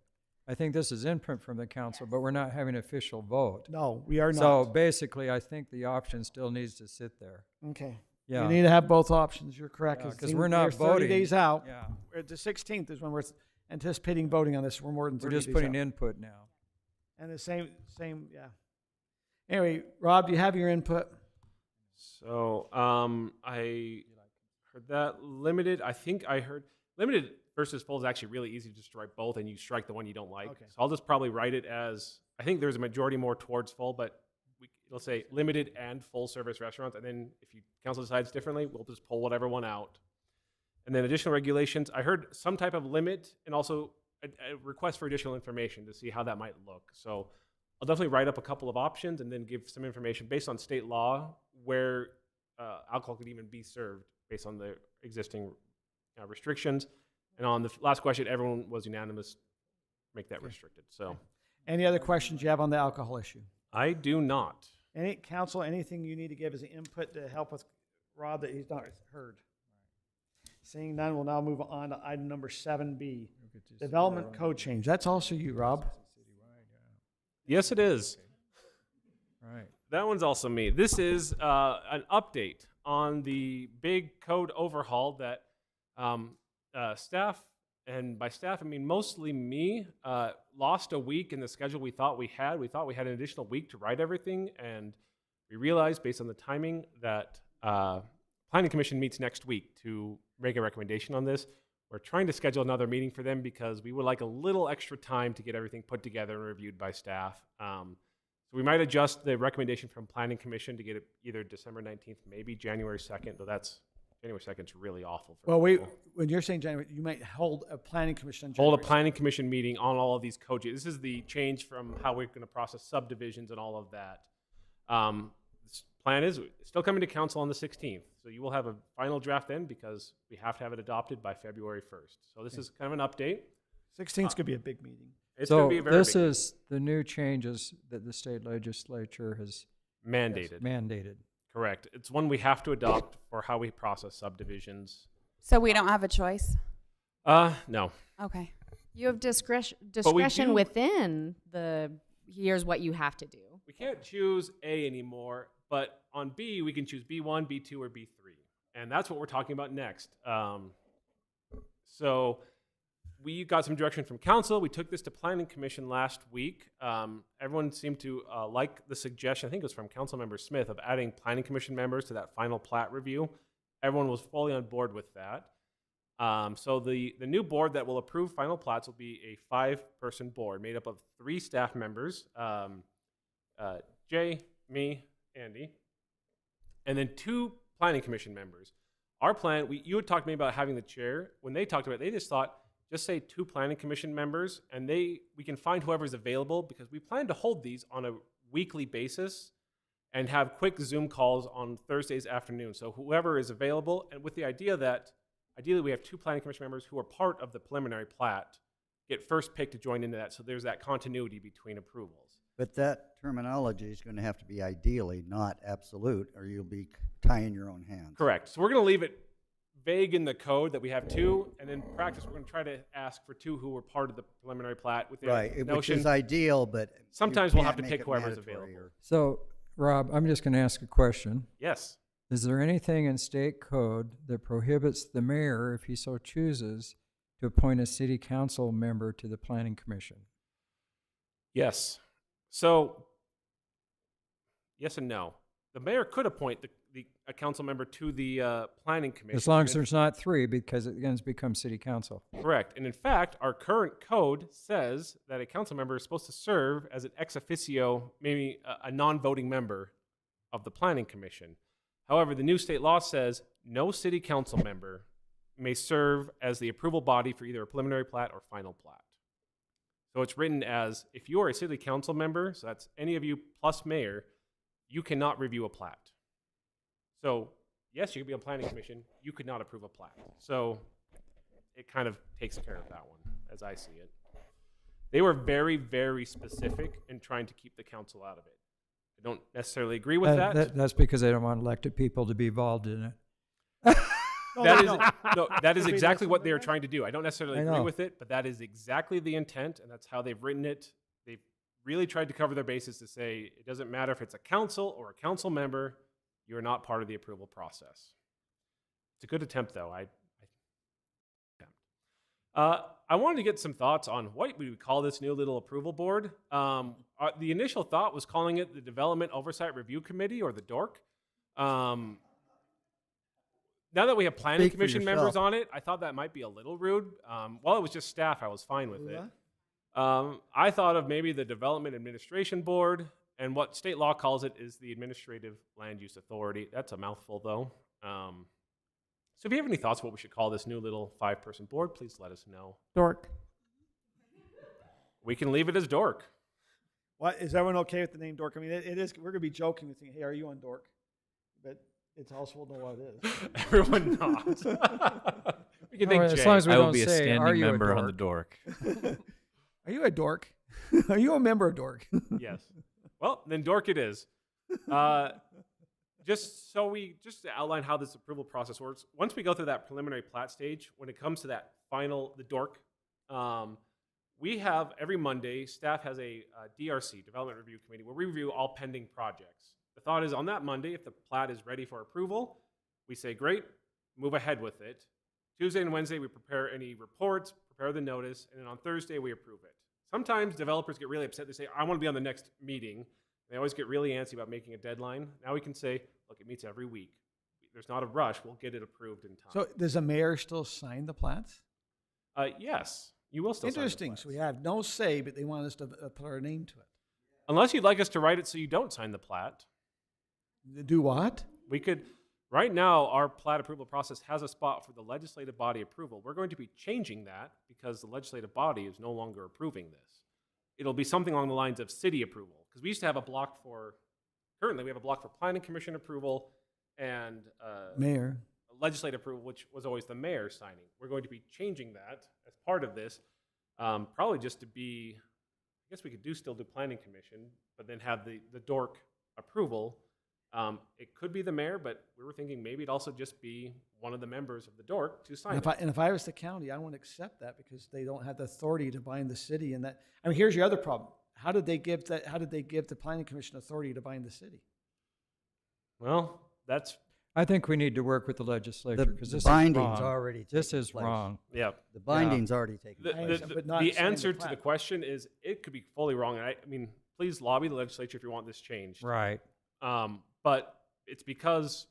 I think this is input from the council, but we're not having an official vote. No, we are not. So basically, I think the option still needs to sit there. Okay. Yeah. You need to have both options. You're correct. Because we're not 30 voting. days out. Yeah. The 16th is when we're anticipating voting on this. We're more than We're 30 just days putting out. input now. And the same, yeah. Anyway, Rob, do you have your input? So I heard that limited. I think I heard limited versus full is actually really easy to just write both, and you strike the one you don't like. Okay. So I'll just probably write it as I think there's a majority more towards full, but it'll say limited and full service restaurants, and then if you council decides differently, we'll just pull whatever one out. And then additional regulations. I heard some type of limit and also a request for additional information to see how that might look. So I'll definitely write up a couple of options and then give some information based on state law where alcohol could even be served based on the existing restrictions. And on the last question, everyone was unanimous, make that restricted. So Any other questions you have on the alcohol issue? I do not. Any council, anything you need to give as input to help with Rob that he's not heard? Seeing none, we'll now move on to item number 7B, development code change. That's also you, Rob. Yes, it is. Right. That one's also me. This is an update on the big code overhaul that staff, and by staff I mean mostly me, lost a week in the schedule we thought we had. We thought we had an additional week to write everything, and we realized based on the timing that Planning Commission meets next week to make a recommendation on this. We're trying to schedule another meeting for them because we would like a little extra time to get everything put together and reviewed by staff. So we might adjust the recommendation from Planning Commission to get it either December 19th, maybe January 2nd, though that's January 2nd is really awful for Well, people. when you're saying January, you might hold a planning commission on Hold a January Planning Commission meeting on all of these code changes. This is the change from how we're going to process subdivisions and all of that. This plan is still coming to council on the 16th, so you will have a final draft then because we have to have it adopted by February 1st. So this is kind of an update. 16th could be a big meeting. It's So going to be a very this big is the new changes that the state legislature has mandated. mandated. Correct. It's one we have to adopt for how we process subdivisions. So we don't have a choice? No. Okay. You have discretion do- within here's what you have to do. We can't choose A anymore, but on B, we can choose B1, B2, or B3. And that's what we're talking about next. So we got some direction from council. We took this to planning commission last week. Everyone seemed to like the suggestion, I think it was from Councilmember Smith, of adding planning commission members to that final plat review. Everyone was fully on board with that. So the new board that will approve final plats will be a 5-person board made up of 3 staff members, Jay, me, Andy, and then 2 planning commission members. Our plan, you had talked to me about having the chair. When they talked about it, they just thought, just say 2 planning commission members, and we can find whoever's available, because we plan to hold these on a weekly basis and have quick Zoom calls on Thursdays afternoon. So whoever is available, and with the idea that ideally we have 2 planning commission members who are part of the preliminary plat, get first pick to join into that, so there's that continuity between approvals. But that terminology is going to have to be ideally, not absolute, or you'll be tying your own hands. Correct. So we're going to leave it vague in the code that we have 2, and in practice we're going to try to ask for 2 who were part of the preliminary plat with the Right, which notion. is ideal, but you Sometimes we'll have can't to make pick it whoever's mandatory available. So, Rob, I'm just going to ask a question. Yes. Is there anything in state code that prohibits the mayor, if he so chooses, to appoint a city council member to the planning commission? Yes. So, yes and no. The mayor could appoint a council member to the planning commission. As long as there's not 3, because it then becomes city council. Correct. And in fact, our current code says that a council member is supposed to serve as an ex officio, maybe a non-voting member of the planning commission. However, the new state law says no city council member may serve as the approval body for either a preliminary plat or final plat. So it's written as, if you are a city council member, so that's any of you plus mayor, you cannot review a plat. So yes, you could be on planning commission, you could not approve a plat. So it kind of takes care of that one, as I see it. They were very, very specific in trying to keep the council out of it. I don't necessarily agree with that. That's because they don't want elected people to be involved in it. That is exactly what they are trying to do. I don't necessarily I agree know. with it, but that is exactly the intent, and that's how they've written it. They've really tried to cover their bases to say it doesn't matter if it's a council or a council member, you're not part of the approval process. It's a good attempt, though. I wanted to get some thoughts on what we would call this new little approval board. The initial thought was calling it the Development Oversight Review Committee, or the DORC. Now that we have planning Speak for commission members yourself. on it, I thought that might be a little rude. While it was just staff, I was fine with it. I thought of maybe the Development Administration Board, and what state law calls it is the Administrative Land Use Authority. That's a mouthful, though. So if you have any thoughts what we should call this new little 5-person board, please let us know. Dork. We can leave it as DORC. What, is everyone okay with the name Dork? I mean, it is, we're going to be joking with saying, hey, are you on Dork? But it's also know what it is. Everyone nods. We can think As Jay. long as we I will don't be a say, "Are standing you a member on the dork?" dork. Are you a dork? Are you a member of Dork? Yes. Well, then DORC it is. Just to outline how this approval process works, once we go through that preliminary plat stage, when it comes to that final, the DORC, we have every Monday, staff has a DRC, Development Review Committee, where we review all pending projects. The thought is on that Monday, if the plat is ready for approval, we say, great, move ahead with it. Tuesday and Wednesday, we prepare any reports, prepare the notice, and then on Thursday, we approve it. Sometimes developers get really upset. They say, I want to be on the next meeting. They always get really antsy about making a deadline. Now we can say, look, it meets every week. There's not a rush. We'll get it approved in time. So does the mayor still sign the plats? Yes, you will still sign the Interesting. So plats. we have no say, but they want us to put our name to it. Unless you'd like us to write it so you don't sign the plat. Do what? We could, right now, our plat approval process has a spot for the legislative body approval. We're going to be changing that because the legislative body is no longer approving this. It'll be something along the lines of city approval. Because we used to have a block for, currently we have a block for planning commission approval and Mayor. legislative approval, which was always the mayor signing. We're going to be changing that as part of this, probably just to be, I guess we could still do planning commission, but then have the DORC approval. It could be the mayor, but we were thinking maybe it'd also just be one of the members of the DORC to sign And it. if I was the county, I wouldn't accept that because they don't have the authority to bind the city. And that, I mean, here's your other problem. How did they give the planning commission authority to bind the city? Well, that's I think we need to work with the legislature because The this binding's is wrong. already This taken is place. wrong. Yeah. The binding's already taken The, place. But not the saying the answer to the plat. question is it could be fully wrong. And I mean, please lobby the legislature if you want this changed. Right. But it's because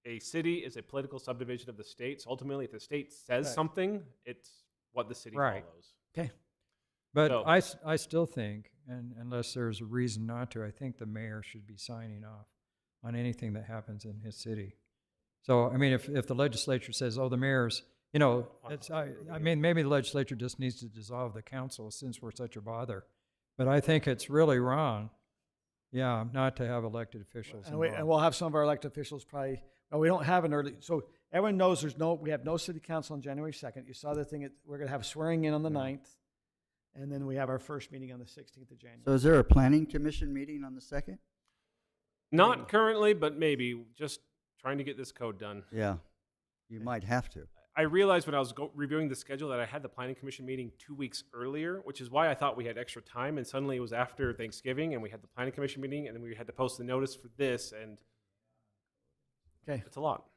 a city is a political subdivision of the state. So ultimately, if the state says Right. something, it's what the city Right. follows. Okay. But So- I still think, and unless there's a reason not to, I think the mayor should be signing off on anything that happens in his city. So, I mean, if the legislature says, oh, the mayor's, I mean, maybe the legislature just needs to dissolve the council since we're such a bother. But I think it's really wrong, not to have elected officials And involved. we'll have some of our elected officials probably, well, we don't have an early, so everyone knows we have no city council on January 2nd. You saw the thing, we're going to have swearing in on the 9th. And then we have our first meeting on the 16th of January. So is there a planning commission meeting on the 2nd? Not currently, but maybe just trying to get this code done. Yeah, you might have to. I realized when I was reviewing the schedule that I had the planning commission meeting 2 weeks earlier, which is why I thought we had extra time. And suddenly it was after Thanksgiving, and we had the planning commission meeting, and then we had to post the notice for this, and Okay. it's a lot.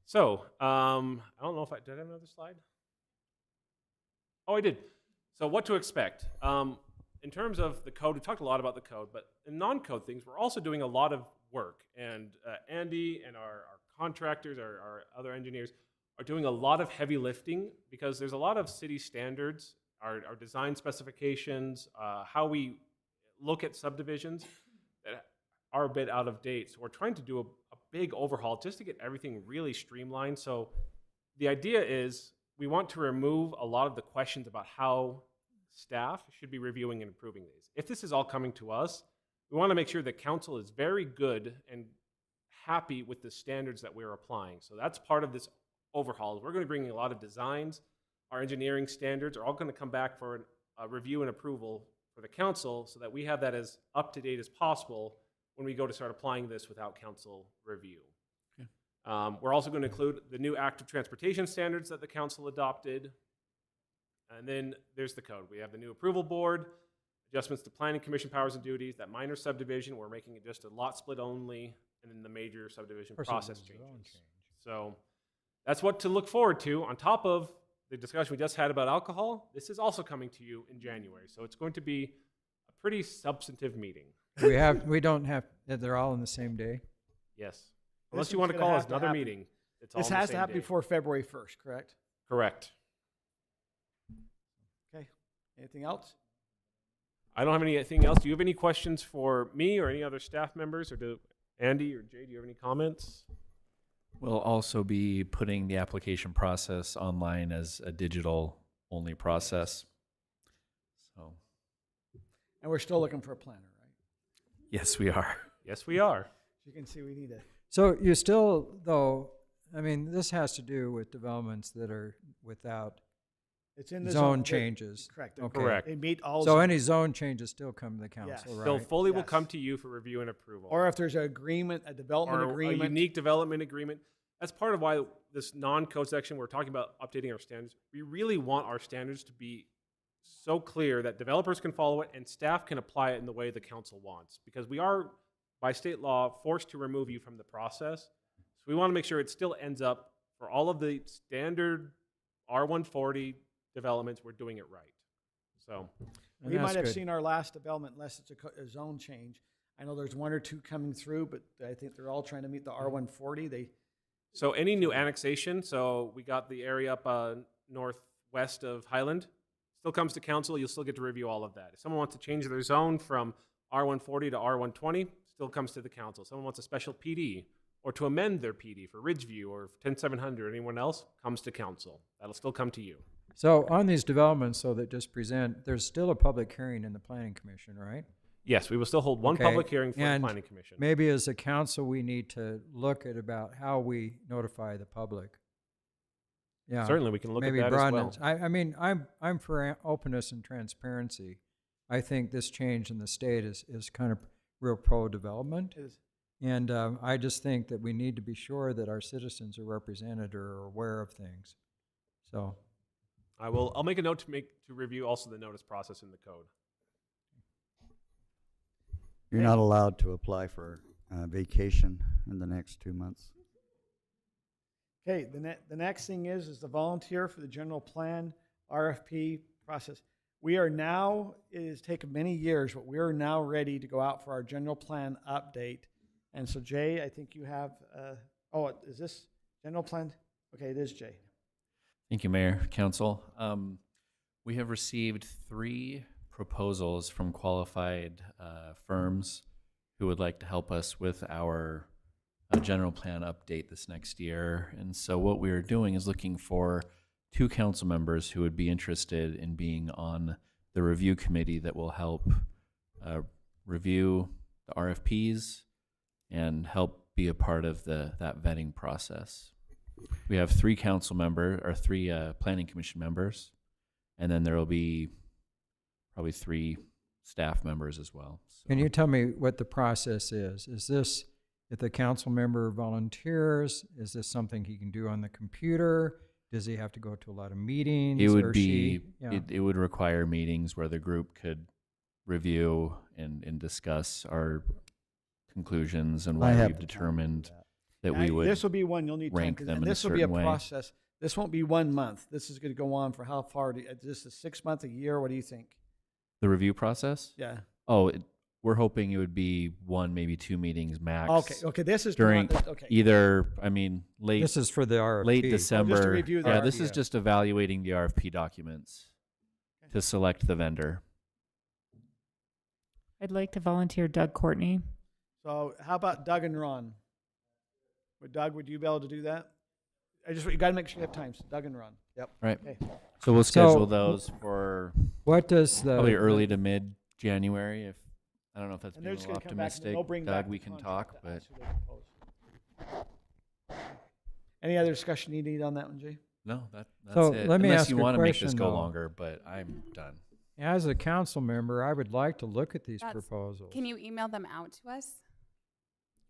So I don't know if did I have another slide? Oh, I did. So what to expect? In terms of the code, we talked a lot about the code, but in non-code things, we're also doing a lot of work. And Andy and our contractors, our other engineers, are doing a lot of heavy lifting because there's a lot of city standards, our design specifications, how we look at subdivisions that are a bit out of date. So we're trying to do a big overhaul just to get everything really streamlined. So the idea is we want to remove a lot of the questions about how staff should be reviewing and improving these. If this is all coming to us, we want to make sure that council is very good and happy with the standards that we're applying. So that's part of this overhaul. We're going to bring a lot of designs. Our engineering standards are all going to come back for a review and approval for the council so that we have that as up to date as possible when we go to start applying this without council review. Okay. We're also going to include the new active transportation standards that the council adopted. And then there's the code. We have the new approval board, adjustments to planning commission powers and duties, that minor subdivision, we're making it just a lot split only, and then the major subdivision course, process it's a zone changes. change. So that's what to look forward to. On top of the discussion we just had about alcohol, this is also coming to you in January. So it's going to be a pretty substantive meeting. We don't have, they're all on the same day? Yes. This Unless you is want to gonna call have us to another happen. meeting. It's all This on the has to same happen day. before February 1st, correct? Correct. Okay. Anything else? I don't have anything else. Do you have any questions for me or any other staff members, or do Andy or Jay, do you have any comments? We'll also be putting the application process online as a digital-only process. So, And we're still looking for a planner, right? yes, we are. Yes, we are. As you can see, we need a, So you still, though, I mean, this has to do with developments that are without it's in the zone they- changes. Correct. Okay. Correct. They meet all. So zone- any zone changes still come to the council, Yes. right? Bill Foley will Yes. come to you for review and approval. Or if there's an agreement, a development or agreement. a unique development agreement. That's part of why this non-code section, we're talking about updating our standards. We really want our standards to be so clear that developers can follow it and staff can apply it in the way the council wants. Because we are, by state law, forced to remove you from the process. So we want to make sure it still ends up for all of the standard R140 developments, we're doing it right. So, And We might that's have good. seen our last development unless it's a zone change. I know there's one or two coming through, but I think they're all trying to meet the R140. so any new annexation, so we got the area up northwest of Highland, still comes to council, you'll still get to review all of that. If someone wants to change their zone from R140 to R120, still comes to the council. Someone wants a special PD or to amend their PD for Ridgeview or 10700, anyone else, comes to council. That'll still come to you. So on these developments, so that just present, there's still a public hearing in the planning commission, right? Yes, we will still hold one Okay, public hearing for the and planning commission. Maybe as a council, we need to look at about how we notify the public. Yeah. Certainly, we can look maybe at that as broaden well. it. I mean, I'm for openness and transparency. I think this change in the state is kind of real pro-development. Is And I just think that we need to be sure that our citizens are represented or are aware of things. So, I'll make a note to review also the notice process in the code. You're not allowed to apply for vacation in the next 2 months. Okay, the next thing is the volunteer for the general plan RFP process. We are now, it has taken many years, but we are now ready to go out for our general plan update. And so Jay, I think you have, is this general plan? Okay, it is Jay. Thank you, Mayor, Council. We have received 3 proposals from qualified firms who would like to help us with our general plan update this next year. And so what we are doing is looking for 2 council members who would be interested in being on the review committee that will help review the RFPs and help be a part of that vetting process. We have 3 planning commission members, and then there will be probably 3 staff members as well. So Can you tell me what the process is? Is this, if the council member volunteers, is this something he can do on the computer? Does he have to go to a lot of meetings? it would or be, she? Yeah. it would require meetings where the group could review and discuss our conclusions and I why have we've the time to do determined that. that we would This will be one you'll need time, rank 'cause- them and in a this will be a certain way. process. This won't be 1 month. This is going to go on for how far? Is this a 6 month, a year? What do you think? The review process? Yeah. Oh, we're hoping it would be 1, maybe 2 meetings max. Okay. This is During not, okay. either, late This is for the RFP. late December. review the Yeah, RFP. this is just evaluating the RFP documents to select the vendor. I'd like to volunteer Doug Courtney. So how about Doug and Ron? Would you be able to do that? You got to make sure you have time. So Doug and Ron. Yep. Right. Okay. So we'll schedule So- those for What does the probably early to mid January. If I don't know if that's And being they're a just little going to come back and optimistic. they'll bring Doug, back we the can contract talk, to but us who they propose. Any other discussion you need on that one, Jay? no, that's So it. let me Unless ask you a want to make this question, go though. longer, but I'm done. As a council member, I would like to look at these That's- proposals. Can you email them out to us?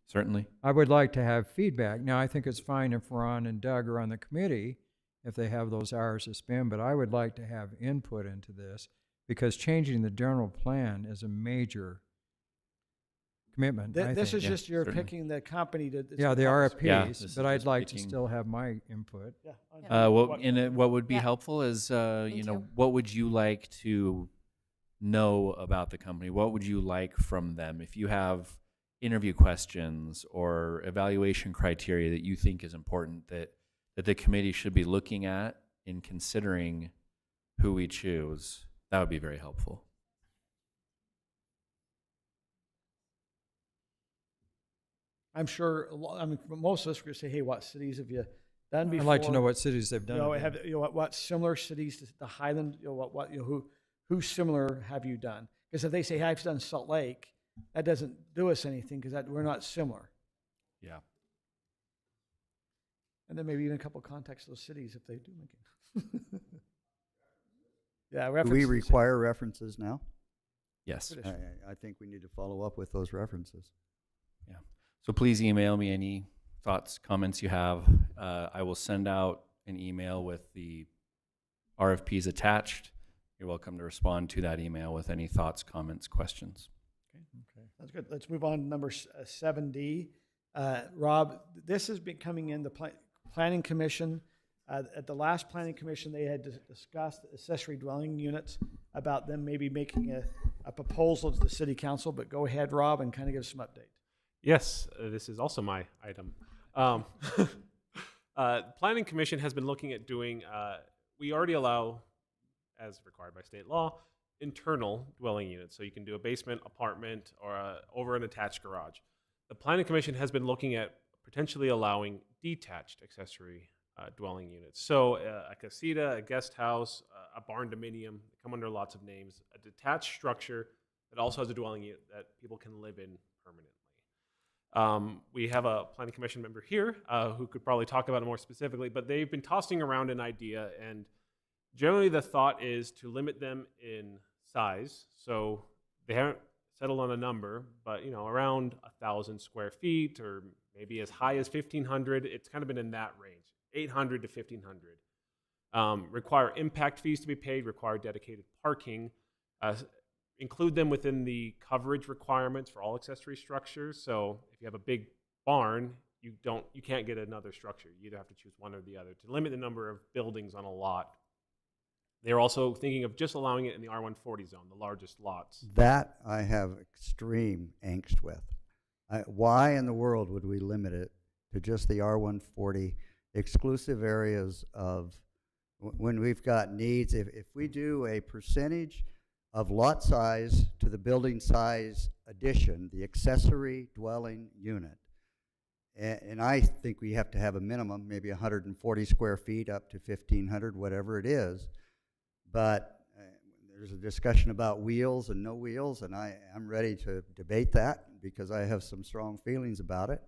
Certainly. I would like to have feedback. Now, I think it's fine if Ron and Doug are on the committee, if they have those hours to spend, but I would like to have input into this because changing the general plan is a major commitment, I This think. is just you're certainly. picking the company to. it's Yeah, the help us- RFPs, Yeah, this is but I'd just like to picking- still have my input. Yeah. What would be Yeah. helpful is, Thank you. what would you like to know about the company? What would you like from them? If you have interview questions or evaluation criteria that you think is important that the committee should be looking at in considering who we choose, that would be very helpful. I'm sure, most of us are going to say, hey, what cities have you done before? I'd like to know what cities they've done. it in. What similar cities to the Highland, who similar have you done? Because if they say, hey, I've done Salt Lake, that doesn't do us anything because we're not similar. Yeah. And then maybe even a couple of contacts of those cities if they do make it. Yeah, Do we references. require references now? Yes. I think we need to follow up with those references. Yeah. So please email me any thoughts, comments you have. I will send out an email with the RFPs attached. You're welcome to respond to that email with any thoughts, comments, questions. Okay, that's good. Let's move on to number 7D. Rob, this has been coming in the Planning Commission. At the last Planning Commission, they had discussed accessory dwelling units, about them maybe making a proposal to the City Council. But go ahead, Rob, and kind of give us some update. Yes, this is also my item. Planning Commission has been looking at doing, we already allow, as required by state law, internal dwelling units. So you can do a basement, apartment, or over an attached garage. The Planning Commission has been looking at potentially allowing detached accessory dwelling units. So a casita, a guest house, a barn dominium, they come under lots of names, a detached structure that also has a dwelling unit that people can live in permanently. We have a Planning Commission member here who could probably talk about it more specifically, but they've been tossing around an idea, and generally the thought is to limit them in size. So they haven't settled on a number, but around 1,000 square feet or maybe as high as 1,500. It's kind of been in that range, 800 to 1,500. Require impact fees to be paid, require dedicated parking. include them within the coverage requirements for all accessory structures. So if you have a big barn, you can't get another structure. You either have to choose one or the other to limit the number of buildings on a lot. They're also thinking of just allowing it in the R140 zone, the largest lots. That I have extreme angst with. Why in the world would we limit it to just the R140 exclusive areas of, when we've got needs? If we do a percentage of lot size to the building size addition, the accessory dwelling unit, and I think we have to have a minimum, maybe 140 square feet up to 1,500, whatever it is. But there's a discussion about wheels and no wheels, and I'm ready to debate that because I have some strong feelings about it.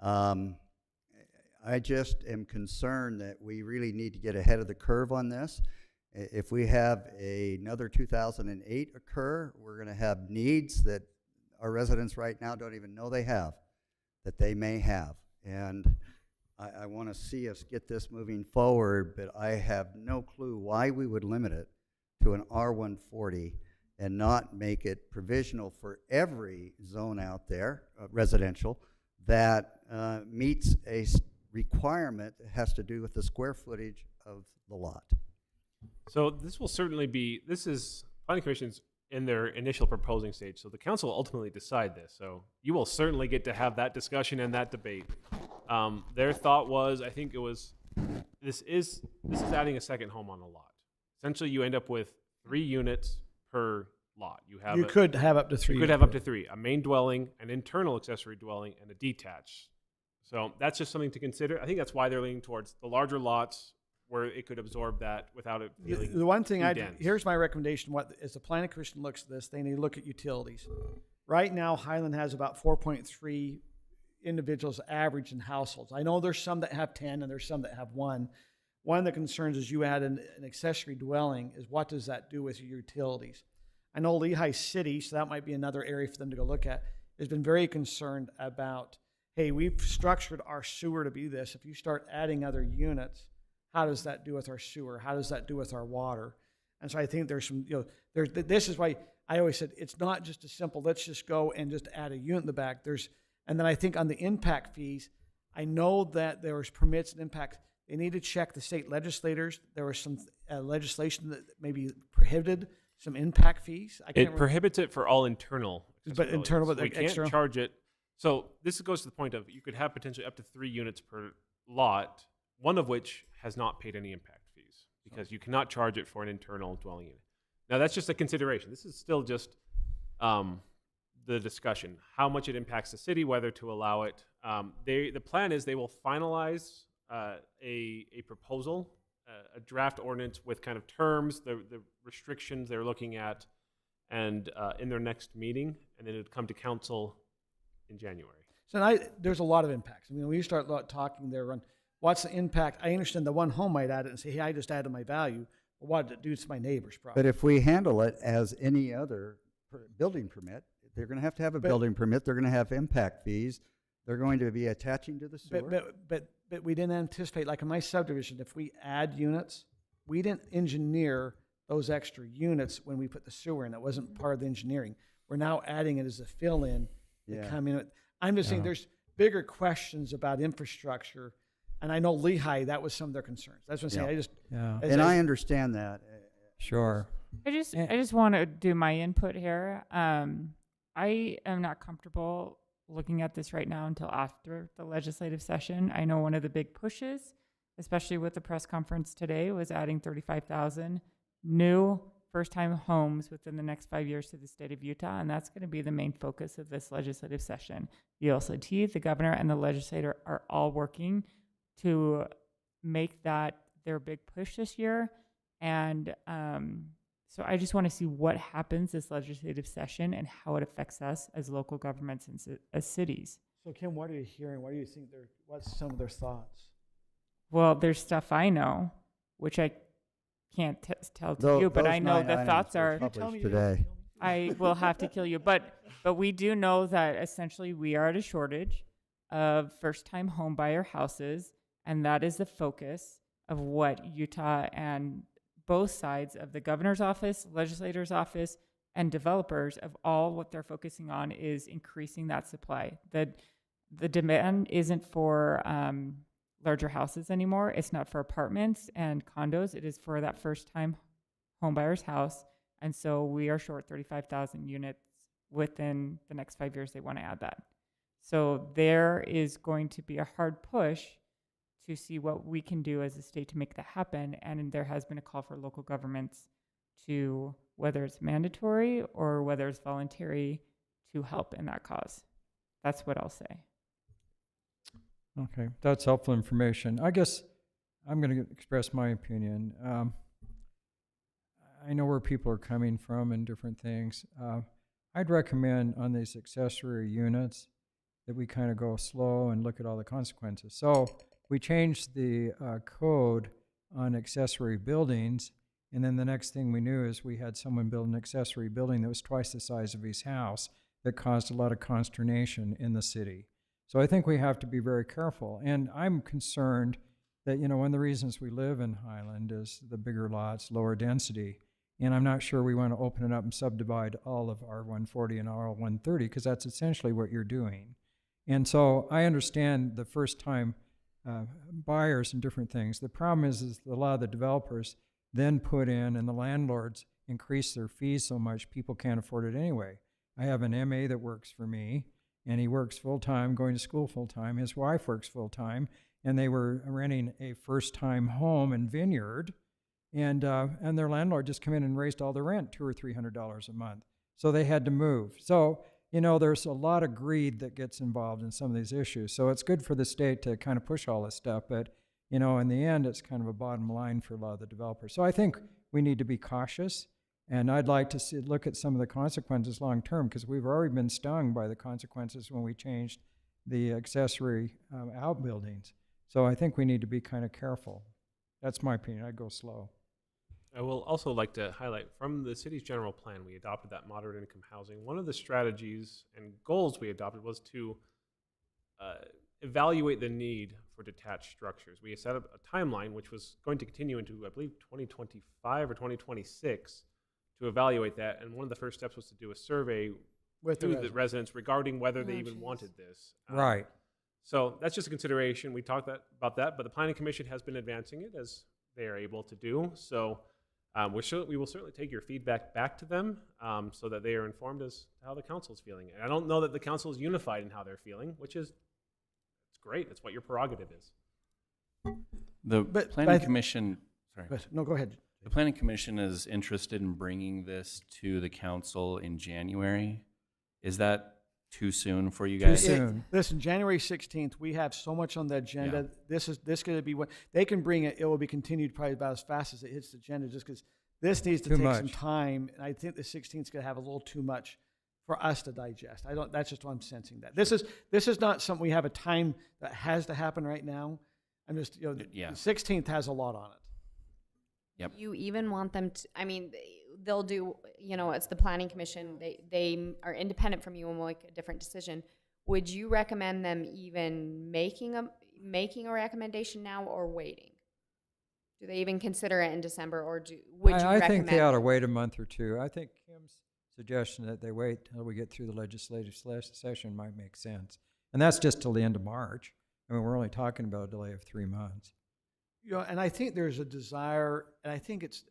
I just am concerned that we really need to get ahead of the curve on this. If we have another 2008 occur, we're going to have needs that our residents right now don't even know they have, that they may have. And I want to see us get this moving forward, but I have no clue why we would limit it to an R140 and not make it provisional for every zone out there, residential, that meets a requirement that has to do with the square footage of the lot. So this will certainly be, this is, planning commission's in their initial proposing stage, so the council will ultimately decide this. So you will certainly get to have that discussion and that debate. Their thought was, I think it was, this is adding a second home on a lot. Essentially, you end up with 3 units per lot. You could have up to 3. You could have up to 3: a main dwelling, an internal accessory dwelling, and a detached. So that's just something to consider. I think that's why they're leaning towards the larger lots, where it could absorb that without it feeling The one thing too dense. here's my recommendation. As the planning commission looks at this, they need to look at utilities. Right now, Highland has about 4.3 individuals average in households. I know there's some that have 10 and there's some that have 1. One of the concerns is you add an accessory dwelling is what does that do with your utilities? I know Lehigh City, so that might be another area for them to go look at, has been very concerned about, hey, we've structured our sewer to be this. If you start adding other units, how does that do with our sewer? How does that do with our water? And so I think there's some, this is why I always said it's not just a simple, let's just go and just add a unit in the back. And then I think on the impact fees, I know that there was permits and impact. They need to check the state legislators. There was some legislation that maybe prohibited some impact fees. It prohibits it for all internal. But internal, but we can't external? charge it. So this goes to the point of you could have potentially up to 3 units per lot, one of which has not paid any impact fees because you cannot charge it for an internal dwelling unit. Now that's just a consideration. This is still just the discussion, how much it impacts the city, whether to allow it. The plan is they will finalize a proposal, a draft ordinance with kind of terms, the restrictions they're looking at, and in their next meeting, and then it would come to council in January. So there's a lot of impacts. I mean, when you start talking there on what's the impact, I understand the one home might add it and say, hey, I just added my value. But what did it do to my neighbor's property? But if we handle it as any other building permit, they're going to have a building permit. They're going to have impact fees. They're going to be attaching to the sewer. But we didn't anticipate, like in my subdivision, if we add units, we didn't engineer those extra units when we put the sewer in. That wasn't part of the engineering. We're now adding it as a fill-in to come in. I'm just saying there's bigger questions about infrastructure. And I know Lehigh, that was some of their concerns. That's what I'm saying. I understand that. Sure. I just want to do my input here. I am not comfortable looking at this right now until after the legislative session. I know one of the big pushes, especially with the press conference today, was adding 35,000 new first-time homes within the next 5 years to the state of Utah, and that's going to be the main focus of this legislative session. The OCT, the governor, and the legislator are all working to make that their big push this year. And so I just want to see what happens this legislative session and how it affects us as local governments and as cities. So Kim, what are you hearing? What do you think what's some of their thoughts? Well, there's stuff I know, which I can't tell to you, but I know the thoughts are today. I will have to kill you. But we do know that essentially we are at a shortage of first-time home buyer houses, and that is the focus of what Utah and both sides of the governor's office, legislator's office, and developers of all what they're focusing on is increasing that supply. The demand isn't for larger houses anymore. It's not for apartments and condos. It is for that first-time homebuyer's house. And so we are short 35,000 units within the next 5 years. They want to add that. So there is going to be a hard push to see what we can do as a state to make that happen. And there has been a call for local governments to, whether it's mandatory or whether it's voluntary, to help in that cause. That's what I'll say. Okay, that's helpful information. I guess I'm going to express my opinion. I know where people are coming from and different things. I'd recommend on these accessory units that we kind of go slow and look at all the consequences. So we changed the code on accessory buildings, and then the next thing we knew is we had someone build an accessory building that was twice the size of his house that caused a lot of consternation in the city. So I think we have to be very careful. And I'm concerned that, you know, one of the reasons we live in Highland is the bigger lots, lower density. And I'm not sure we want to open it up and subdivide all of R140 and R130, because that's essentially what you're doing. And so I understand the first-time buyers and different things. The problem is a lot of the developers then put in, and the landlords increase their fees so much people can't afford it anyway. I have an MA that works for me, and he works full-time, going to school full-time. His wife works full-time, and they were renting a first-time home in Vineyard, and their landlord just came in and raised all the rent, $200 or $300 a month. So they had to move. So, you know, there's a lot of greed that gets involved in some of these issues. So it's good for the state to kind of push all this stuff, but, you know, in the end, it's kind of a bottom line for a lot of the developers. So I think we need to be cautious, and I'd like to look at some of the consequences long term, because we've already been stung by the consequences when we changed the accessory outbuildings. So I think we need to be kind of careful. That's my opinion. I'd go slow. I will also like to highlight from the city's general plan, we adopted that moderate income housing. One of the strategies and goals we adopted was to evaluate the need for detached structures. We set up a timeline which was going to continue into, I believe, 2025 or 2026 to evaluate that. And one of the first steps was to do a survey With to the residents regarding whether they even geez. wanted this. Right. So that's just a consideration. We talked about that, but the Planning Commission has been advancing it as they are able to do. So we will certainly take your feedback back to them so that they are informed as to how the council is feeling. And I don't know that the council is unified in how they're feeling, which is it's great. It's what your prerogative is. The Planning Commission, sorry. No, go ahead. The Planning Commission is interested in bringing this to the council in January. Is that too soon for you guys? Too soon. Listen, January 16th, we have so much on the agenda. This going to be what they can bring it. It will be continued probably about as fast as it hits the agenda, just because this needs to Too take much. some time. And I think the 16th is going to have a little too much for us to digest. That's just what I'm sensing. That this is not something we have a time that has to happen right now. I'm just, you know, the 16th has a lot on it. Yep. You even want them to, I mean, they'll do, you know, it's the planning commission. They are independent from you and will make a different decision. Would you recommend them even making a recommendation now or waiting? Do they even consider it in December, or would you recommend? I think they ought to wait a month or two. I think Kim's suggestion that they wait till we get through the legislative session might make sense. And that's just till the end of March. I mean, we're only talking about a delay of 3 months. You know, and I think there's a desire, and I think it's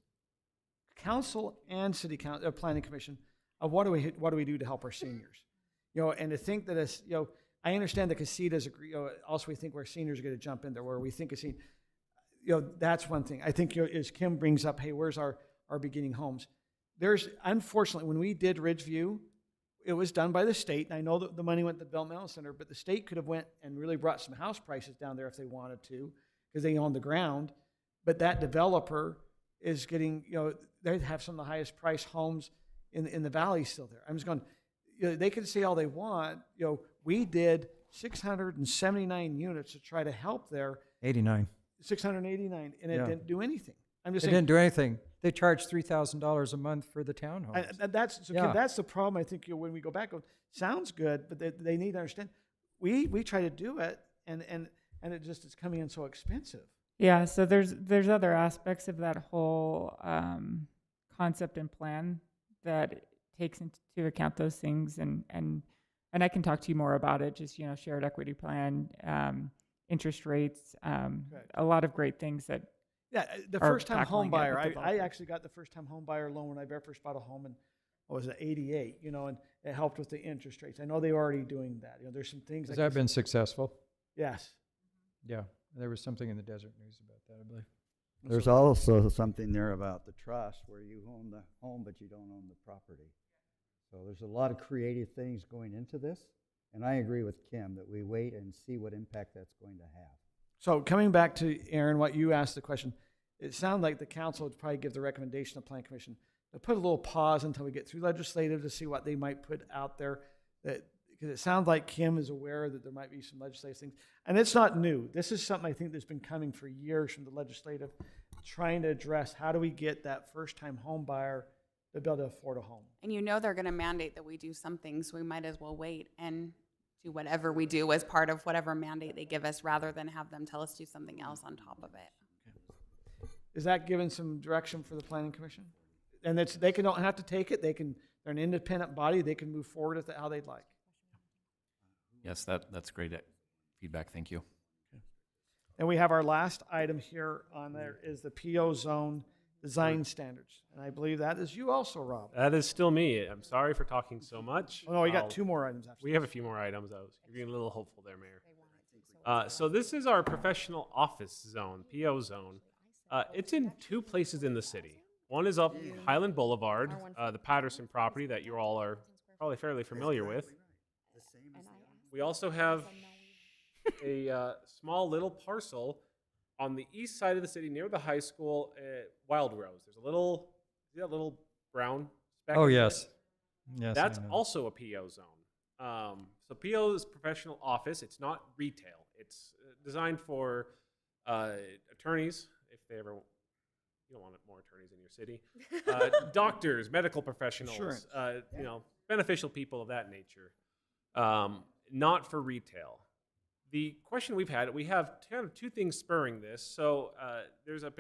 council and city council, planning commission, of what do we do to help our seniors, you know, and to think that it's, you know, I understand the casitas agree. You know, also we think where seniors are going to jump in there, where we think a senior, you know, that's one thing. I think, you know, as Kim brings up, hey, where's our beginning homes? There's, unfortunately, when we did Ridgeview, it was done by the state, and I know that the money went to the Developmental Center, but the state could have went and really brought some house prices down there if they wanted to, because they own the ground. But that developer is getting, you know, they have some of the highest priced homes in the valley still there. I'm just going, you know, they can say all they want. You know, we did 679 units to try to help there. 89. 689, and it didn't do anything. I'm just They saying. didn't do anything. They charged $3,000 a month for the townhomes. And that's so Kim, that's the problem. I think, you know, when we go back, sounds good, but they need to understand. We try to do it, and it just is coming in so expensive. Yeah, so there's other aspects of that whole concept and plan that takes into account those things, and I can talk to you more about it. Just, shared equity plan, interest rates, a lot of great things that. Yeah, the are first time home tackling it buyer, with I developers. actually got the first time home buyer loan when I very first bought a home in, what was it, 88, and it helped with the interest rates. I know they were already doing that. There's some things. Has like that been successful? Yes. Yeah, there was something in the Desert News about that, I believe. There's also something there about the trust where you own the home, but you don't own the property. So there's a lot of creative things going into this. And I agree with Kim that we wait and see what impact that's going to have. So coming back to Aaron, what you asked the question, it sounded like the council would probably give the recommendation to Plan Commission to put a little pause until we get through legislative to see what they might put out there. Because it sounds like Kim is aware that there might be some legislative things. And it's not new. This is something I think that's been coming for years from the legislative, trying to address how do we get that first-time home buyer to be able to afford a home. And they're going to mandate that we do something, so we might as well wait and do whatever we do as part of whatever mandate they give us, rather than have them tell us to do something else on top of it. Is that giving some direction for the Planning Commission? And don't have to take it. They're an independent body. They can move forward with it how they'd like. Yes, that's great feedback. Thank you. And we have our last item here on there is the PO zone design standards. And I believe that is you also, Rob. That is still me. I'm sorry for talking so much. Oh, no, we got two more items after We this. have a few more items. I was being a little hopeful there, Mayor. So this is our professional office zone, PO zone. It's in two places in the city. One is up Highland Boulevard, the Patterson property that you all are probably fairly familiar with. We also have a small little parcel on the east side of the city near the high school at Wild Rose. There's a little, see that little brown speck? Oh, in there? yes. Yes, I That's know. also a PO zone. So PO is professional office. It's not retail. It's designed for attorneys, if they ever, you don't want more attorneys in your city, doctors, medical professionals, Insurance. Beneficial people of that nature. Not for retail. The question we have kind of two things spurring this. So there's a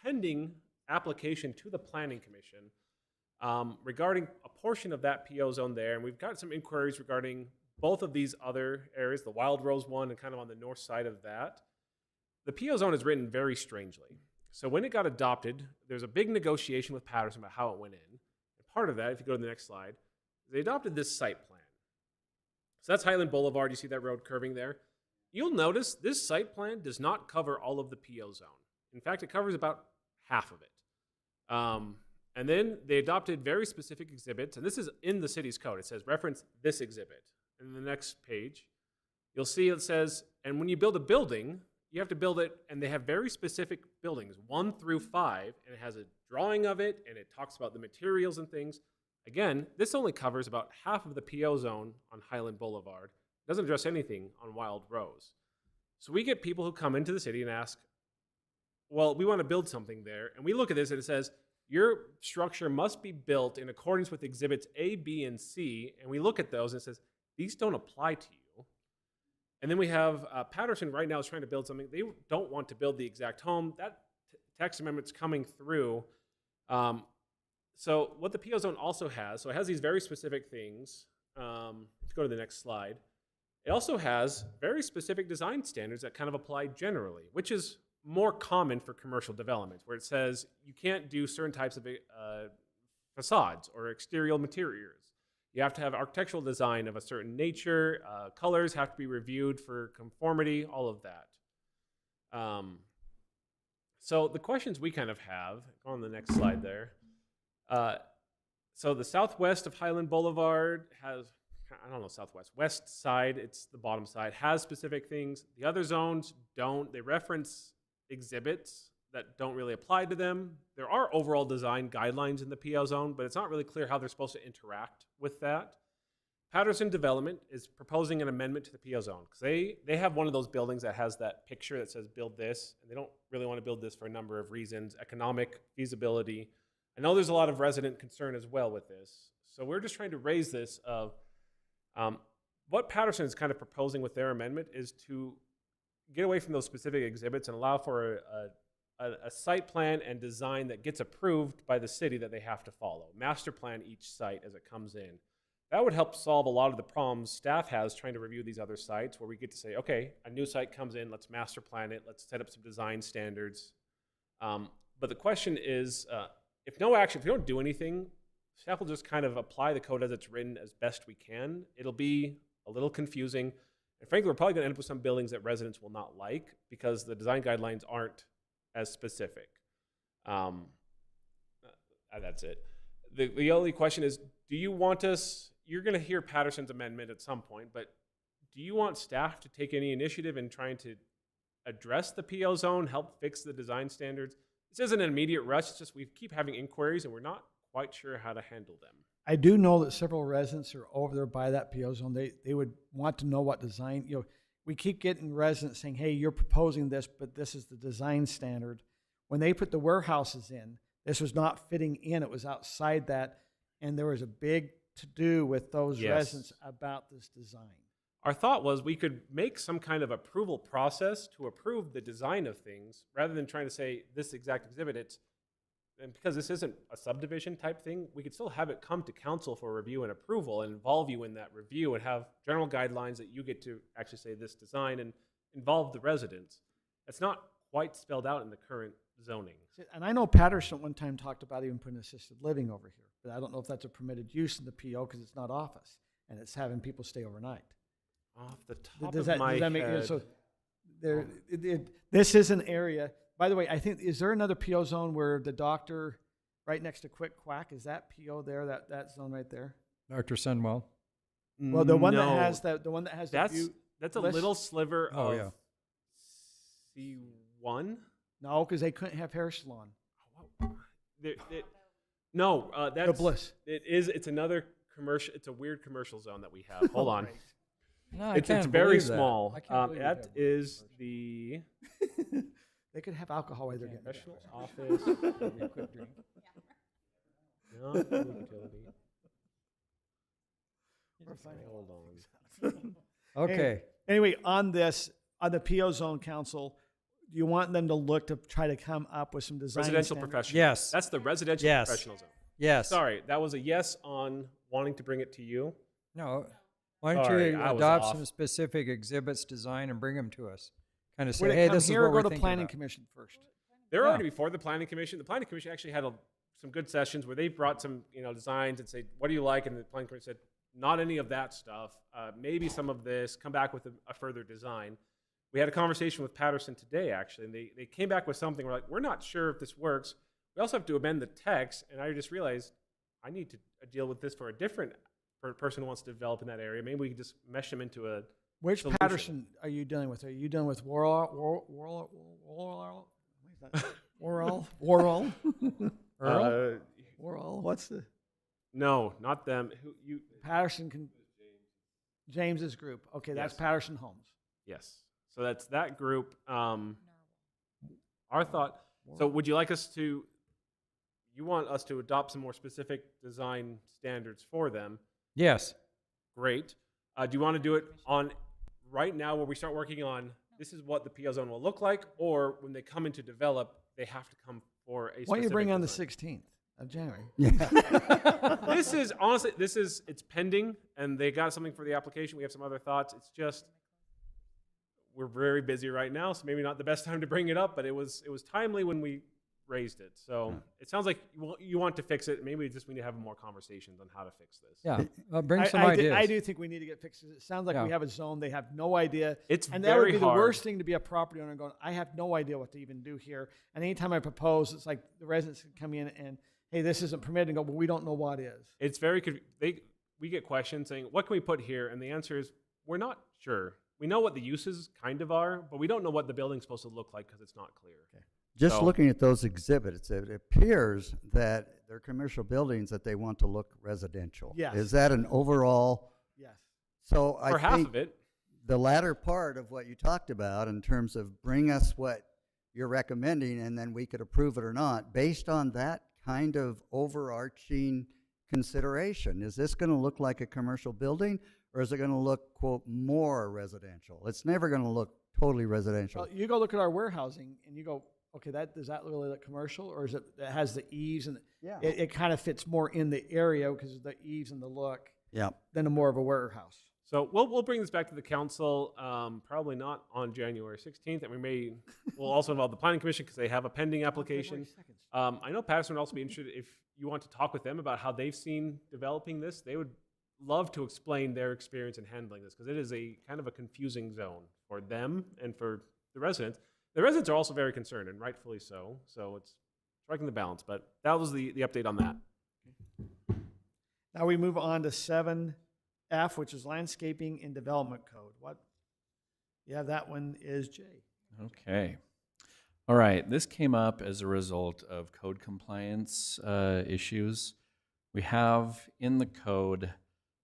pending application to the Planning Commission regarding a portion of that PO zone there. And we've got some inquiries regarding both of these other areas, the Wild Rose one and kind of on the north side of that. The PO zone is written very strangely. So when it got adopted, there's a big negotiation with Patterson about how it went in. And part of that, if you go to the next slide, they adopted this site plan. So that's Highland Boulevard. You see that road curving there? You'll notice this site plan does not cover all of the PO zone. In fact, it covers about half of it. And then they adopted very specific exhibits, and this is in the city's code. It says, reference this exhibit. And the next page, you'll see it says, and when you build a building, you have to build it, and they have very specific buildings, 1 through 5, and it has a drawing of it, and it talks about the materials and things. Again, this only covers about half of the PO zone on Highland Boulevard. It doesn't address anything on Wild Rose. So we get people who come into the city and ask, well, we want to build something there. And we look at this and it says, your structure must be built in accordance with exhibits A, B, and C. And we look at those and it says, these don't apply to you. And then we have Patterson right now is trying to build something. They don't want to build the exact home. That text amendment's coming through. So what the PO zone also has, so it has these very specific things. Let's go to the next slide. It also has very specific design standards that kind of apply generally, which is more common for commercial developments, where it says you can't do certain types of facades or exterior materials. You have to have architectural design of a certain nature. Colors have to be reviewed for conformity, all of that. So the questions we kind of have, go on the next slide there. So the southwest of Highland Boulevard has, I don't know, southwest, west side, it's the bottom side, has specific things. The other zones don't. They reference exhibits that don't really apply to them. There are overall design guidelines in the PO zone, but it's not really clear how they're supposed to interact with that. Patterson Development is proposing an amendment to the PO zone because they have one of those buildings that has that picture that says build this, and they don't really want to build this for a number of reasons, economic, feasibility. I know there's a lot of resident concern as well with this. So we're just trying to raise this of what Patterson is kind of proposing with their amendment is to get away from those specific exhibits and allow for a site plan and design that gets approved by the city that they have to follow. Master plan each site as it comes in. That would help solve a lot of the problems staff has trying to review these other sites, where we get to say, okay, a new site comes in, let's master plan it, let's set up some design standards. But the question is, if we don't do anything, staff will just kind of apply the code as it's written as best we can. It'll be a little confusing. And frankly, we're probably going to end up with some buildings that residents will not like because the design guidelines aren't as specific. That's it. The only question is, do you want us, you're going to hear Patterson's amendment at some point, but do you want staff to take any initiative in trying to address the PO zone, help fix the design standards? This isn't an immediate rush, it's just we keep having inquiries and we're not quite sure how to handle them. I do know that several residents are over there by that PO zone. They would want to know what design, we keep getting residents saying, hey, you're proposing this, but this is the design standard. When they put the warehouses in, this was not fitting in, it was outside that, and there was a big to-do with those residents about this design. Our thought was we could make some kind of approval process to approve the design of things rather than trying to say this exact exhibit. And because this isn't a subdivision type thing, we could still have it come to council for review and approval and involve you in that review and have general guidelines that you get to actually say this design and involve the residents. It's not quite spelled out in the current zoning. And I know Patterson at one time talked about even putting assisted living over here, but I don't know if that's a permitted use in the PO because it's not office and it's having people stay overnight. Off the top of my head. So this is an area. By the way, I think, is there another PO zone where the doctor right next to Quick Quack, is that PO there, that zone right there? Dr. Sunwell. Well, the one No. that has the one that has the view. That's a list? little sliver Oh, of yeah. C1. No, because they couldn't have hair salon. No, that's The Bliss. It's another commercial. It's a weird commercial zone that we have. Hold on. No, It's very small. That is the They could have alcohol while they're getting professional office. No, utility. Hold on. Okay. Anyway, on the PO zone council, do you want them to look to try to come up with some design Residential standards? professional. Yes. That's the residential Yes. professional zone. Yes. Sorry, that was a yes on wanting to bring it to you. No. Why don't Sorry, you I was adopt off. some specific exhibits, design, and bring them to us? Kind of say, Would it hey, come this is here what or we're go to thinking planning about. commission first? They're Yeah. already before the planning commission. The planning commission actually had some good sessions where they brought some designs and say, what do you like? And the planning commission said, not any of that stuff. Maybe some of this. Come back with a further design. We had a conversation with Patterson today, actually, and they came back with something. We're like, we're not sure if this works. We also have to amend the text, and I just realized I need to deal with this for a different person who wants to develop in that area. Maybe we can just mesh them into a Which solution. Patterson are you dealing with? Are you dealing with Worrell? Earl? Worrell? What's the No, not them. Patterson? James's group. Okay, that's Yes. Patterson Homes. Yes. So that's that group. Our thought. So would you like us to? You want us to adopt some more specific design standards for them? Yes. Great. Do you want to do it on right now, where we start working on this is what the PO zone will look like, or when they come in to develop, they have to come for a. Why don't you bring on the design? 16th of January? This is honestly, it's pending, and they got something for the application. We have some other thoughts. It's just we're very busy right now, so maybe not the best time to bring it up, but it was timely when we raised it. So it sounds like you want to fix it. Maybe we just need to have more conversations on how to fix this. Yeah. Bring some I ideas. do think we need to get fixes. It sounds like Yeah. we have a zone. They have no idea. It's and that would very be the hard. worst thing to be a property owner going, I have no idea what to even do here. And anytime I propose, it's like the residents can come in and, hey, this isn't permitted, and go, well, we don't know what is. It's very we get questions saying, what can we put here? And the answer is, we're not sure. We know what the uses kind of are, but we don't know what the building's supposed to look like because it's not clear. Okay. Just So- looking at those exhibits, it appears that they're commercial buildings that they want to look residential. Yes. Is that an overall? Yes. So I For half think of it, the latter part of what you talked about in terms of bring us what you're recommending and then we could approve it or not, based on that kind of overarching consideration, is this going to look like a commercial building or is it going to look, quote, more residential? It's never going to look totally residential. Well, you go look at our warehousing and you go, okay, does that really look commercial, or is it has the eaves and Yeah. it kind of fits more in the area because of the eaves and the look Yeah. than a more of a warehouse? So we'll bring this back to the council, probably not on January 16th, and we'll also involve the planning commission because they have a pending application. I know Patterson would also be interested if you want to talk with them about how they've seen developing this. They would love to explain their experience in handling this because it is a kind of a confusing zone for them and for the residents. The residents are also very concerned, and rightfully so. So it's striking the balance. But that was the update on that. Now we move on to 7F, which is landscaping and development code. What? Yeah, that one is Jay. Okay. All right. This came up as a result of code compliance issues. We have in the code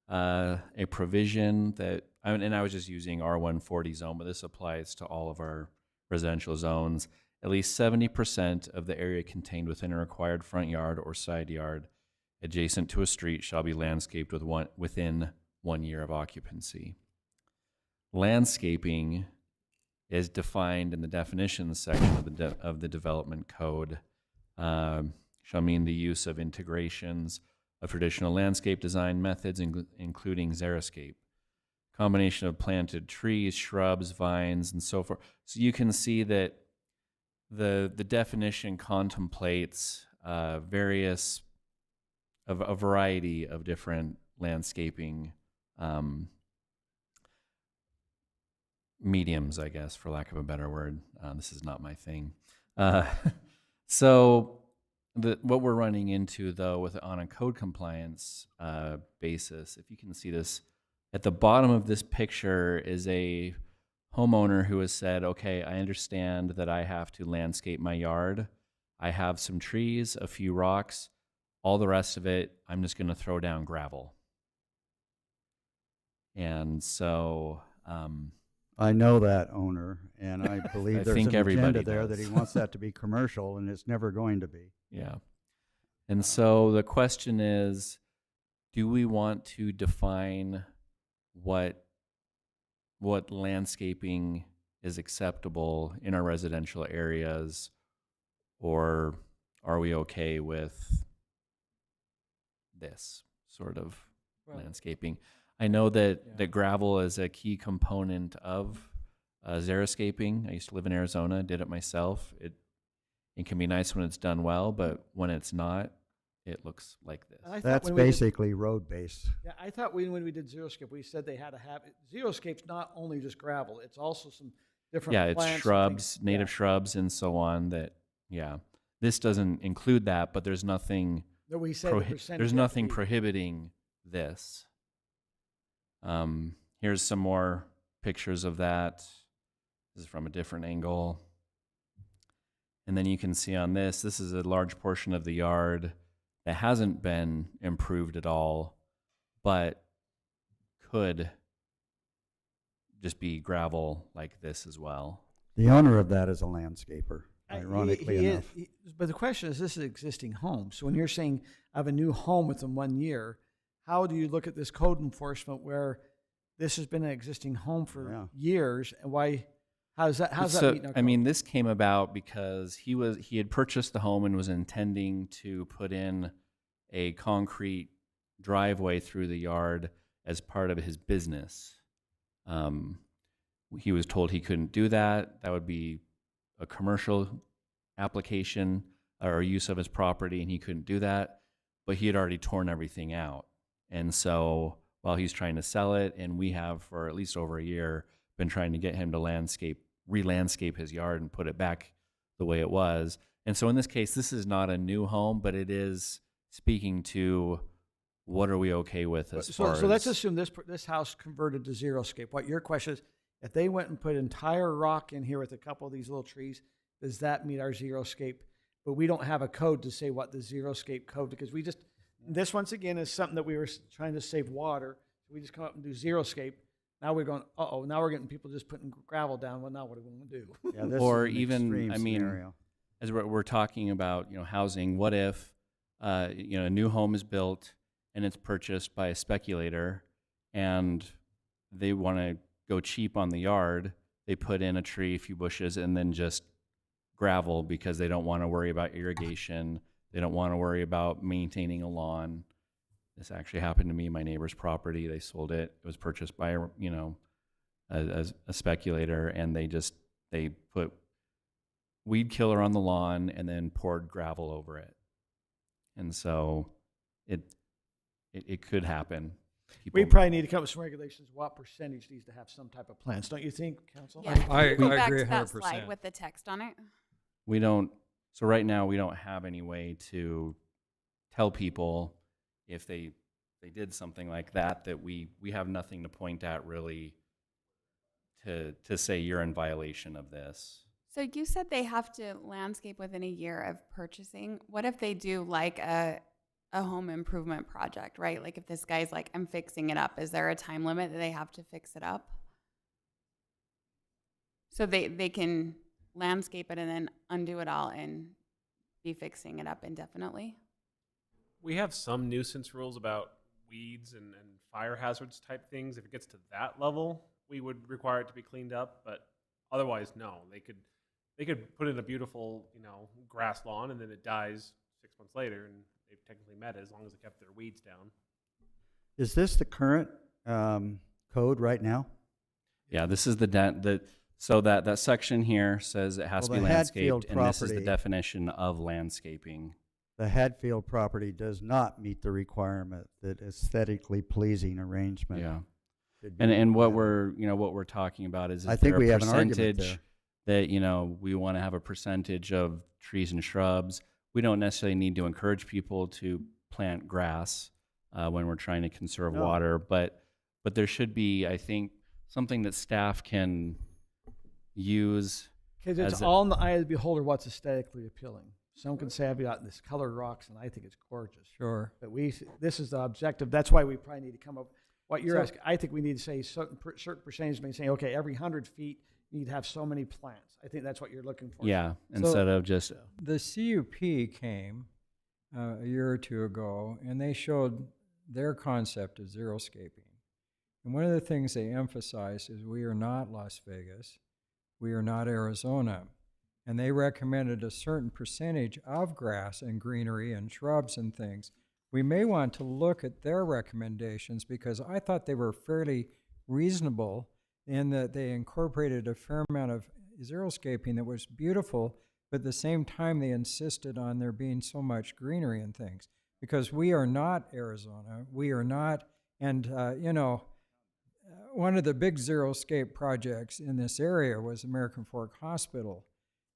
a provision that, and I was just using R140 zone, but this applies to all of our residential zones. At least 70% of the area contained within a required front yard or side yard adjacent to a street shall be landscaped within 1 year of occupancy. Landscaping is defined in the definitions section of the development code. Shall mean the use of integrations of traditional landscape design methods, including xeriscape, combination of planted trees, shrubs, vines, and so forth. So you can see that the definition contemplates a variety of different landscaping mediums, I guess, for lack of a better word. This is not my thing. So what we're running into, though, on a code compliance basis, if you can see this, at the bottom of this picture is a homeowner who has said, okay, I understand that I have to landscape my yard. I have some trees, a few rocks. All the rest of it, I'm just going to throw down gravel. And so I know that owner, and I believe I there's think an everybody agenda there that he does. wants that to be commercial, and it's never going to be. Yeah. And so the question is, do we want to define what landscaping is acceptable in our residential areas, or are we okay with this sort of landscaping? I know that gravel is a key component of xeriscaping. I used to live in Arizona, did it myself. It can be nice when it's done well, but when it's not, it looks like this. That's basically road-based. Yeah, I thought when we did Xeriscape, we said they had to have it. Xeriscape's not only just gravel; it's also some different Yeah, plants it's and shrubs, things. native shrubs, and so on. This doesn't include that, but there's nothing. That we said the percentage There's had to nothing be. prohibiting this. Here's some more pictures of that. This is from a different angle. And then you can see on this is a large portion of the yard that hasn't been improved at all, but could just be gravel like this as well. The owner of that is a landscaper, He ironically is- enough. but the question is, this is an existing home. So when you're saying I have a new home within 1 year, how do you look at this code enforcement where this has been an existing home for years, and why? How's that meet? I mean, this came about because he had purchased the home and was intending to put in a concrete driveway through the yard as part of his business. He was told he couldn't do that. That would be a commercial application or use of his property, and he couldn't do that. But he had already torn everything out. And so while he's trying to sell it, and we have for at least over a year been trying to get him to re-landscape his yard and put it back the way it was. And so in this case, this is not a new home, but it is speaking to what are we okay with as far as... So let's assume this house converted to xeriscape. What your question is, if they went and put entire rock in here with a couple of these little trees, does that meet our xeriscape? But we don't have a code to say what the xeriscape code, because this once again is something that we were trying to save water. So we just come up and do xeriscape. Now we're going, now we're getting people just putting gravel down. Well, now what are we going to do? Yeah, this or is an even, extreme I mean, scenario. as we're talking about, housing, what if, a new home is built and it's purchased by a speculator and they want to go cheap on the yard, they put in a tree, a few bushes, and then just gravel because they don't want to worry about irrigation. They don't want to worry about maintaining a lawn. This actually happened to me, my neighbor's property. They sold it. It was purchased by, a speculator, and they put weed killer on the lawn and then poured gravel over it. And so it could happen. We People- probably need to come up with some regulations. What percentage needs to have some type of plants? Don't you think, Council? Yeah, I go back agree to that slide 100%. with the text on it. we don't, so right now we don't have any way to tell people if they did something like that we have nothing to point at really to say you're in violation of this. So you said they have to landscape within a year of purchasing. What if they do like a home improvement project, right? Like if this guy's like, I'm fixing it up, is there a time limit that they have to fix it up? So they can landscape it and then undo it all and be fixing it up indefinitely? We have some nuisance rules about weeds and fire hazards type things. If it gets to that level, we would require it to be cleaned up, but otherwise, no. They could put in a beautiful, grass lawn, and then it dies 6 months later, and they've technically met it as long as they kept their weeds down. Is this the current code right now? Yeah, this is so that section here says it has Well, to be the Hadfield landscaped, and this is the property- definition of landscaping. The Hadfield property does not meet the requirement that aesthetically pleasing arrangement. Yeah. should be And what implemented. we're talking about is I if think there we a have an argument percentage that we want to have a percentage of trees and shrubs. We don't necessarily need to encourage people to plant grass when we're trying to conserve No. water, but there should be, I think, something that staff can use. Because it's as a- all in the eye of the beholder what's aesthetically appealing. Some can say I've got this colored rocks and I think it's gorgeous. Sure. But this is the objective. That's why we probably need to come up. What you're So- asking, I think we need to say certain percentage. Maybe saying, okay, every 100 feet you need to have so many plants. I think that's what you're looking for. Yeah, instead of just The CUP came a year or two ago, and they showed their concept of xeriscaping. And one of the things they emphasized is we are not Las Vegas, we are not Arizona. And they recommended a certain percentage of grass and greenery and shrubs and things. We may want to look at their recommendations because I thought they were fairly reasonable in that they incorporated a fair amount of xeriscaping that was beautiful, but at the same time they insisted on there being so much greenery and things. Because we are not Arizona, we are not, and one of the big xeriscape projects in this area was American Fork Hospital.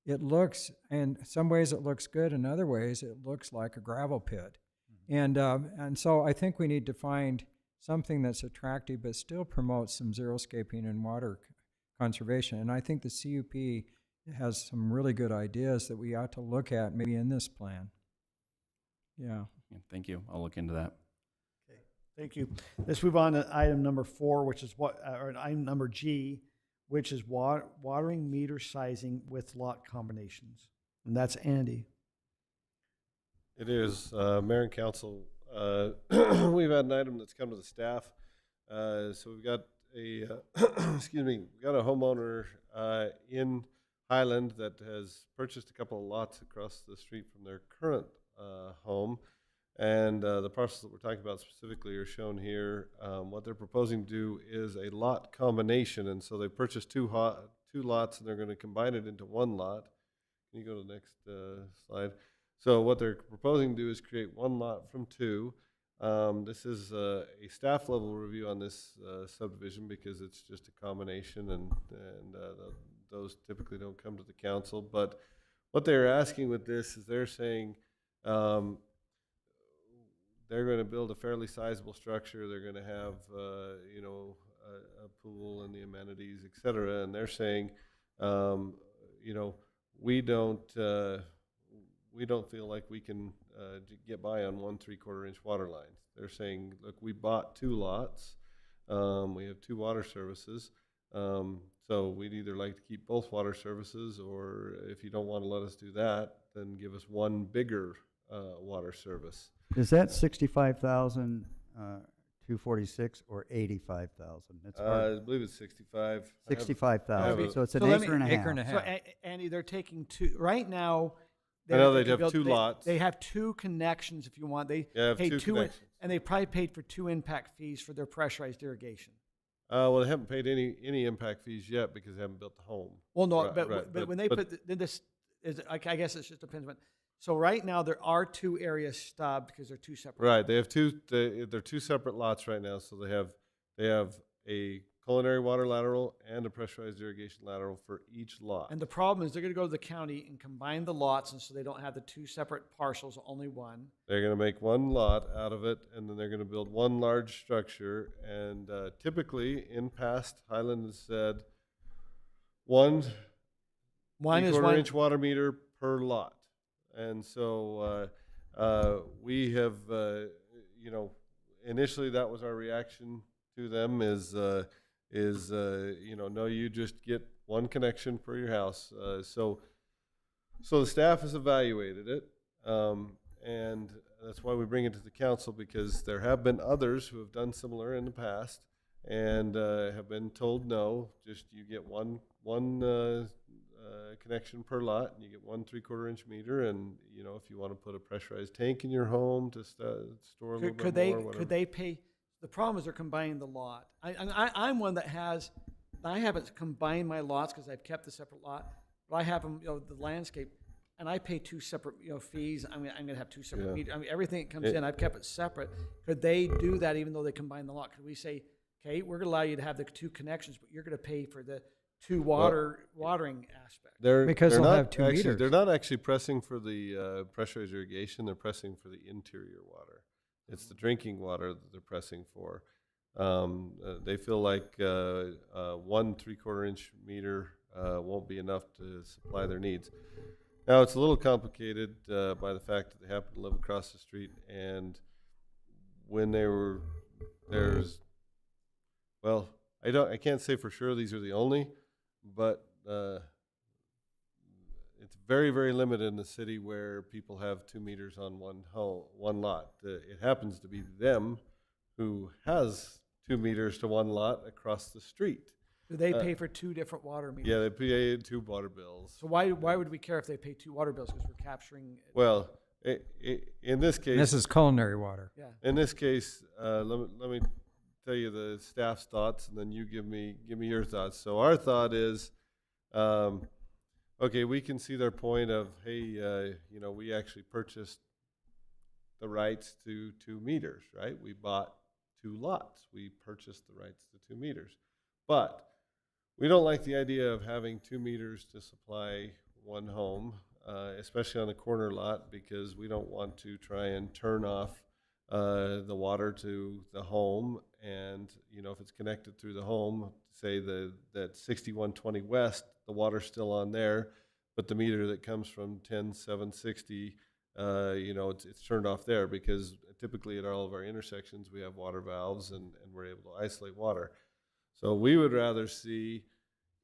It looks, in some ways it looks good, in other ways it looks like a gravel pit. And so I think we need to find something that's attractive but still promotes some xeriscaping and water conservation. And I think the CUP has some really good ideas that we ought to look at maybe in this plan. Yeah. Thank you. I'll look into that. Okay, thank you. Let's move on to item number 4, which is or item number G, which is watering meter sizing with lot combinations. And that's Andy. It is, Mayor and Council. We've had an item that's come to the staff. So we've got a, we got a homeowner in Highland that has purchased a couple of lots across the street from their current home. And the parcels that we're talking about specifically are shown here. What they're proposing to do is a lot combination. And so they purchased two lots and they're going to combine it into one lot. Can you go to the next slide? So what they're proposing to do is create one lot from two. This is a staff level review on this subdivision because it's just a combination and those typically don't come to the council. But what they're asking with this is they're saying they're going to build a fairly sizable structure. They're going to have a pool and the amenities, et cetera. And they're saying, we don't feel like we can get by on 1 3/4 inch water lines. They're saying, look, we bought 2 lots. We have 2 water services. So we'd either like to keep both water services, or if you don't want to let us do that, then give us one bigger water service. Is that 65,000 246, or 85,000? It's I hard. believe it's 65. I have- 65,000. a- So it's an So let me- acre and a half. Acre and a half. So Andy, they're taking two, right now. I know they they'd have build- two lots. They have two connections if you want. They Yeah, have paid two connections. and they probably paid for 2 impact fees for their pressurized irrigation. Well, they haven't paid any impact fees yet because they haven't built the home. Well, no, Right, but, right, but when they then this is, I guess it just depends. So right now there are 2 areas stubbed because they're 2 separate. Right, they have they're 2 separate lots right now. So they have a culinary water lateral and a pressurized irrigation lateral for each lot. And the problem is they're going to go to the county and combine the lots, and so they don't have the 2 separate parcels, only one. They're going to make one lot out of it, and then they're going to build one large structure. And typically, in past, Highland has said one One is 3/4 one. inch water meter per lot. And so we have, initially that was our reaction to them is no, you just get one connection per your house. So the staff has evaluated it, and that's why we bring it to the council, because there have been others who have done similar in the past and have been told no, just you get one connection per lot, and you get 1 3/4 inch meter, and if you want to put a pressurized tank in your home to store a little Could bit more, whatever. could they pay? The problem is they're combining the lot. I'm one that has. I haven't combined my lots because I've kept the separate lot, but I have them. The landscape, and I pay 2 separate fees. I'm gonna have 2 separate Yeah. meters. I mean, everything that comes in, I've kept it separate. Could they do that even though they combine the lot? Could we say, okay, we're gonna allow you to have the 2 connections, but you're gonna pay for the 2 watering aspect? Because they're they'll not have 2 actually, meters. They're not actually pressing for the pressurized irrigation. They're pressing for the interior water. It's the drinking water that they're pressing for. They feel like 1 3/4 inch meter won't be enough to supply their needs. Now, it's a little complicated by the fact that they happen to live across the street, and when I can't say for sure these are the only, but it's very, very limited in the city where people have 2 meters on one lot. It happens to be them who has 2 meters to one lot across the street. Do they pay for 2 different water meters? Yeah, they pay 2 water bills. So why would we care if they pay 2 water bills? Because we're capturing. Well, in this case, And this is culinary water. Yeah. in this case, let me tell you the staff's thoughts, and then you give me your thoughts. So our thought is, okay, we can see their point of, hey, we actually purchased the rights to 2 meters, right? We bought 2 lots. We purchased the rights to 2 meters, but we don't like the idea of having 2 meters to supply one home, especially on a corner lot, because we don't want to try and turn off the water to the home. And if it's connected through the home, say that 6120 West, the water's still on there, but the meter that comes from 10760, it's turned off there, because typically at all of our intersections we have water valves, and we're able to isolate water. So we would rather see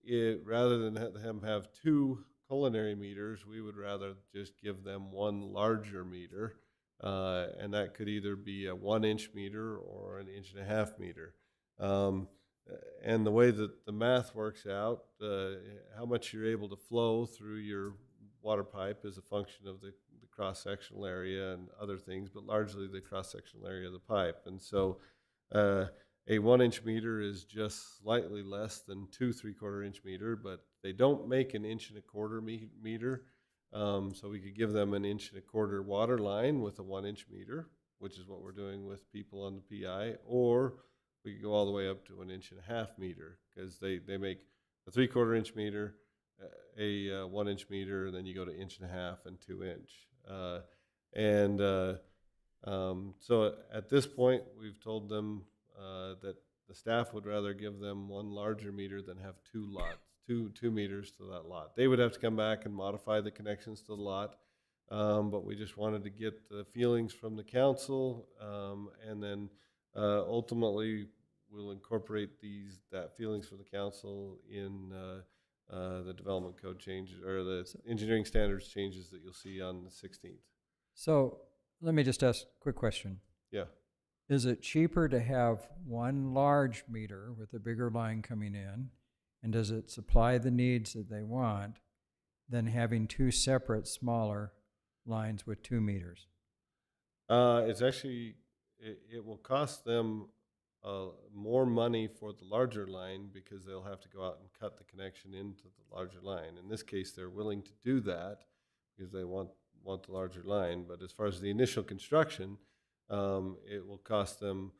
it, rather than them have 2 culinary meters, we would rather just give them 1 larger meter, and that could either be a 1 inch meter or an 1.5 inch meter. And the way that the math works out, how much you're able to flow through your water pipe is a function of the cross-sectional area and other things, but largely the cross-sectional area of the pipe. And so a 1 inch meter is just slightly less than 2 3/4 inch meter, but they don't make an 1.25 inch meter. So we could give them an 1.25 inch water line with a 1 inch meter, which is what we're doing with people on the PI, or we could go all the way up to an 1.5 inch meter, because they make a 3/4 inch meter, a 1 inch meter, and then you go to 1.5 inch and 2 inch. So at this point, we've told them that the staff would rather give them 1 larger meter than have 2 lots, two meters to that lot. They would have to come back and modify the connections to the lot, but we just wanted to get the feelings from the council, and then ultimately we'll incorporate that feelings from the council in the development code changes, or the engineering standards changes that you'll see on the 16th. So let me just ask a quick question. Yeah. Is it cheaper to have one large meter with a bigger line coming in? And does it supply the needs that they want than having two separate smaller lines with 2 meters? It's actually, it will cost them more money for the larger line because they'll have to go out and cut the connection into the larger line. In this case, they're willing to do that because they want the larger line. But as far as the initial construction, it will cost them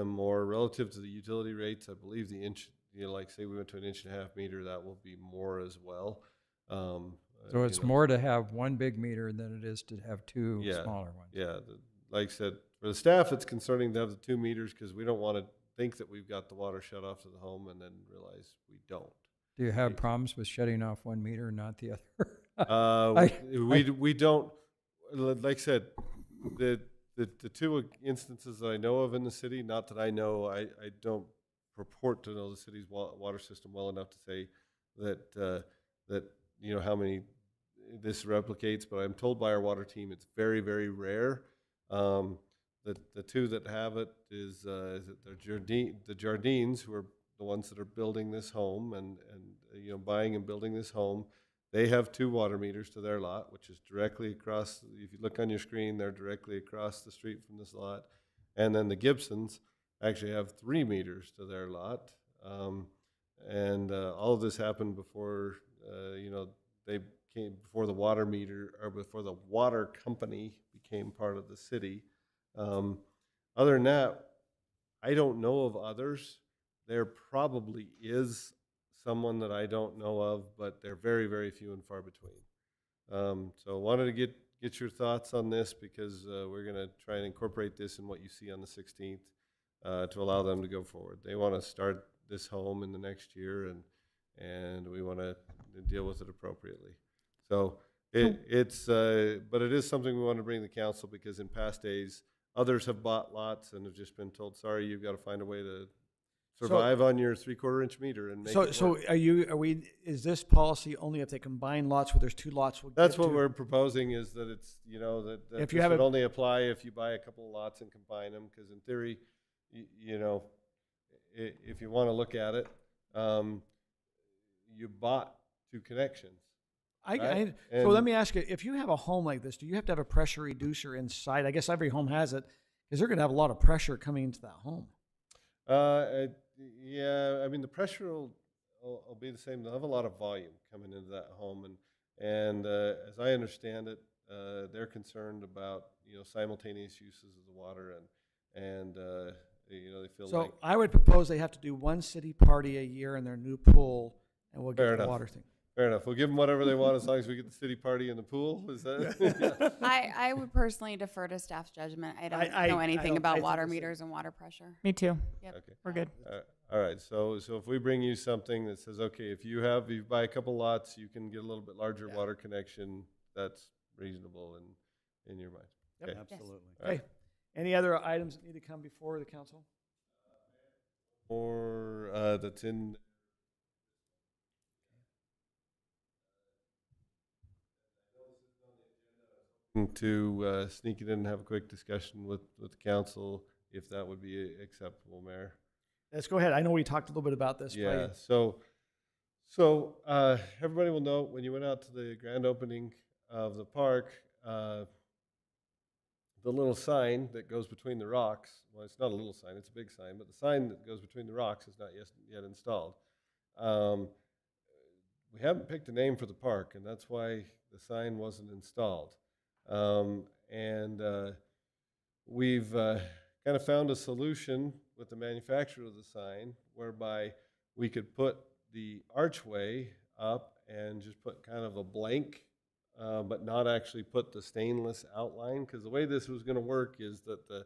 more relative to the utility rates. I believe the inch, like say we went to an 1.5 meter, that will be more as well. So it's more to have one big meter than it is to have two smaller ones. Yeah, like I said, for the staff, it's concerning to have the 2 meters because we don't want to think that we've got the water shut off to the home and then realize we don't. Do you have problems with shutting off 1 meter and not the other? We don't. Like I said, the 2 instances that I know of in the city, not that I know, I don't purport to know the city's water system well enough to say that how many this replicates, but I'm told by our water team it's very, very rare. The 2 that have it is the Jardines, who are the ones that are building this home and buying and building this home. They have 2 water meters to their lot, which is directly across. If you look on your screen, they're directly across the street from this lot. And then the Gibsons actually have 3 meters to their lot. All of this happened before they came, before the water meter, or before the water company became part of the city. Other than that, I don't know of others. There probably is someone that I don't know of, but they're very, very few and far between. So I wanted to get your thoughts on this because we're going to try and incorporate this in what you see on the 16th to allow them to go forward. They want to start this home in the next year, and we want to deal with it appropriately. So but it is something we want to bring to the council because in past days, others have bought lots and have just been told, sorry, you've got to find a way to survive on your 3/4 inch meter and make it work. So is this policy only if they combine lots where there's 2 lots? That's what we're proposing, is that it's, that If this you have would a- only apply if you buy a couple of lots and combine them, because in theory, if you want to look at it, you bought 2 connections. Right? So let me ask you, if you have a home like this, do you have to have a pressure reducer inside? I guess every home has it, because they're going to have a lot of pressure coming into that home. Yeah, I mean, the pressure will be the same. They'll have a lot of volume coming into that home, and as I understand it, they're concerned about simultaneous uses of the water, and they feel So like. I would propose they have to do 1 city party a year in their new pool, and we'll get Fair the enough. water thing. Fair enough. We'll give them whatever they want as long as we get the city party in the pool. Is that? I would personally defer to staff's judgment. I don't I know anything don't- I about think water the same. meters and water pressure. Me too. Yep. Okay. We're good. All right. So if we bring you something that says, okay, if you buy a couple lots, you can get a little bit larger water connection. That's reasonable in your mind. Yep. Okay. Absolutely. All right. Okay. Any other items that need to come before the council? Or that's in. To sneak it in and have a quick discussion with the council, if that would be acceptable, Mayor. Let's go ahead. I know we talked a little bit about this. Yeah, so everybody will know when you went out to the grand opening of the park, the little sign that goes between the rocks, well, it's not a little sign, it's a big sign, but the sign that goes between the rocks is not yet installed. We haven't picked a name for the park, and that's why the sign wasn't installed. We've kind of found a solution with the manufacturer of the sign whereby we could put the archway up and just put kind of a blank, but not actually put the stainless outline, because the way this was going to work is that the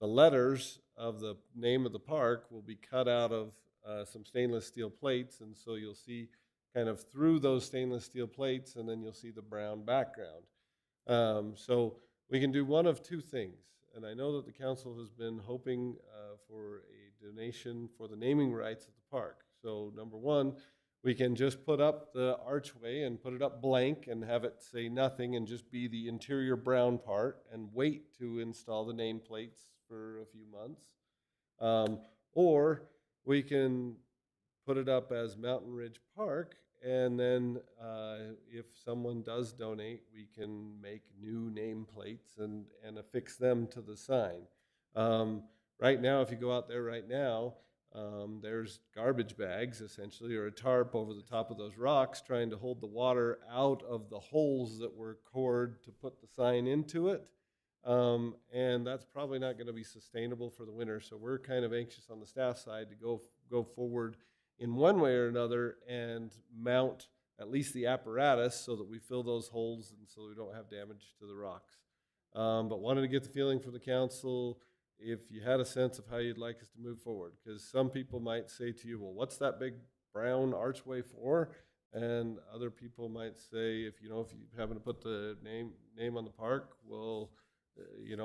letters of the name of the park will be cut out of some stainless steel plates, and so you'll see kind of through those stainless steel plates, and then you'll see the brown background. So we can do one of 2 things, and I know that the council has been hoping for a donation for the naming rights of the park. So number 1, we can just put up the archway and put it up blank and have it say nothing and just be the interior brown part and wait to install the nameplates for a few months. Or we can put it up as Mountain Ridge Park, and then if someone does donate, we can make new nameplates and affix them to the sign. Right now, if you go out there right now, there's garbage bags, essentially, or a tarp over the top of those rocks trying to hold the water out of the holes that were cored to put the sign into it. And that's probably not going to be sustainable for the winter. So we're kind of anxious on the staff side to go forward in one way or another and mount at least the apparatus so that we fill those holes and so we don't have damage to the rocks. But wanted to get the feeling from the council if you had a sense of how you'd like us to move forward, because some people might say to you, well, what's that big brown archway for? And other people might say, if you happen to put the name on the park, well,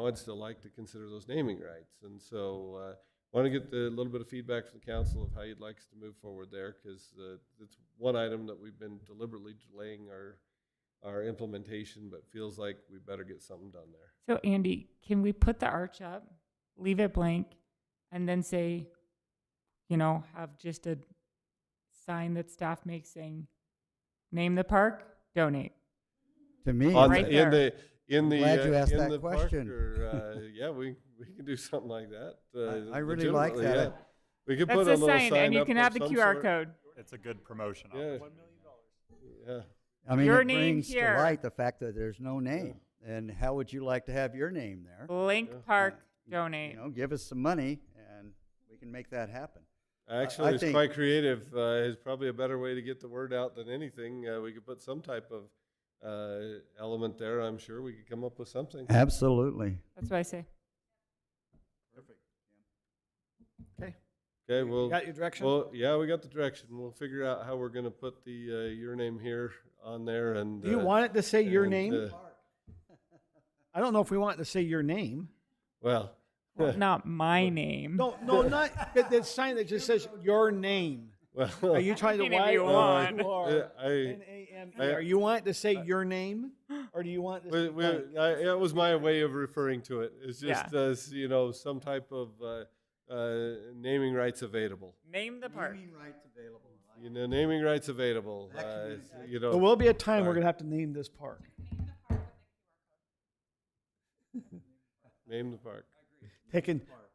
I'd still like to consider those naming rights. And so want to get a little bit of feedback from the council of how you'd like us to move forward there, because it's one item that we've been deliberately delaying our implementation, but feels like we better get something done there. So Andy, can we put the arch up, leave it blank, and then say, have just a sign that staff makes saying, name the park, donate? To me, Right there. I'm glad you asked in that the park, question. or, yeah, we can do something like that. I really like legitimately, that. yeah. We could That's put a a little sign, sign and you up can of have the some QR sort. code. It's a good promotion. Yeah. Yeah. I mean, Your it name brings here. to light the fact that there's no name. And how would you like to have your name there? Link Park, donate. Give us some money, and we can make that happen. Actually, I it's think- quite creative. It's probably a better way to get the word out than anything. We could put some type of element there. I'm sure we could come up with something. Absolutely. That's what I say. Okay, well, Got your direction? well, yeah, we got the direction. We'll figure out how we're going to put the your name here on there. And Do you want it to say your and, name? I don't know if we want it to say your name. well, Well, not my name. No, not that sign that just says your name. well, Are you trying to You can if you Y-O-U-R want. N-A-M-E? I- Are you want it to say your name, or do you want this? to be blank? it was my way of referring to it. It's just Yeah. as some type of naming rights available. Name the park. rights available. Naming rights available. There will be a time we're Sorry. gonna have to name this park. Name the park.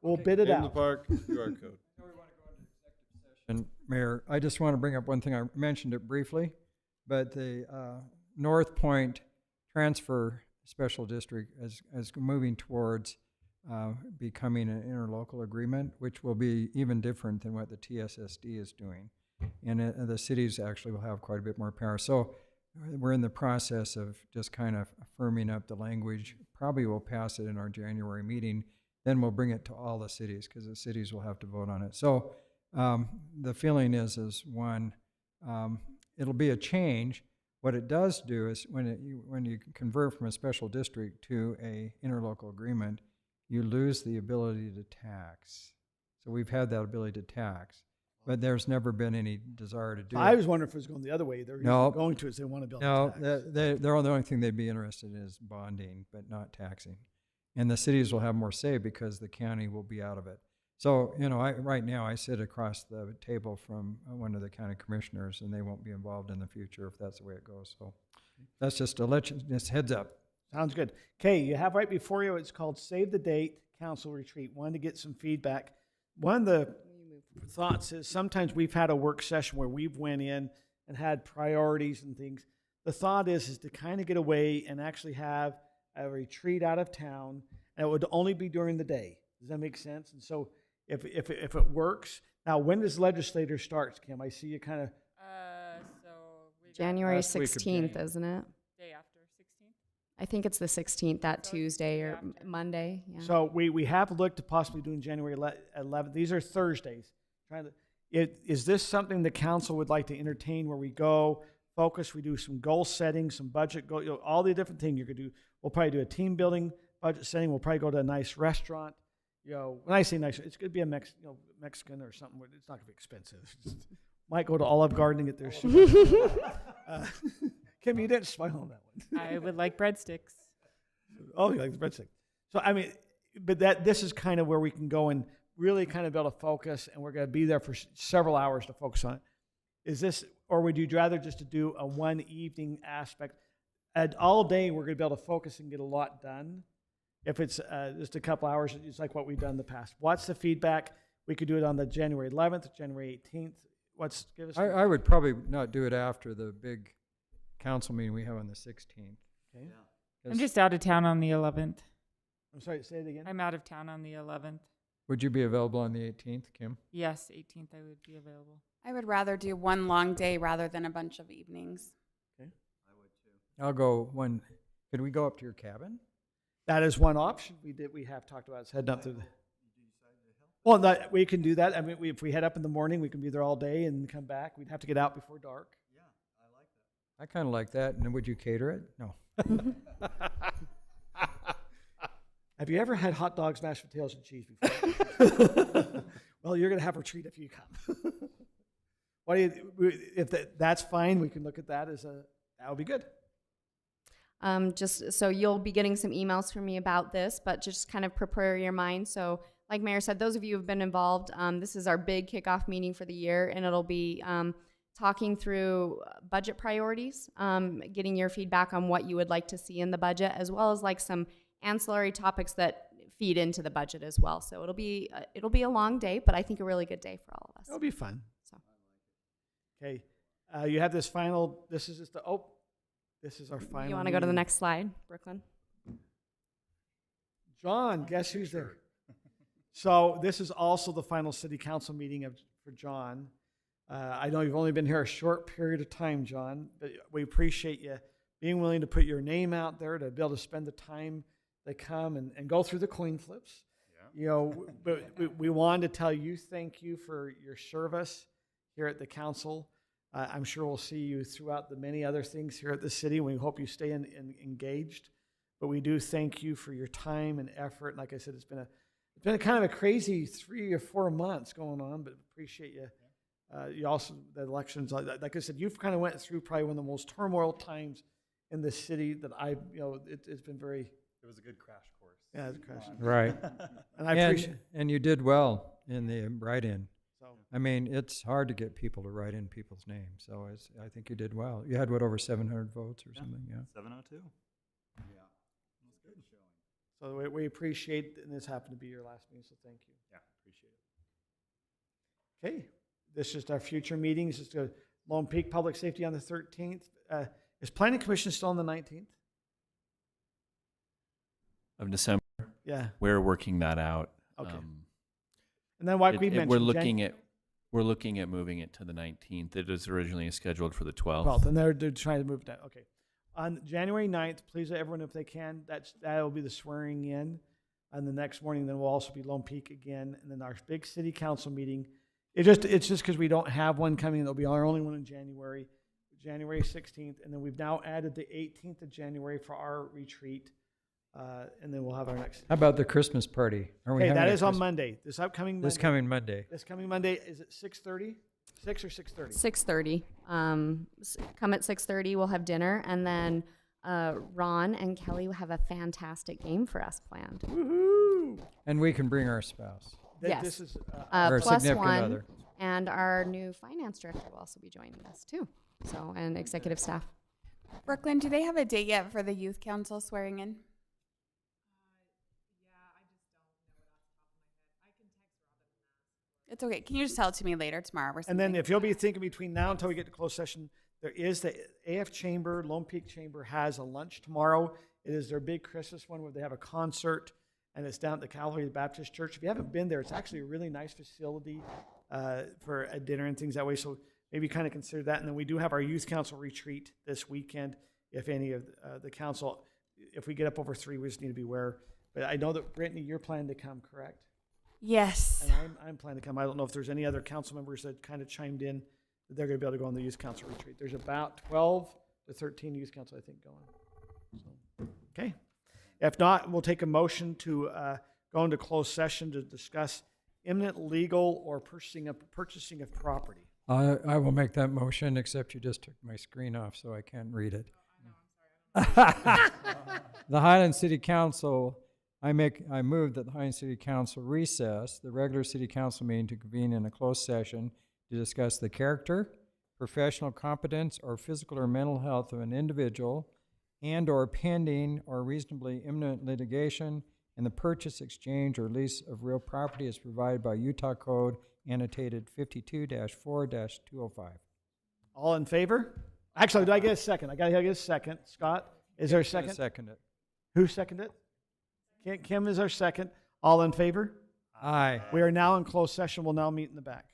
We'll bid it Name the out. park. QR code. And Mayor, I just want to bring up one thing. I mentioned it briefly, but the North Point Transfer Special District is moving towards becoming an interlocal agreement, which will be even different than what the TSSD is doing. And the cities actually will have quite a bit more power. So we're in the process of just kind of firming up the language. Probably we'll pass it in our January meeting. Then we'll bring it to all the cities, because the cities will have to vote on it. So the feeling is one, it'll be a change. What it does do is when you convert from a special district to a interlocal agreement, you lose the ability to tax. So we've had that ability to tax, but there's never been any desire to do I it. was wondering if it was going the other way. They're No. going to, is they want to build No, a tax. the only thing they'd be interested in is bonding, but not taxing. And the cities will have more say because the county will be out of it. So, right now I sit across the table from one of the county commissioners, and they won't be involved in the future if that's the way it goes. So that's just to let you, just heads up. Sounds good. Okay, you have right before you, it's called Save the Date Council Retreat. Wanted to get some feedback. One of the thoughts is sometimes we've had a work session where we've went in and had priorities and things. The thought is to kind of get away and actually have a retreat out of town, and it would only be during the day. Does that make sense? And so if it works, now when does legislature starts, Kim? I see you kind of, So we got January Last week of 16th, January. isn't it? day after 16th. I think it's the 16th, that So it's Tuesday the or day after. Monday. Yeah. so we have looked at possibly doing January 11th. These are Thursdays. Is this something the council would like to entertain where we go, focus, we do some goal setting, some budget, all the different things you could do. We'll probably do a team building, budget setting. We'll probably go to a nice restaurant. When I say nice, it's going to be a Mexican or something. It's not going to be expensive. Might go to Olive Garden and get their Kim, you didn't smile on that one. I would like breadsticks. Oh, you like the breadstick. So, I mean, but this is kind of where we can go and really kind of build a focus, and we're going to be there for several hours to focus on it. Is this, or would you rather just to do a one evening aspect? All day, we're going to be able to focus and get a lot done. If it's just a couple hours, it's like what we've done in the past. What's the feedback? We could do it on the January 11th, January 18th. Give us. I would probably not do it after the big council meeting we have on the 16th. Okay. I'm just out of town on the 11th. I'm sorry, say it again. I'm out of town on the 11th. Would you be available on the 18th, Kim? Yes, 18th I would be available. I would rather do one long day rather than a bunch of evenings. Okay. I'll go one. Could we go up to your cabin? That is one option we have talked about. It's heading up to the. Well, we can do that. I mean, if we head up in the morning, we can be there all day and come back. We'd have to get out before dark. I kind of like that. And then would you cater it? No. Have you ever had hot dogs, mashed potatoes, and cheese before? Well, you're going to have a treat if you come. What do you, if that's fine, we can look at that that would be good. Just so you'll be getting some emails from me about this, but just kind of prepare your mind. So like Mayor said, those of you who have been involved, this is our big kickoff meeting for the year, and it'll be talking through budget priorities, getting your feedback on what you would like to see in the budget, as well as like some ancillary topics that feed into the budget as well. So it'll be a long day, but I think a really good day for all of us. It'll be fun. So. Okay, you have this final. This is just this is our final. You want to go to the next slide, Brooklyn? John, guess who's there? So this is also the final city council meeting for John. I know you've only been here a short period of time, John, but we appreciate you being willing to put your name out there, to be able to spend the time to come and go through the coin flips. Yeah. You know, but we wanted to tell you thank you for your service here at the council. I'm sure we'll see you throughout the many other things here at the city. We hope you stay engaged, but we do thank you for your time and effort. And like I said, it's been a kind of a crazy 3 or 4 months going on, but appreciate you. You also, the elections, like I said, you've kind of went through probably one of the most turmoil times in the city that it's been very. It was a good crash course. Yeah, it's a crash. Right. And I appreciate. And you did well in the write-in. So I mean, it's hard to get people to write in people's names. So I think you did well. You had over 700 votes or something. Yeah. 702. Yeah. It was good showing. So we appreciate, and this happened to be your last meeting, so thank you. Yeah, appreciate it. Okay, this is our future meetings. It's Lone Peak Public Safety on the 13th. Is Planning Commission still on the 19th? Of December. Yeah. We're working that out. Okay. And then like we mentioned, we're looking at moving it to the 19th. It was originally scheduled for the 12th. 12th, and they're trying to move it down. Okay. On January 9th, please everyone, if they can, that'll be the swearing in. And the next morning, then we'll also be Lone Peak again. And then our big city council meeting. It's just because we don't have one coming. It'll be our only one in January 16th. And then we've now added the 18th of January for our retreat. And then we'll have our next. How about the Christmas party? Okay, that is on Monday. This coming Monday. This coming Monday, is it 6:30? 6 or 6:30? 6:30. Come at 6:30. We'll have dinner, and then Ron and Kelly will have a fantastic game for us planned. Woohoo! And we can bring our spouse. Yes. This is Our plus significant one, other. and our new finance director will also be joining us too. So, and executive staff. Brooklyn, do they have a date yet for the youth council swearing in? It's okay. Can you just tell it to me later tomorrow or something? And then if you'll be thinking between now until we get to closed session, there is the AF Chamber, Lone Peak Chamber has a lunch tomorrow. It is their big Christmas one where they have a concert, and it's down at the Calvary Baptist Church. If you haven't been there, it's actually a really nice facility for a dinner and things that way. So maybe kind of consider that. And then we do have our youth council retreat this weekend. If any of the council, if we get up over 3, we just need to be aware. But I know that Brittany, you're planning to come, correct? Yes. And I'm planning to come. I don't know if there's any other council members that kind of chimed in that they're going to be able to go on the youth council retreat. There's about 12 to 13 youth council, I think, going. So, okay. If not, we'll take a motion to go into closed session to discuss imminent legal or purchasing of property. I will make that motion, except you just took my screen off, so I can't read it. The Highland City Council I move that the Hines City Council recess the regular city council meeting to convene in a closed session to discuss the character, professional competence, or physical or mental health of an individual and/or pending or reasonably imminent litigation and the purchase, exchange, or lease of real property as provided by Utah Code annotated 52-4-205. All in favor? Actually, do I get a second? I gotta get a second. Scott, is there a second? Second it. Who seconded it? Kim is our second. All in favor? Aye. We are now in closed session. We'll now meet in the back.